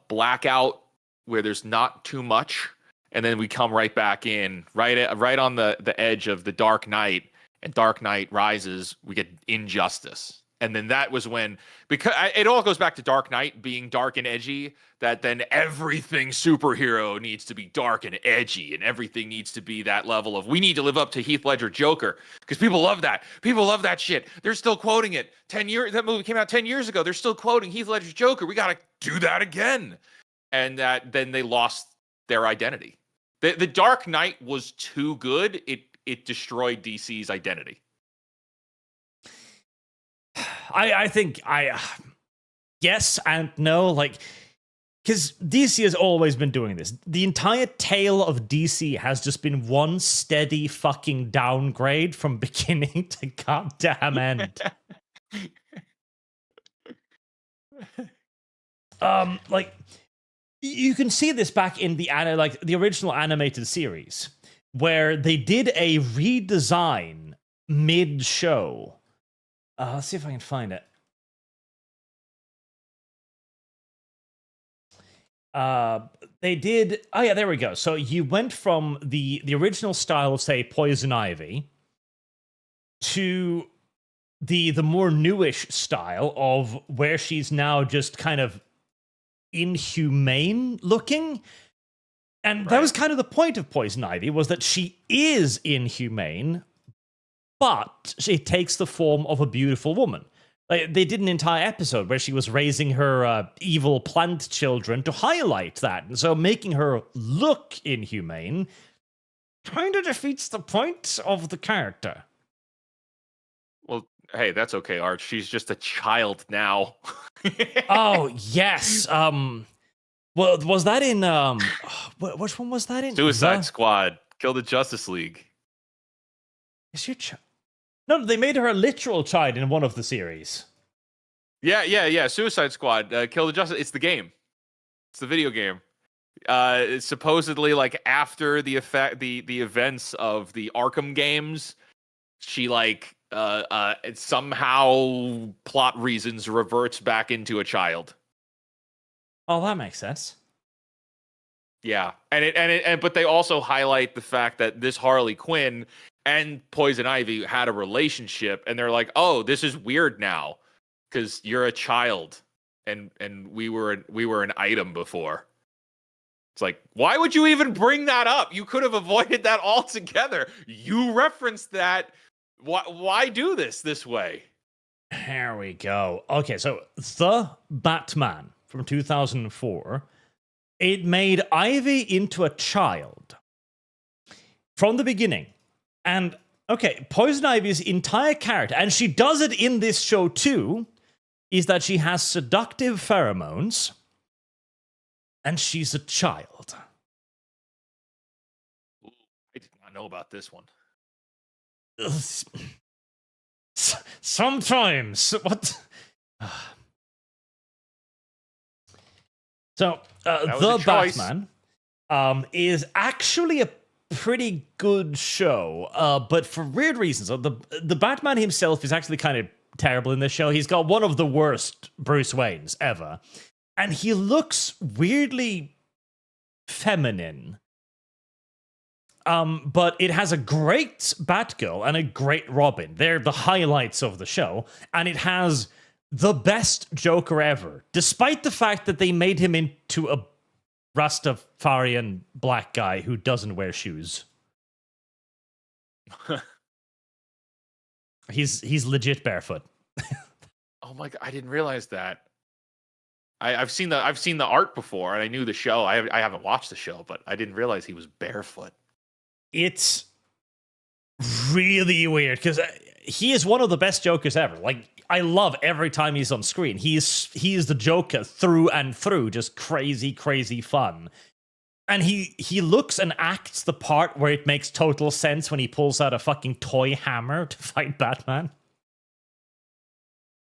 blackout where there's not too much, and then we come right back in, right on the edge of the Dark Knight, and Dark Knight Rises, we get Injustice. And then that was when, because it all goes back to Dark Knight being dark and edgy, that then everything superhero needs to be dark and edgy, and everything needs to be that level of, we need to live up to Heath Ledger Joker, because people love that. People love that shit. They're still quoting it. That movie came out 10 years ago. They're still quoting Heath Ledger's Joker. We got to do that again. And then they lost their identity. The Dark Knight was too good. It destroyed DC's identity. I think yes and no, like, because DC has always been doing this. The entire tale of DC has just been one steady fucking downgrade from beginning to goddamn end. Like, you can see this back in the original animated series, where they did a redesign mid-show. Let's see if I can find it. They did. Oh yeah, there we go. So you went from the original style of, say, Poison Ivy to the more newish style of where she's now just kind of inhumane looking. And that was kind of the point of Poison Ivy, was that she is inhumane, but it takes the form of a beautiful woman. Like, they did an entire episode where she was raising her evil plant children to highlight that. And so making her look inhumane kind of defeats the point of the character. Well, hey, that's okay, Arch. She's just a child now. Oh, yes. Well, was that in... which one was that in? Suicide Squad. Kill the Justice League. Is your child... No, they made her a literal child in one of the series. Yeah. Suicide Squad. Kill the Justice. It's the game. It's the video game. It's supposedly, like, after the events of the Arkham games, she, like, somehow plot reasons reverts back into a child. Oh, that makes sense. Yeah, but they also highlight the fact that this Harley Quinn and Poison Ivy had a relationship, and they're like, "Oh, this is weird now, because you're a child, and we were an item before." It's like, why would you even bring that up? You could have avoided that altogether. You referenced that. Why do this way? Here we go. Okay, so The Batman from 2004. It made Ivy into a child from the beginning. And, okay, Poison Ivy's entire character, and she does it in this show too, is that she has seductive pheromones, and she's a child. Ooh, I did not know about this one. Sometimes. What? So, The Batman is actually a pretty good show, but for weird reasons. The Batman himself is actually kind of terrible in this show. He's got one of the worst Bruce Waynes ever. And he looks weirdly feminine. But it has a great Batgirl and a great Robin. They're the highlights of the show. And it has the best Joker ever, despite the fact that they made him into a Rastafarian black guy who doesn't wear shoes. He's legit barefoot. Oh my god, I didn't realize that. I've seen the art before, and I knew the show. I haven't watched the show, but I didn't realize he was barefoot. It's really weird because he is one of the best Jokers ever. Like, I love every time he's on screen. He is the Joker through and through, just crazy, crazy fun. And he looks and acts the part where it makes total sense when he pulls out a fucking toy hammer to fight Batman.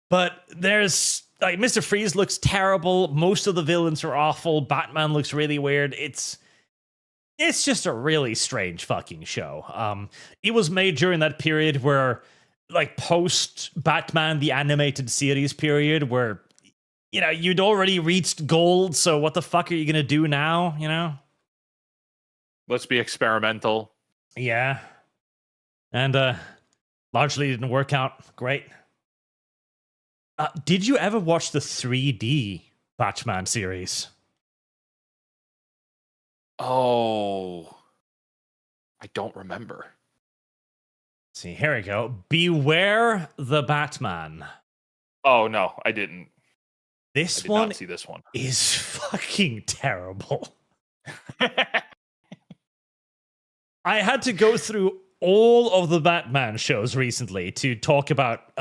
But there's, like, Mr. Freeze looks terrible. Most of the villains are awful. Batman looks really weird. It's just a really strange fucking show. It was made during that period where, like, post Batman the animated series period, where, you know, you'd already reached gold, so what the fuck are you gonna do now, you know? Let's be experimental. Yeah. And largely didn't work out great. Did you ever watch the 3D Batman series? Oh, I don't remember. See, here we go. Beware the Batman. Oh no, I didn't. This I did one not see this one. is fucking terrible. I had to go through all of the Batman shows recently to talk about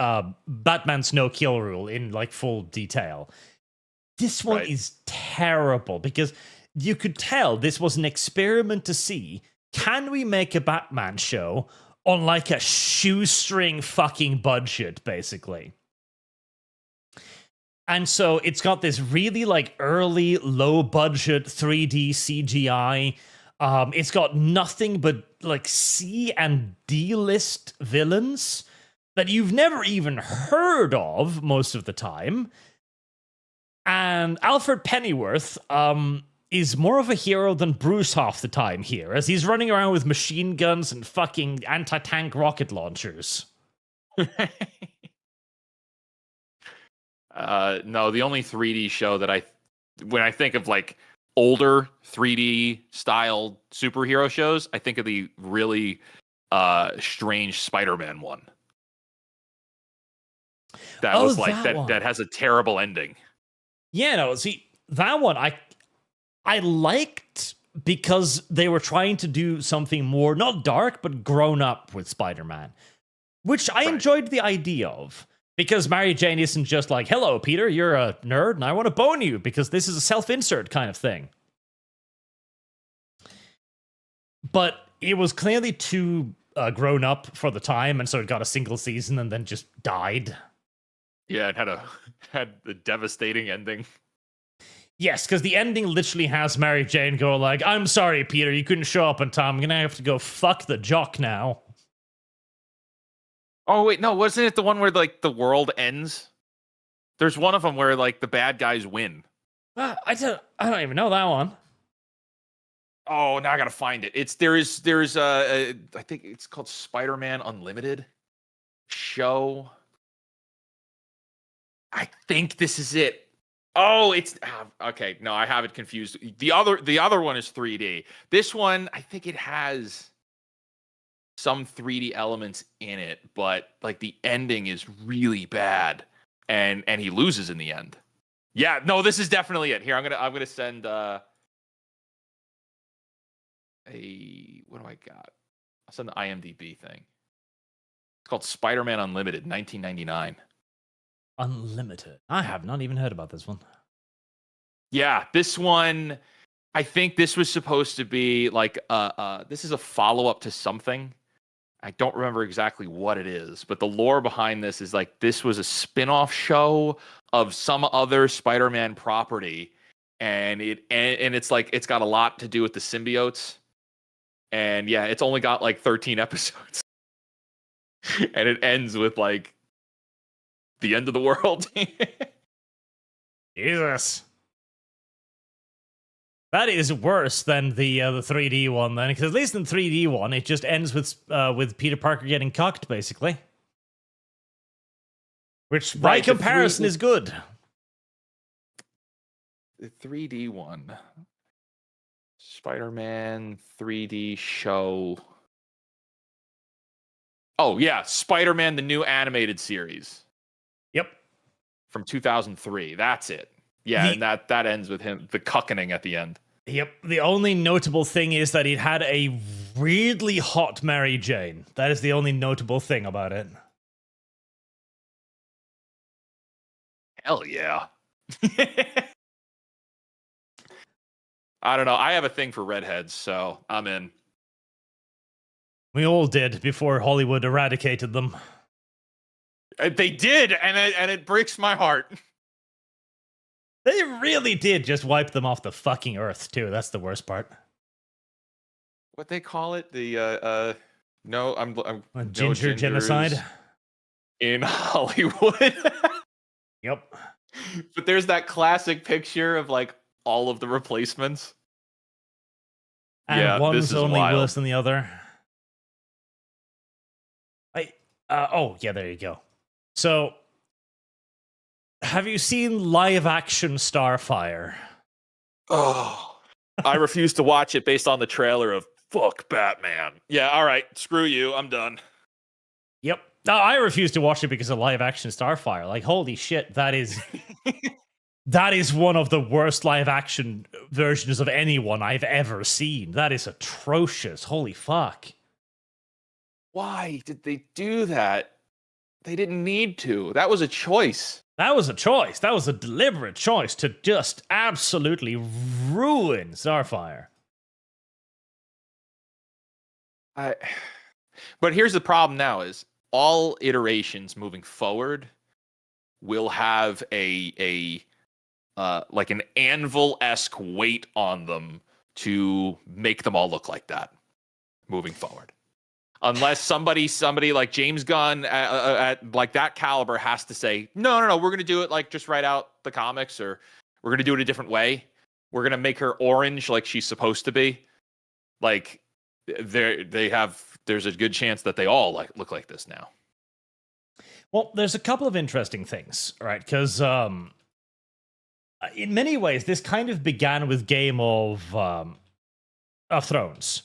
Batman's no-kill rule in, like, full detail. This one is terrible because you could tell this was an experiment to see, can we make a Batman show on, like, a shoestring fucking budget, basically? And so it's got this really, like, early, low-budget 3D CGI. It's got nothing but, like, C and D list villains that you've never even heard of most of the time. And Alfred Pennyworth is more of a hero than Bruce half the time here, as he's running around with machine guns and fucking anti-tank rocket launchers. No, the only 3D show that when I think of, like, older 3D style superhero shows, I think of the really strange Spider-Man one. That was like that has a terrible ending. Yeah, no, see, that one I liked because they were trying to do something more, not dark, but grown up with Spider-Man, which I enjoyed the idea of. Because Mary Jane isn't just like, hello, Peter, you're a nerd, and I want to bone you, because this is a self-insert kind of thing. But it was clearly too grown up for the time, and so it got a single season and then just died. Yeah, it had the devastating ending. Yes, because the ending literally has Mary Jane go like, I'm sorry, Peter, you couldn't show up in time. I'm going to have to go fuck the jock now. Oh, wait, no, wasn't it the one where, like, the world ends? There's one of them where, like, the bad guys win. I don't even know that one. Oh, now I gotta find it. There's I think it's called Spider-Man Unlimited show. I think this is it. Oh, it's okay. No, I have it confused. The other one is 3D. This one, I think it has some 3D elements in it, but, like, the ending is really bad, and he loses in the end. Yeah, no, this is definitely it. Here, I'm gonna send what do I got? I'll send the IMDb thing. It's called Spider-Man Unlimited, 1999. Unlimited. I have not even heard about this one. Yeah, this one, I think this was supposed to be like this is a follow-up to something. I don't remember exactly what it is, but the lore behind this is, like, this was a spin-off show of some other Spider-Man property, and it's like it's got a lot to do with the symbiotes. And yeah, it's only got, like, 13 episodes. And it ends with, like, the end of the world. Jesus. That is worse than the 3D one, then, because at least in 3D one, it just ends with Peter Parker getting cocked, basically. Which, by comparison, is good. The 3D one. Spider-Man 3D show. Oh, yeah. Spider-Man, the new animated series. Yep. From 2003. That's it. Yeah, and that ends with him, the cuckening at the end. Yep. The only notable thing is that it had a weirdly hot Mary Jane. That is the only notable thing about it. Hell yeah. I don't know. I have a thing for redheads, so I'm in. We all did before Hollywood eradicated them. They did, and it breaks my heart. They really did just wipe them off the fucking earth, too. That's the worst part. What they call it? The no, I'm ginger genocide in Hollywood. Yep. But there's that classic picture of like all of the replacements. And one's only worse than the other. Oh, yeah, there you go. So, have you seen live action Starfire? Oh, I refuse to watch it based on the trailer of fuck Batman. Yeah, all right, screw you, I'm done. Yep. No, I refuse to watch it because of live action Starfire. Like, holy shit, that is that is one of the worst live action versions of anyone I've ever seen. That is atrocious. Holy fuck. Why did they do that? They didn't need to. That was a choice. That was a choice. That was a deliberate choice to just absolutely ruin Starfire. But here's the problem now is all iterations moving forward will have a like an Anvil-esque weight on them to make them all look like that moving forward. Unless somebody like James Gunn at like that caliber has to say, no, we're going to do it like just write out the comics, or we're going to do it a different way. We're going to make her orange like she's supposed to be. Like there's a good chance that they all like look like this now. Well, there's a couple of interesting things, right? Because in many ways, this kind of began with Game of Thrones.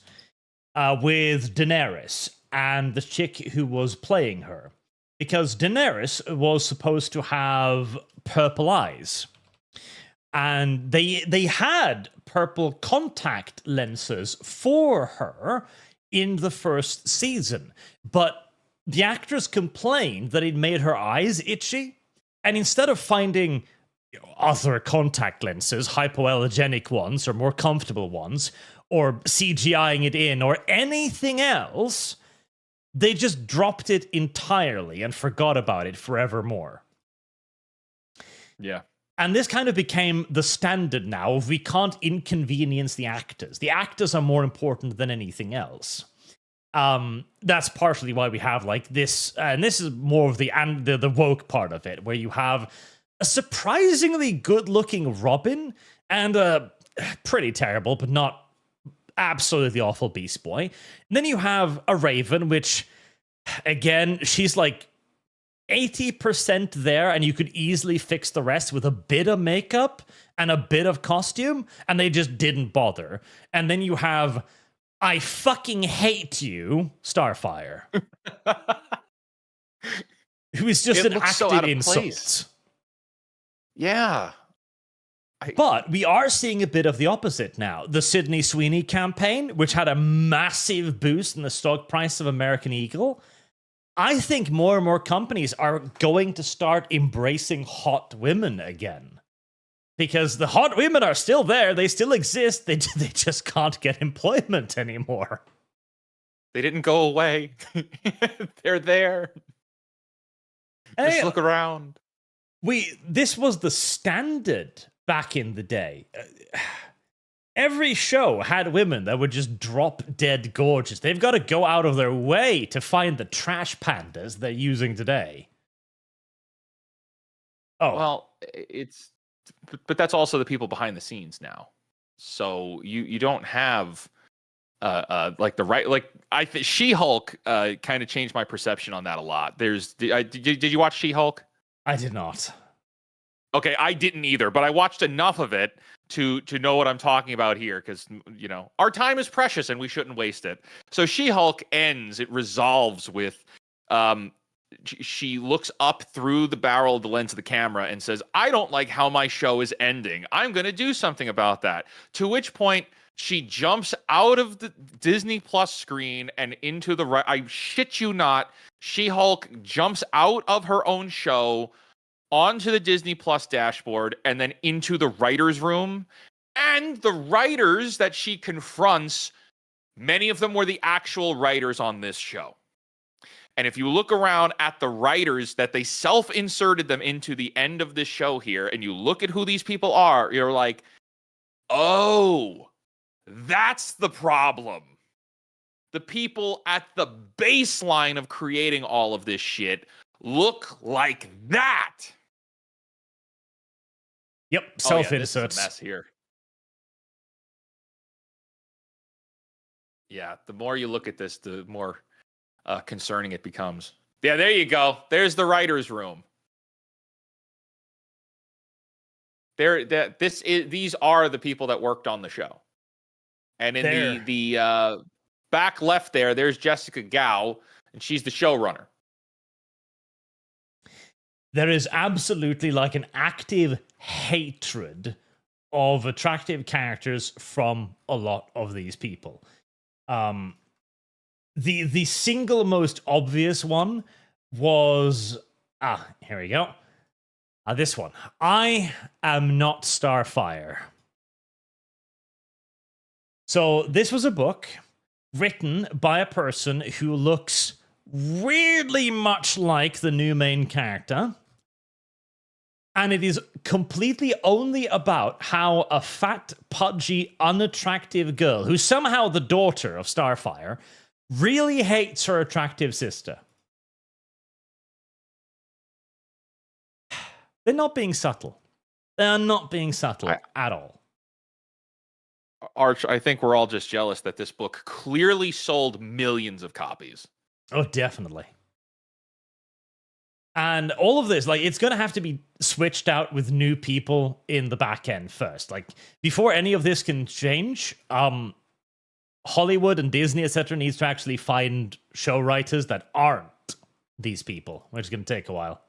With Daenerys and the chick who was playing her. Because Daenerys was supposed to have purple eyes. And they had purple contact lenses for her in the first season. But the actress complained that it made her eyes itchy. And instead of finding other contact lenses, hypoallergenic ones or more comfortable ones, or CGIing it in, or anything else, they just dropped it entirely and forgot about it forevermore. Yeah. And this kind of became the standard now of we can't inconvenience the actors. The actors are more important than anything else. That's partially why we have like this, and this is more of the woke part of it, where you have a surprisingly good-looking Robin and a pretty terrible, but not absolutely awful Beast Boy. And then you have a Raven, which, again, she's like 80% there, and you could easily fix the rest with a bit of makeup and a bit of costume, and they just didn't bother. And then you have I fucking hate you, Starfire. Who is just an acted insult. Yeah. But we are seeing a bit of the opposite now. The Sydney Sweeney campaign, which had a massive boost in the stock price of American Eagle. I think more and more companies are going to start embracing hot women again. Because the hot women are still there. They still exist. They just can't get employment anymore. They didn't go away. They're there. Just look around. This was the standard back in the day. Every show had women that would just drop dead gorgeous. They've got to go out of their way to find the trash pandas they're using today. Oh, Well, but that's also the people behind the scenes now. So you don't have like the right, like I think She-Hulk kind of changed my perception on that a lot. Did you watch She-Hulk? I did not. Okay, I didn't either, but I watched enough of it to know what I'm talking about here, because our time is precious and we shouldn't waste it. So She-Hulk ends, it resolves with she looks up through the barrel of the lens of the camera and says, I don't like how my show is ending. I'm going to do something about that. To which point she jumps out of the Disney Plus screen and into the right. I shit you not. She-Hulk jumps out of her own show onto the Disney Plus dashboard and then into the writer's room. And the writers that she confronts, many of them were the actual writers on this show. And if you look around at the writers that they self-inserted them into the end of this show here, and you look at who these people are, you're like, oh, that's the problem. The people at the baseline of creating all of this shit look like that. Yep, This self-inserts. is a mess here. Yeah, the more you look at this, the more concerning it becomes. Yeah, there you go. There's the writer's room. These are the people that worked on the show. And in the back left there's Jessica Gao, and she's the showrunner. There is absolutely like an active hatred of attractive characters from a lot of these people. The single most obvious one was here we go. This one. I am not Starfire. So this was a book written by a person who looks weirdly much like the new main character. And it is completely only about how a fat, pudgy, unattractive girl, who's somehow the daughter of Starfire, really hates her attractive sister. They're not being subtle. They're not being subtle at all. Arch, I think we're all just jealous that this book clearly sold millions of copies. Oh, definitely. And all of this, like, it's going to have to be switched out with new people in the back end first. Like, before any of this can change, Hollywood and Disney, etc., needs to actually find show writers that aren't these people, which is going to take a while.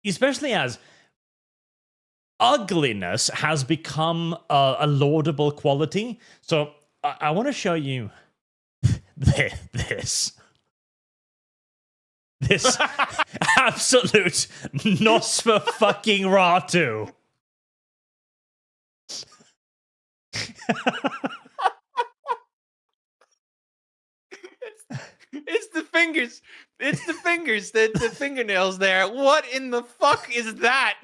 Especially as ugliness has become a laudable quality. So I want to show you this. This absolute Nosferatu. It's the fingers. It's the fingers. The fingernails there. What in the fuck is that?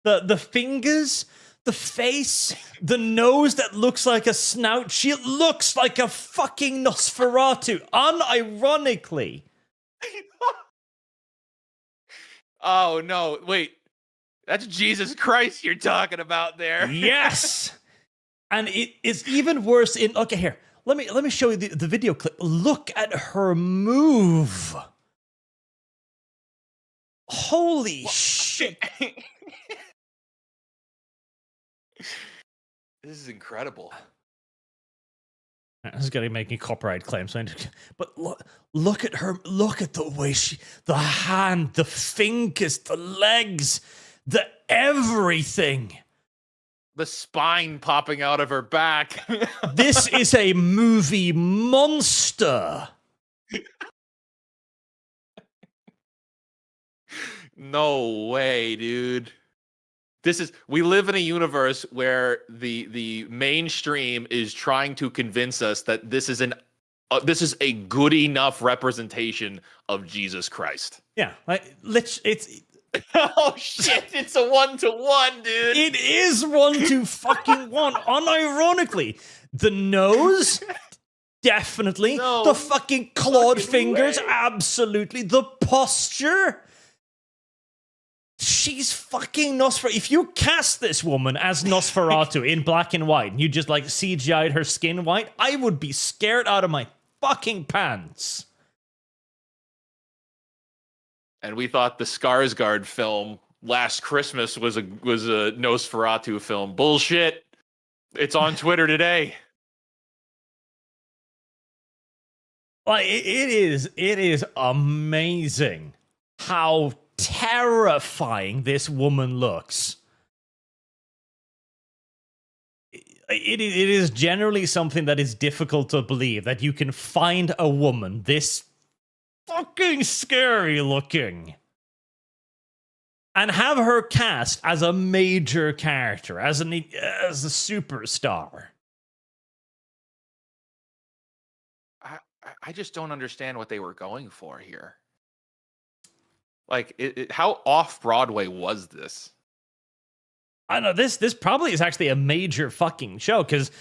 The fingers, the face, the nose that looks like a snout. She looks like a fucking Nosferatu, unironically. Oh no, wait. That's Jesus Christ you're talking about there. Yes. And it is even worse in okay, here. Let me show you the video clip. Look at her move. Holy shit. This is incredible. This is going to make me copyright claims. But look at her. Look at the way the hand, the fingers, the legs, the everything. The spine popping out of her back. This is a movie monster. No way, dude. We live in a universe where the mainstream is trying to convince us that this is a good enough representation of Jesus Christ. Yeah, it's oh shit, it's a 1-to-1, dude. It is 1-to-fucking-1. Unironically, the nose, definitely. No the fucking clawed fucking fingers, way. absolutely. The posture. she's fucking Nosferatu. If you cast this woman as Nosferatu in black and white, and you just like CGI'd her skin white, I would be scared out of my fucking pants. And we thought the Skarsgård film Last Christmas was a Nosferatu film. Bullshit. It's on Twitter today. Like it is amazing how terrifying this woman looks. It is generally something that is difficult to believe, that you can find a woman this fucking scary looking and have her cast as a major character, as a superstar. I just don't understand what they were going for here. Like, how off Broadway was this? I don't know, this probably is actually a major fucking show, because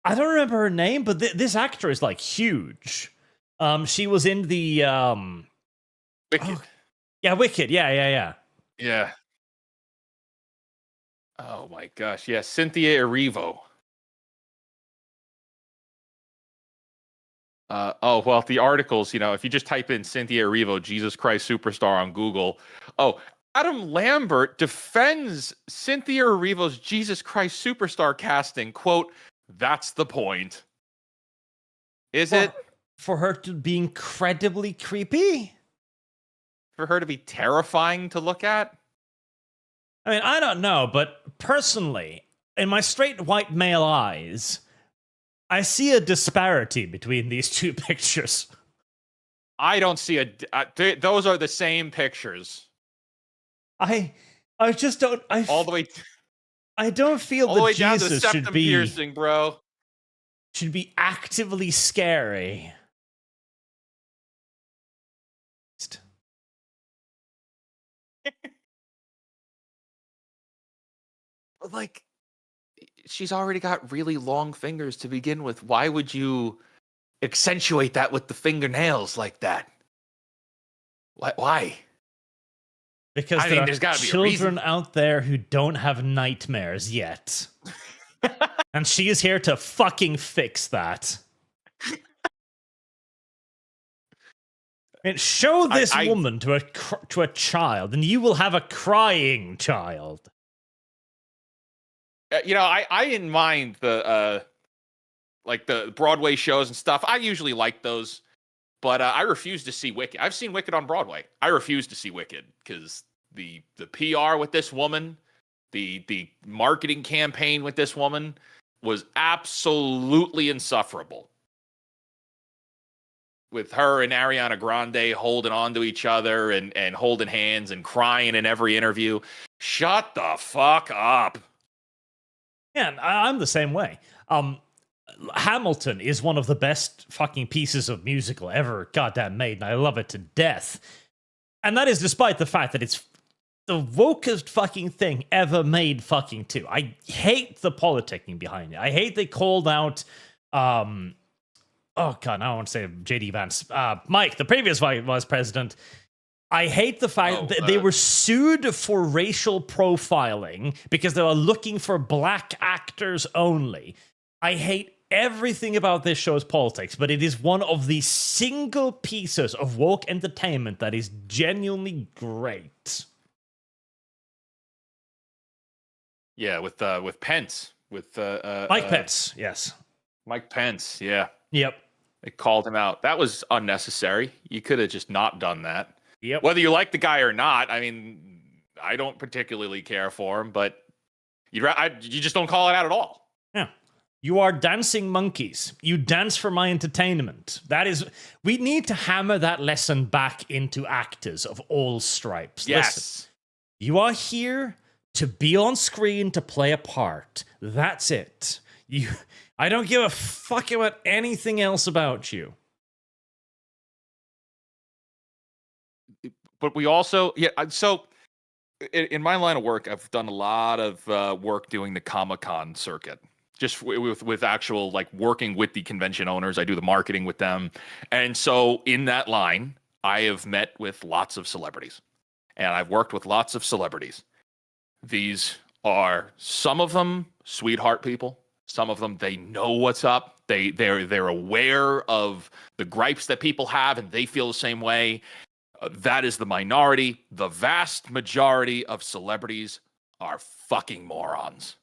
I don't remember her name, but this actor is like huge. She was in the Wicked. Yeah, Wicked. Yeah. Yeah. Oh my gosh. Yeah, Cynthia Erivo. Well, the articles, if you just type in Cynthia Erivo, Jesus Christ Superstar on Google. Oh, Adam Lambert defends Cynthia Erivo's Jesus Christ Superstar casting. Quote, "That's the point." Is it? For her to be incredibly creepy? For her to be terrifying to look at? I mean, I don't know, but personally, in my straight white male eyes, I see a disparity between these two pictures. I don't see those are the same pictures. I just don't. All the way. I don't feel all the that way down to Jesus septum piercing, bro. Should be actively scary. Like, she's already got really long fingers to begin with. Why would you accentuate that with the fingernails like that? Why? Because there's gotta be children out there who don't have nightmares yet. And she is here to fucking fix that. And show this woman to a child, and you will have a crying child. I didn't mind the Broadway shows and stuff. I usually like those, but I refuse to see Wicked. I've seen Wicked on Broadway. I refuse to see Wicked because the PR with this woman, the marketing campaign with this woman was absolutely insufferable. With her and Ariana Grande holding on to each other and holding hands and crying in every interview. Shut the fuck up. Yeah, I'm the same way. Hamilton is one of the best fucking pieces of musical ever goddamn made, and I love it to death. And that is despite the fact that it's the wokest fucking thing ever made fucking too. I hate the politicking behind it. I hate they called out, oh god, I don't want to say JD Vance. Mike, the previous vice president. I hate the fact that they were sued for racial profiling because they were looking for black actors only. I hate everything about this show's politics, but it is one of the single pieces of woke entertainment that is genuinely great. Yeah, with Pence, with Mike Pence, yes. Mike Pence, yeah. Yep. They called him out. That was unnecessary. You could have just not done that. Yep. Whether you like the guy or not, I mean, I don't particularly care for him, but you just don't call it out at all. Yeah. You are dancing monkeys. You dance for my entertainment. We need to hammer that lesson back into actors of all stripes. Yes. Listen, you are here to be on screen to play a part. That's it. I don't give a fuck about anything else about you. But we also, so in my line of work, I've done a lot of work doing the Comic-Con circuit, just with actual, like, working with the convention owners. I do the marketing with them. And so in that line, I have met with lots of celebrities. and I've worked with lots of celebrities. These are, some of them, sweetheart people. Some of them, they know what's up. They're aware of the gripes that people have, and they feel the same way. That is the minority. The vast majority of celebrities are fucking morons.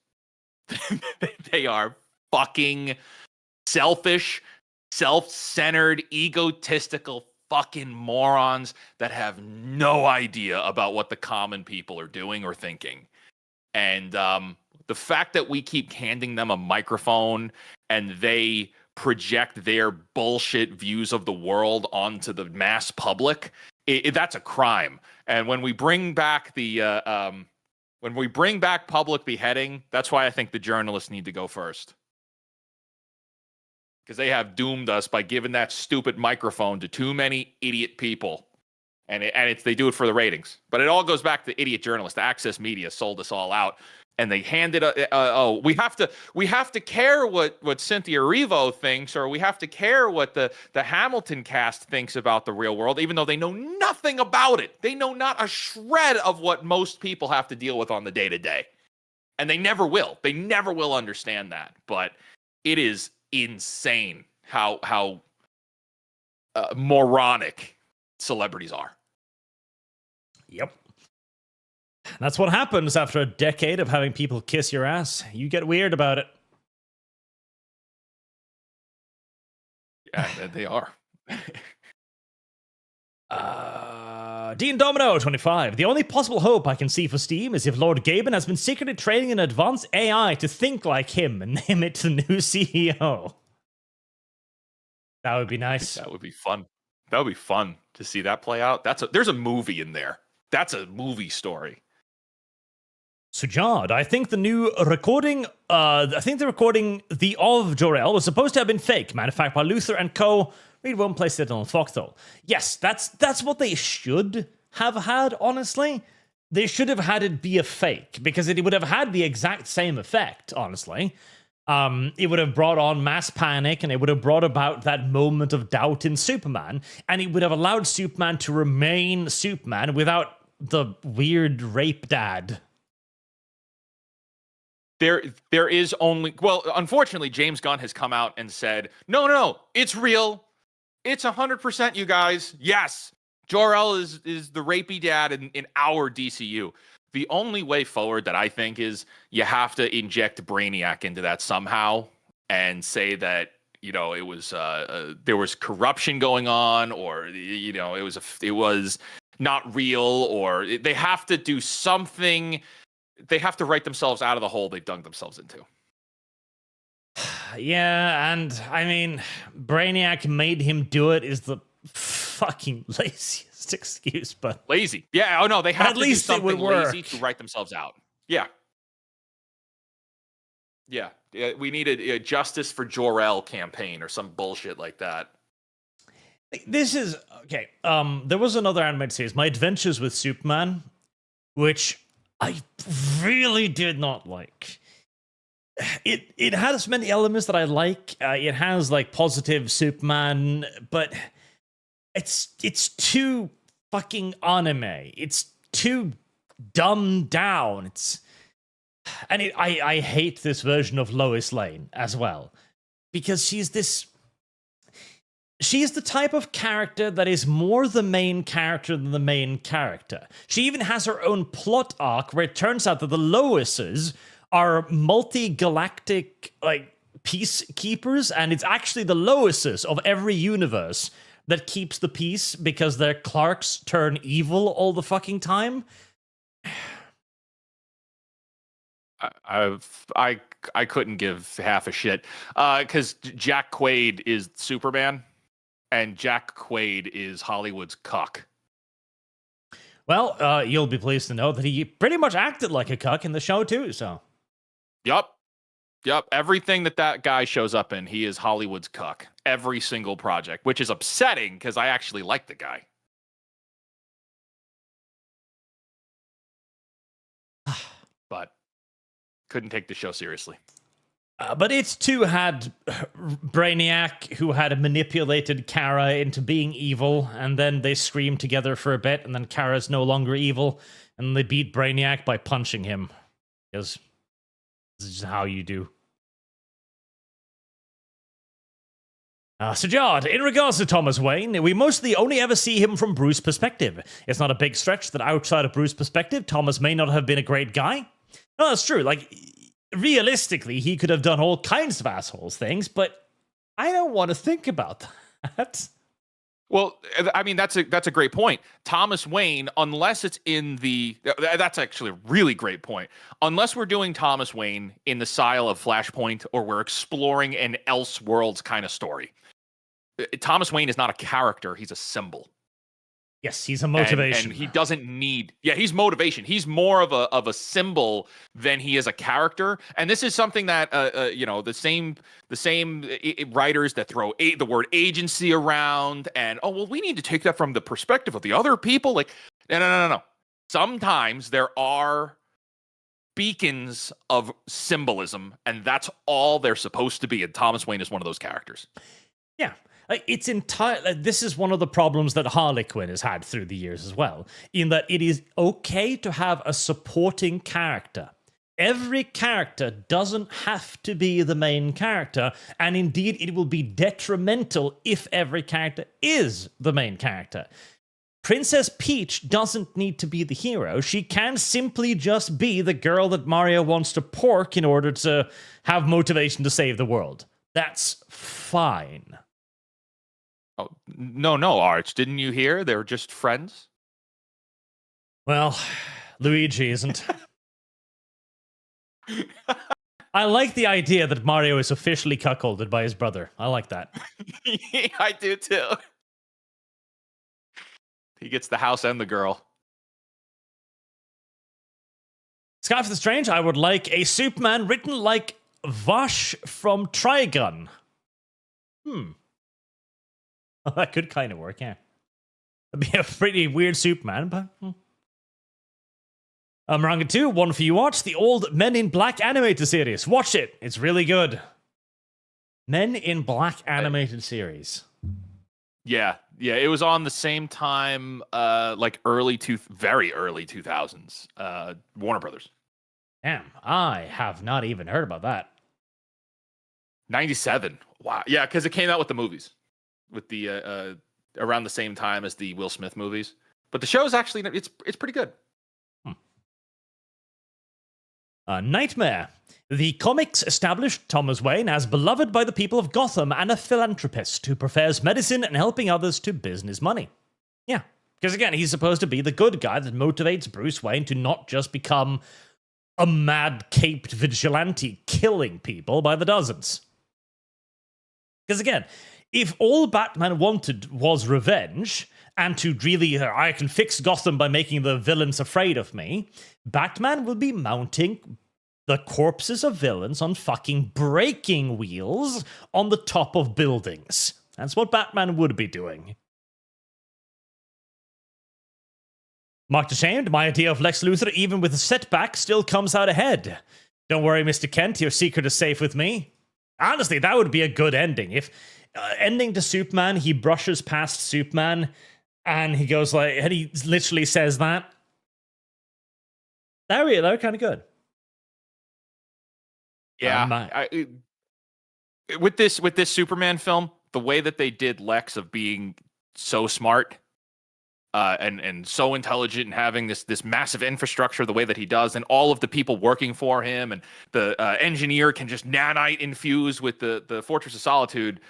They are fucking selfish, self-centered, egotistical fucking morons that have no idea about what the common people are doing or thinking. And the fact that we keep handing them a microphone and they project their bullshit views of the world onto the mass public, that's a crime. And when we bring back public beheading, that's why I think the journalists need to go first. Because they have doomed us by giving that stupid microphone to too many idiot people. And they do it for the ratings. But it all goes back to idiot journalists. The Access Media sold us all out. And they handed we have to care what Cynthia Erivo thinks, or we have to care what the Hamilton cast thinks about the real world, even though they know nothing about it. They know not a shred of what most people have to deal with on the day-to-day. And they never will. They never will understand that. But it is insane how moronic celebrities are. Yep. That's what happens after a decade of having people kiss your ass. You get weird about it. Yeah, they are. Dean Domino 25. The only possible hope I can see for Steam is if Lord Gaben has been secretly training an advanced AI to think like him and name it the new CEO. That would be nice. That would be fun. That would be fun to see that play out. There's a movie in there. That's a movie story. Sujad, I think the new recording, the recording of Jor-El was supposed to have been fake, manufactured by Luther and Co. Read one place it on Foxhole. Yes, that's what they should have had, honestly. They should have had it be a fake, because it would have had the exact same effect, honestly. It would have brought on mass panic, and it would have brought about that moment of doubt in Superman, and it would have allowed Superman to remain Superman without the weird rape dad. There is only, well, unfortunately, James Gunn has come out and said, no, it's real. It's 100%, you guys. Yes, Jor-El is the rapey dad in our DCU. The only way forward that I think is you have to inject Brainiac into that somehow and say that, it was there was corruption going on, or it was not real, or they have to do something. They have to write themselves out of the hole they've dug themselves into. Yeah, and I mean, Brainiac made him do it is the fucking laziest excuse, but lazy. Yeah, oh no, they have at to least do something it would work. Lazy to write themselves out. Yeah. We needed a Justice for Jor-El campaign or some bullshit like that. This is okay. There was another animated series, My Adventures with Superman, which I really did not like. It has many elements that I like. It has like positive Superman, but it's too fucking anime. It's too dumbed down. I hate this version of Lois Lane as well, because she's the type of character that is more the main character than the main character. She even has her own plot arc where it turns out that the Loises are multi-galactic peacekeepers, and it's actually the Loises of every universe that keeps the peace because their Clarks turn evil all the fucking time. I couldn't give half a shit because Jack Quaid is Superman. And Jack Quaid is Hollywood's cuck. Well, you'll be pleased to know that he pretty much acted like a cuck in the show, too, so. Yup. Everything that guy shows up in, he is Hollywood's cuck. Every single project, which is upsetting because I actually like the guy. But couldn't take the show seriously. But it too had Brainiac, who had manipulated Kara into being evil, and then they screamed together for a bit, and then Kara's no longer evil, and they beat Brainiac by punching him. Because this is how you do. Sajad, in regards to Thomas Wayne, we mostly only ever see him from Bruce's perspective. It's not a big stretch that outside of Bruce's perspective, Thomas may not have been a great guy. No, that's true. Like, realistically, he could have done all kinds of assholes things, but I don't want to think about that. Well, I mean, that's a great point. Thomas Wayne, unless it's in the... That's actually a really great point. Unless we're doing Thomas Wayne in the style of Flashpoint, or we're exploring an Elseworlds kind of story, Thomas Wayne is not a character, he's a symbol. Yes, he's a motivation. And he doesn't need... Yeah, he's motivation. He's more of a symbol than he is a character. And this is something that, the same writers that throw the word agency around and, we need to take that from the perspective of the other people. Like, no. Sometimes there are beacons of symbolism, and that's all they're supposed to be. And Thomas Wayne is one of those characters. Yeah. It's this is one of the problems that Harley Quinn has had through the years as well, in that it is okay to have a supporting character. Every character doesn't have to be the main character, and indeed it will be detrimental if every character is the main character. Princess Peach doesn't need to be the hero. She can simply just be the girl that Mario wants to pork in order to have motivation to save the world. That's fine. Oh, no, Arch. Didn't you hear? They were just friends. Well, Luigi isn't. I like the idea that Mario is officially cuckolded by his brother. I like that. Yeah, I do too. He gets the house and the girl. Sky for the Strange, I would like a Superman written like Vash from Trigun. That could kind of work, yeah. That'd be a pretty weird Superman, but... Maranga 2, one for you watch. The old Men in Black animated series. Watch it. It's really good. Men in Black animated series. Yeah. It was on the same time, very early 2000s. Warner Brothers. Damn, I have not even heard about that. 97. Wow. Yeah, because it came out with the movies. With the around the same time as the Will Smith movies, but the show is actually it's pretty good. Nightmare. The comics established Thomas Wayne as beloved by the people of Gotham and a philanthropist who prefers medicine and helping others to business money. Yeah, because again, he's supposed to be the good guy that motivates Bruce Wayne to not just become a mad caped vigilante killing people by the dozens. Because again, if all Batman wanted was revenge, and to really, I can fix Gotham by making the villains afraid of me, Batman will be mounting the corpses of villains on fucking breaking wheels on the top of buildings. That's what Batman would be doing. Marked ashamed, my idea of Lex Luthor, even with a setback, still comes out ahead. Don't worry, Mr. Kent, your secret is safe with me. Honestly, that would be a good ending. If ending to Superman, he brushes past Superman, and he goes like, and he literally says that. That would kind of good. Yeah, with this Superman film, the way that they did Lex of being so smart, and so intelligent and having this massive infrastructure the way that he does, and all of the people working for him, and the engineer can just nanite infuse with the Fortress of Solitude.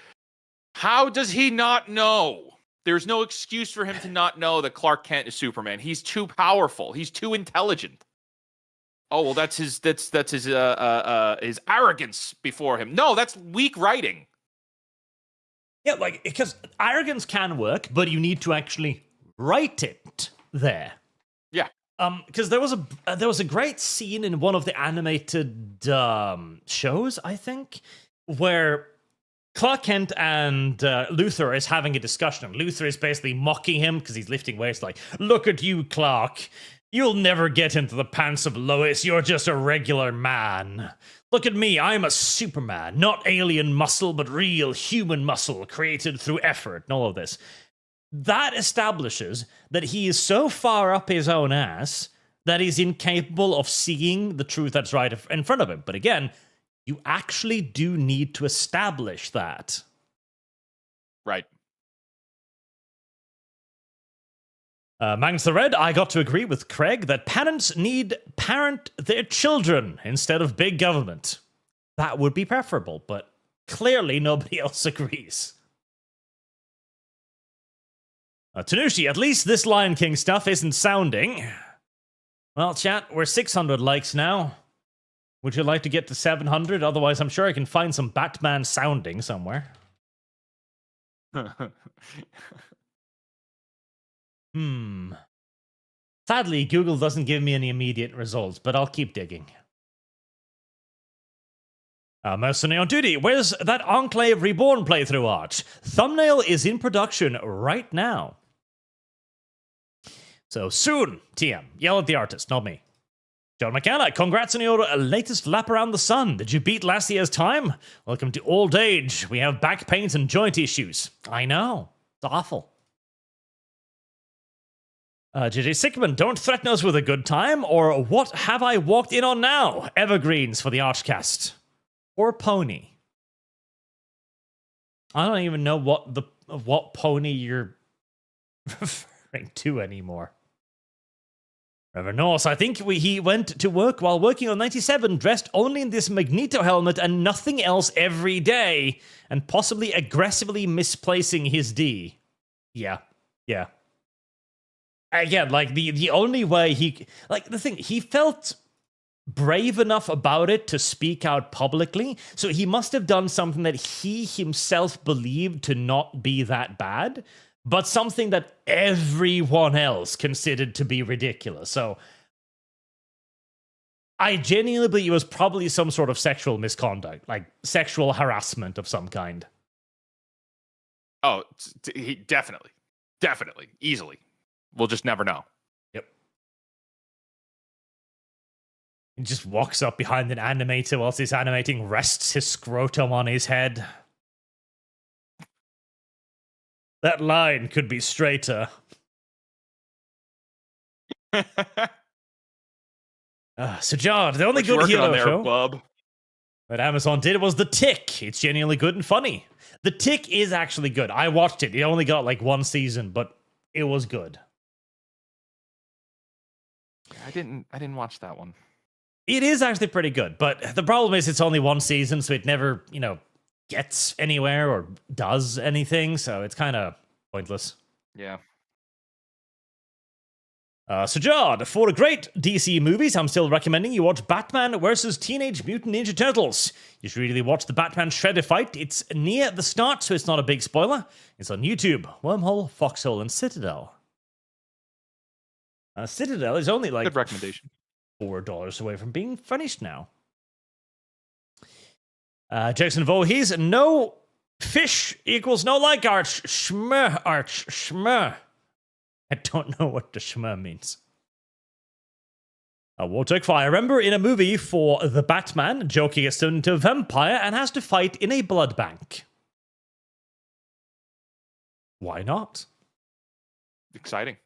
How does he not know? There's no excuse for him to not know that Clark Kent is Superman. He's too powerful. He's too intelligent. Oh, well, that's his arrogance before him. No, that's weak writing. Yeah, because arrogance can work, but you need to actually write it there. Yeah. Because there was a great scene in one of the animated shows, I think, where Clark Kent and Luthor is having a discussion. Luthor is basically mocking him because he's lifting weights. Like, look at you, Clark. You'll never get into the pants of Lois. You're just a regular man. Look at me, I'm a Superman. Not alien muscle, but real human muscle created through effort and all of this. That establishes that he is so far up his own ass that he's incapable of seeing the truth that's right in front of him. But again, you actually do need to establish that. Right. Magnus the Red, I got to agree with Craig that parents need parent their children instead of big government. That would be preferable, but clearly nobody else agrees. Tanushi, at least this Lion King stuff isn't sounding. Well, chat, we're 600 likes now. Would you like to get to 700? Otherwise, I'm sure I can find some Batman sounding somewhere. Sadly, Google doesn't give me any immediate results, but I'll keep digging. Mercenary on duty. Where's that Enclave Reborn playthrough art? Thumbnail is in production right now. So soon, TM. Yell at the artist, not me. John McKenna, congrats on your latest lap around the sun. Did you beat last year's time? Welcome to old age. We have back pains and joint issues. I know. It's awful. JJ Sickman, don't threaten us with a good time, or what have I walked in on now? Evergreens for the ArchCast. Or Pony. I don't even know what pony you're referring to anymore. Reverend Norse, I think he went to work while working on 97, dressed only in this Magneto helmet and nothing else every day, and possibly aggressively misplacing his D. Yeah. Again, like, the only way he... Like, the thing, he felt brave enough about it to speak out publicly, so he must have done something that he himself believed to not be that bad, but something that everyone else considered to be ridiculous. So I genuinely believe it was probably some sort of sexual misconduct, like sexual harassment of some kind. Oh, he definitely, easily. We'll just never know. Yep. He just walks up behind an animator whilst he's animating, rests his scrotum on his head. That line could be straighter. Sajad, the only good hero show bub. that Amazon did was The Tick. It's genuinely good and funny. The Tick is actually good. I watched it. It only got like one season, but it was good. I didn't watch that one. It is actually pretty good, but the problem is it's only one season, so it never, gets anywhere or does anything, so it's kind of pointless. Yeah. Sajad, for the great DC movies, I'm still recommending you watch Batman vs. Teenage Mutant Ninja Turtles. You should really watch the Batman Shredder fight. It's near the start, so it's not a big spoiler. It's on YouTube, Wormhole, Foxhole, and Citadel. Citadel is only like good recommendation. $4 away from being finished now. Jackson Voorhees, no fish equals no like arch. Schmur. I don't know what the schmur means. Wartek Fire. I remember in a movie for The Batman, Joker gets turned into a vampire and has to fight in a blood bank. Why not? Exciting.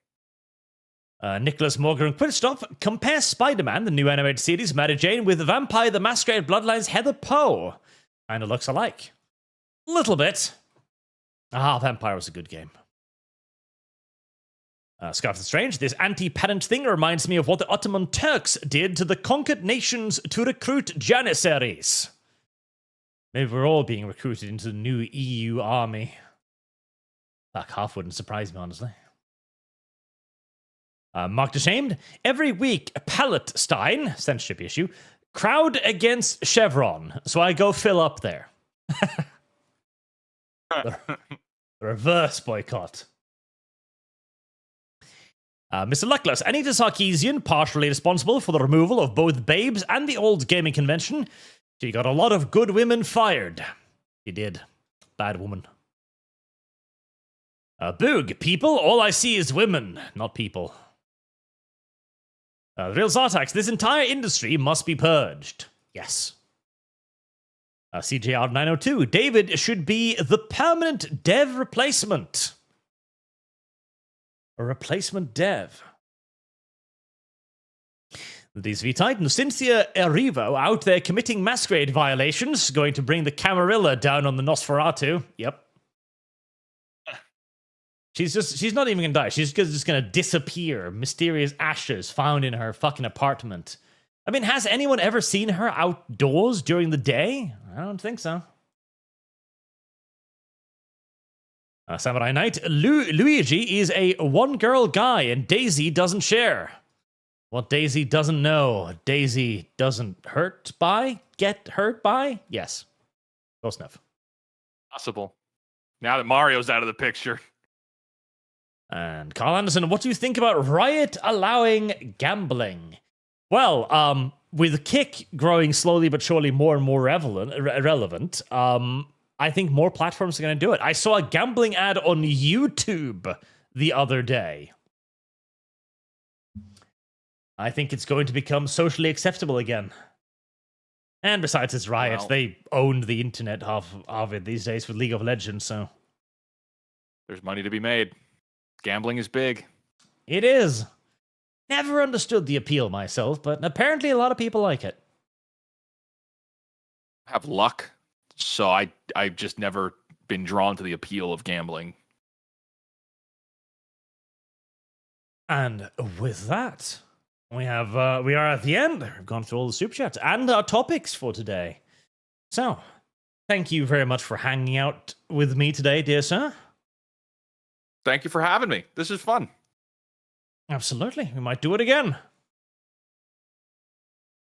Nicholas Morgan Quitstop compares Spider-Man, the new animated series, Mary Jane, with Vampire the Masquerade Bloodlines' Heather Poe. Kinda looks alike. Little bit. Vampire was a good game. Scarf the Strange, this anti-parent thing reminds me of what the Ottoman Turks did to the conquered nations to recruit Janissaries. Maybe we're all being recruited into the new EU army. Back half wouldn't surprise me, honestly. Marked Ashamed, every week, Palestine, censorship issue, crowd against Chevron, so I go fill up there. The reverse boycott. Mr. Luckless, Anita Sarkeesian, partially responsible for the removal of both Babes and the old gaming convention. She got a lot of good women fired. She did. Bad woman. Boog, people, all I see is women, not people. The real Zartax, this entire industry must be purged. Yes. CJR902, David should be the permanent dev replacement. A replacement dev. The DSV Titan, Cynthia Erivo, out there committing masquerade violations, going to bring the Camarilla down on the Nosferatu. Yep. She's not even gonna die. She's just gonna disappear. Mysterious ashes found in her fucking apartment. I mean, has anyone ever seen her outdoors during the day? I don't think so. Samurai Knight, Luigi is a one-girl guy and Daisy doesn't share. What Daisy doesn't know, Daisy doesn't get hurt by? Yes. Go sniff. Possible. Now that Mario's out of the picture. And Carl Anderson, what do you think about Riot allowing gambling? Well, with Kick growing slowly but surely more and more relevant, I think more platforms are going to do it. I saw a gambling ad on YouTube the other day. I think it's going to become socially acceptable again. And besides, it's Riot. Well, they owned the internet of it these days with League of Legends, so... There's money to be made. Gambling is big. It is. Never understood the appeal myself, but apparently a lot of people like it. I have luck, so I've just never been drawn to the appeal of gambling. And with that, we are at the end. We've gone through all the super chats and our topics for today. So, thank you very much for hanging out with me today, dear sir. Thank you for having me. This is fun. Absolutely. We might do it again.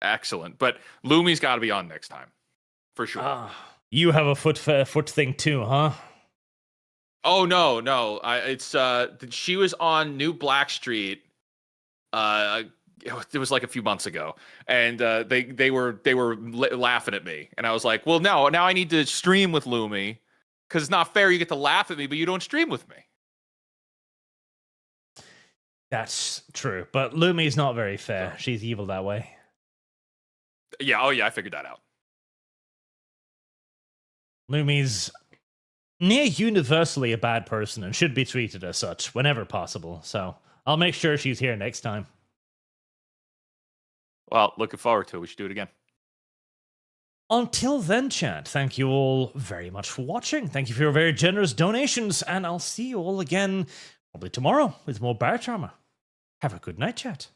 Excellent. But Lumi's got to be on next time. For sure. You have a foot thing too, huh? Oh, no. She was on New Blackstreet. It was like a few months ago. And they were laughing at me. And I was like, well, no, now I need to stream with Lumi. Because it's not fair you get to laugh at me, but you don't stream with me. That's true, but Lumi's not very fair. She's evil that way. Yeah, I figured that out. Lumi's near universally a bad person and should be treated as such whenever possible, so I'll make sure she's here next time. Well, looking forward to it. We should do it again. Until then, chat, thank you all very much for watching. Thank you for your very generous donations, and I'll see you all again probably tomorrow with more Bar Charmer. Have a good night, chat.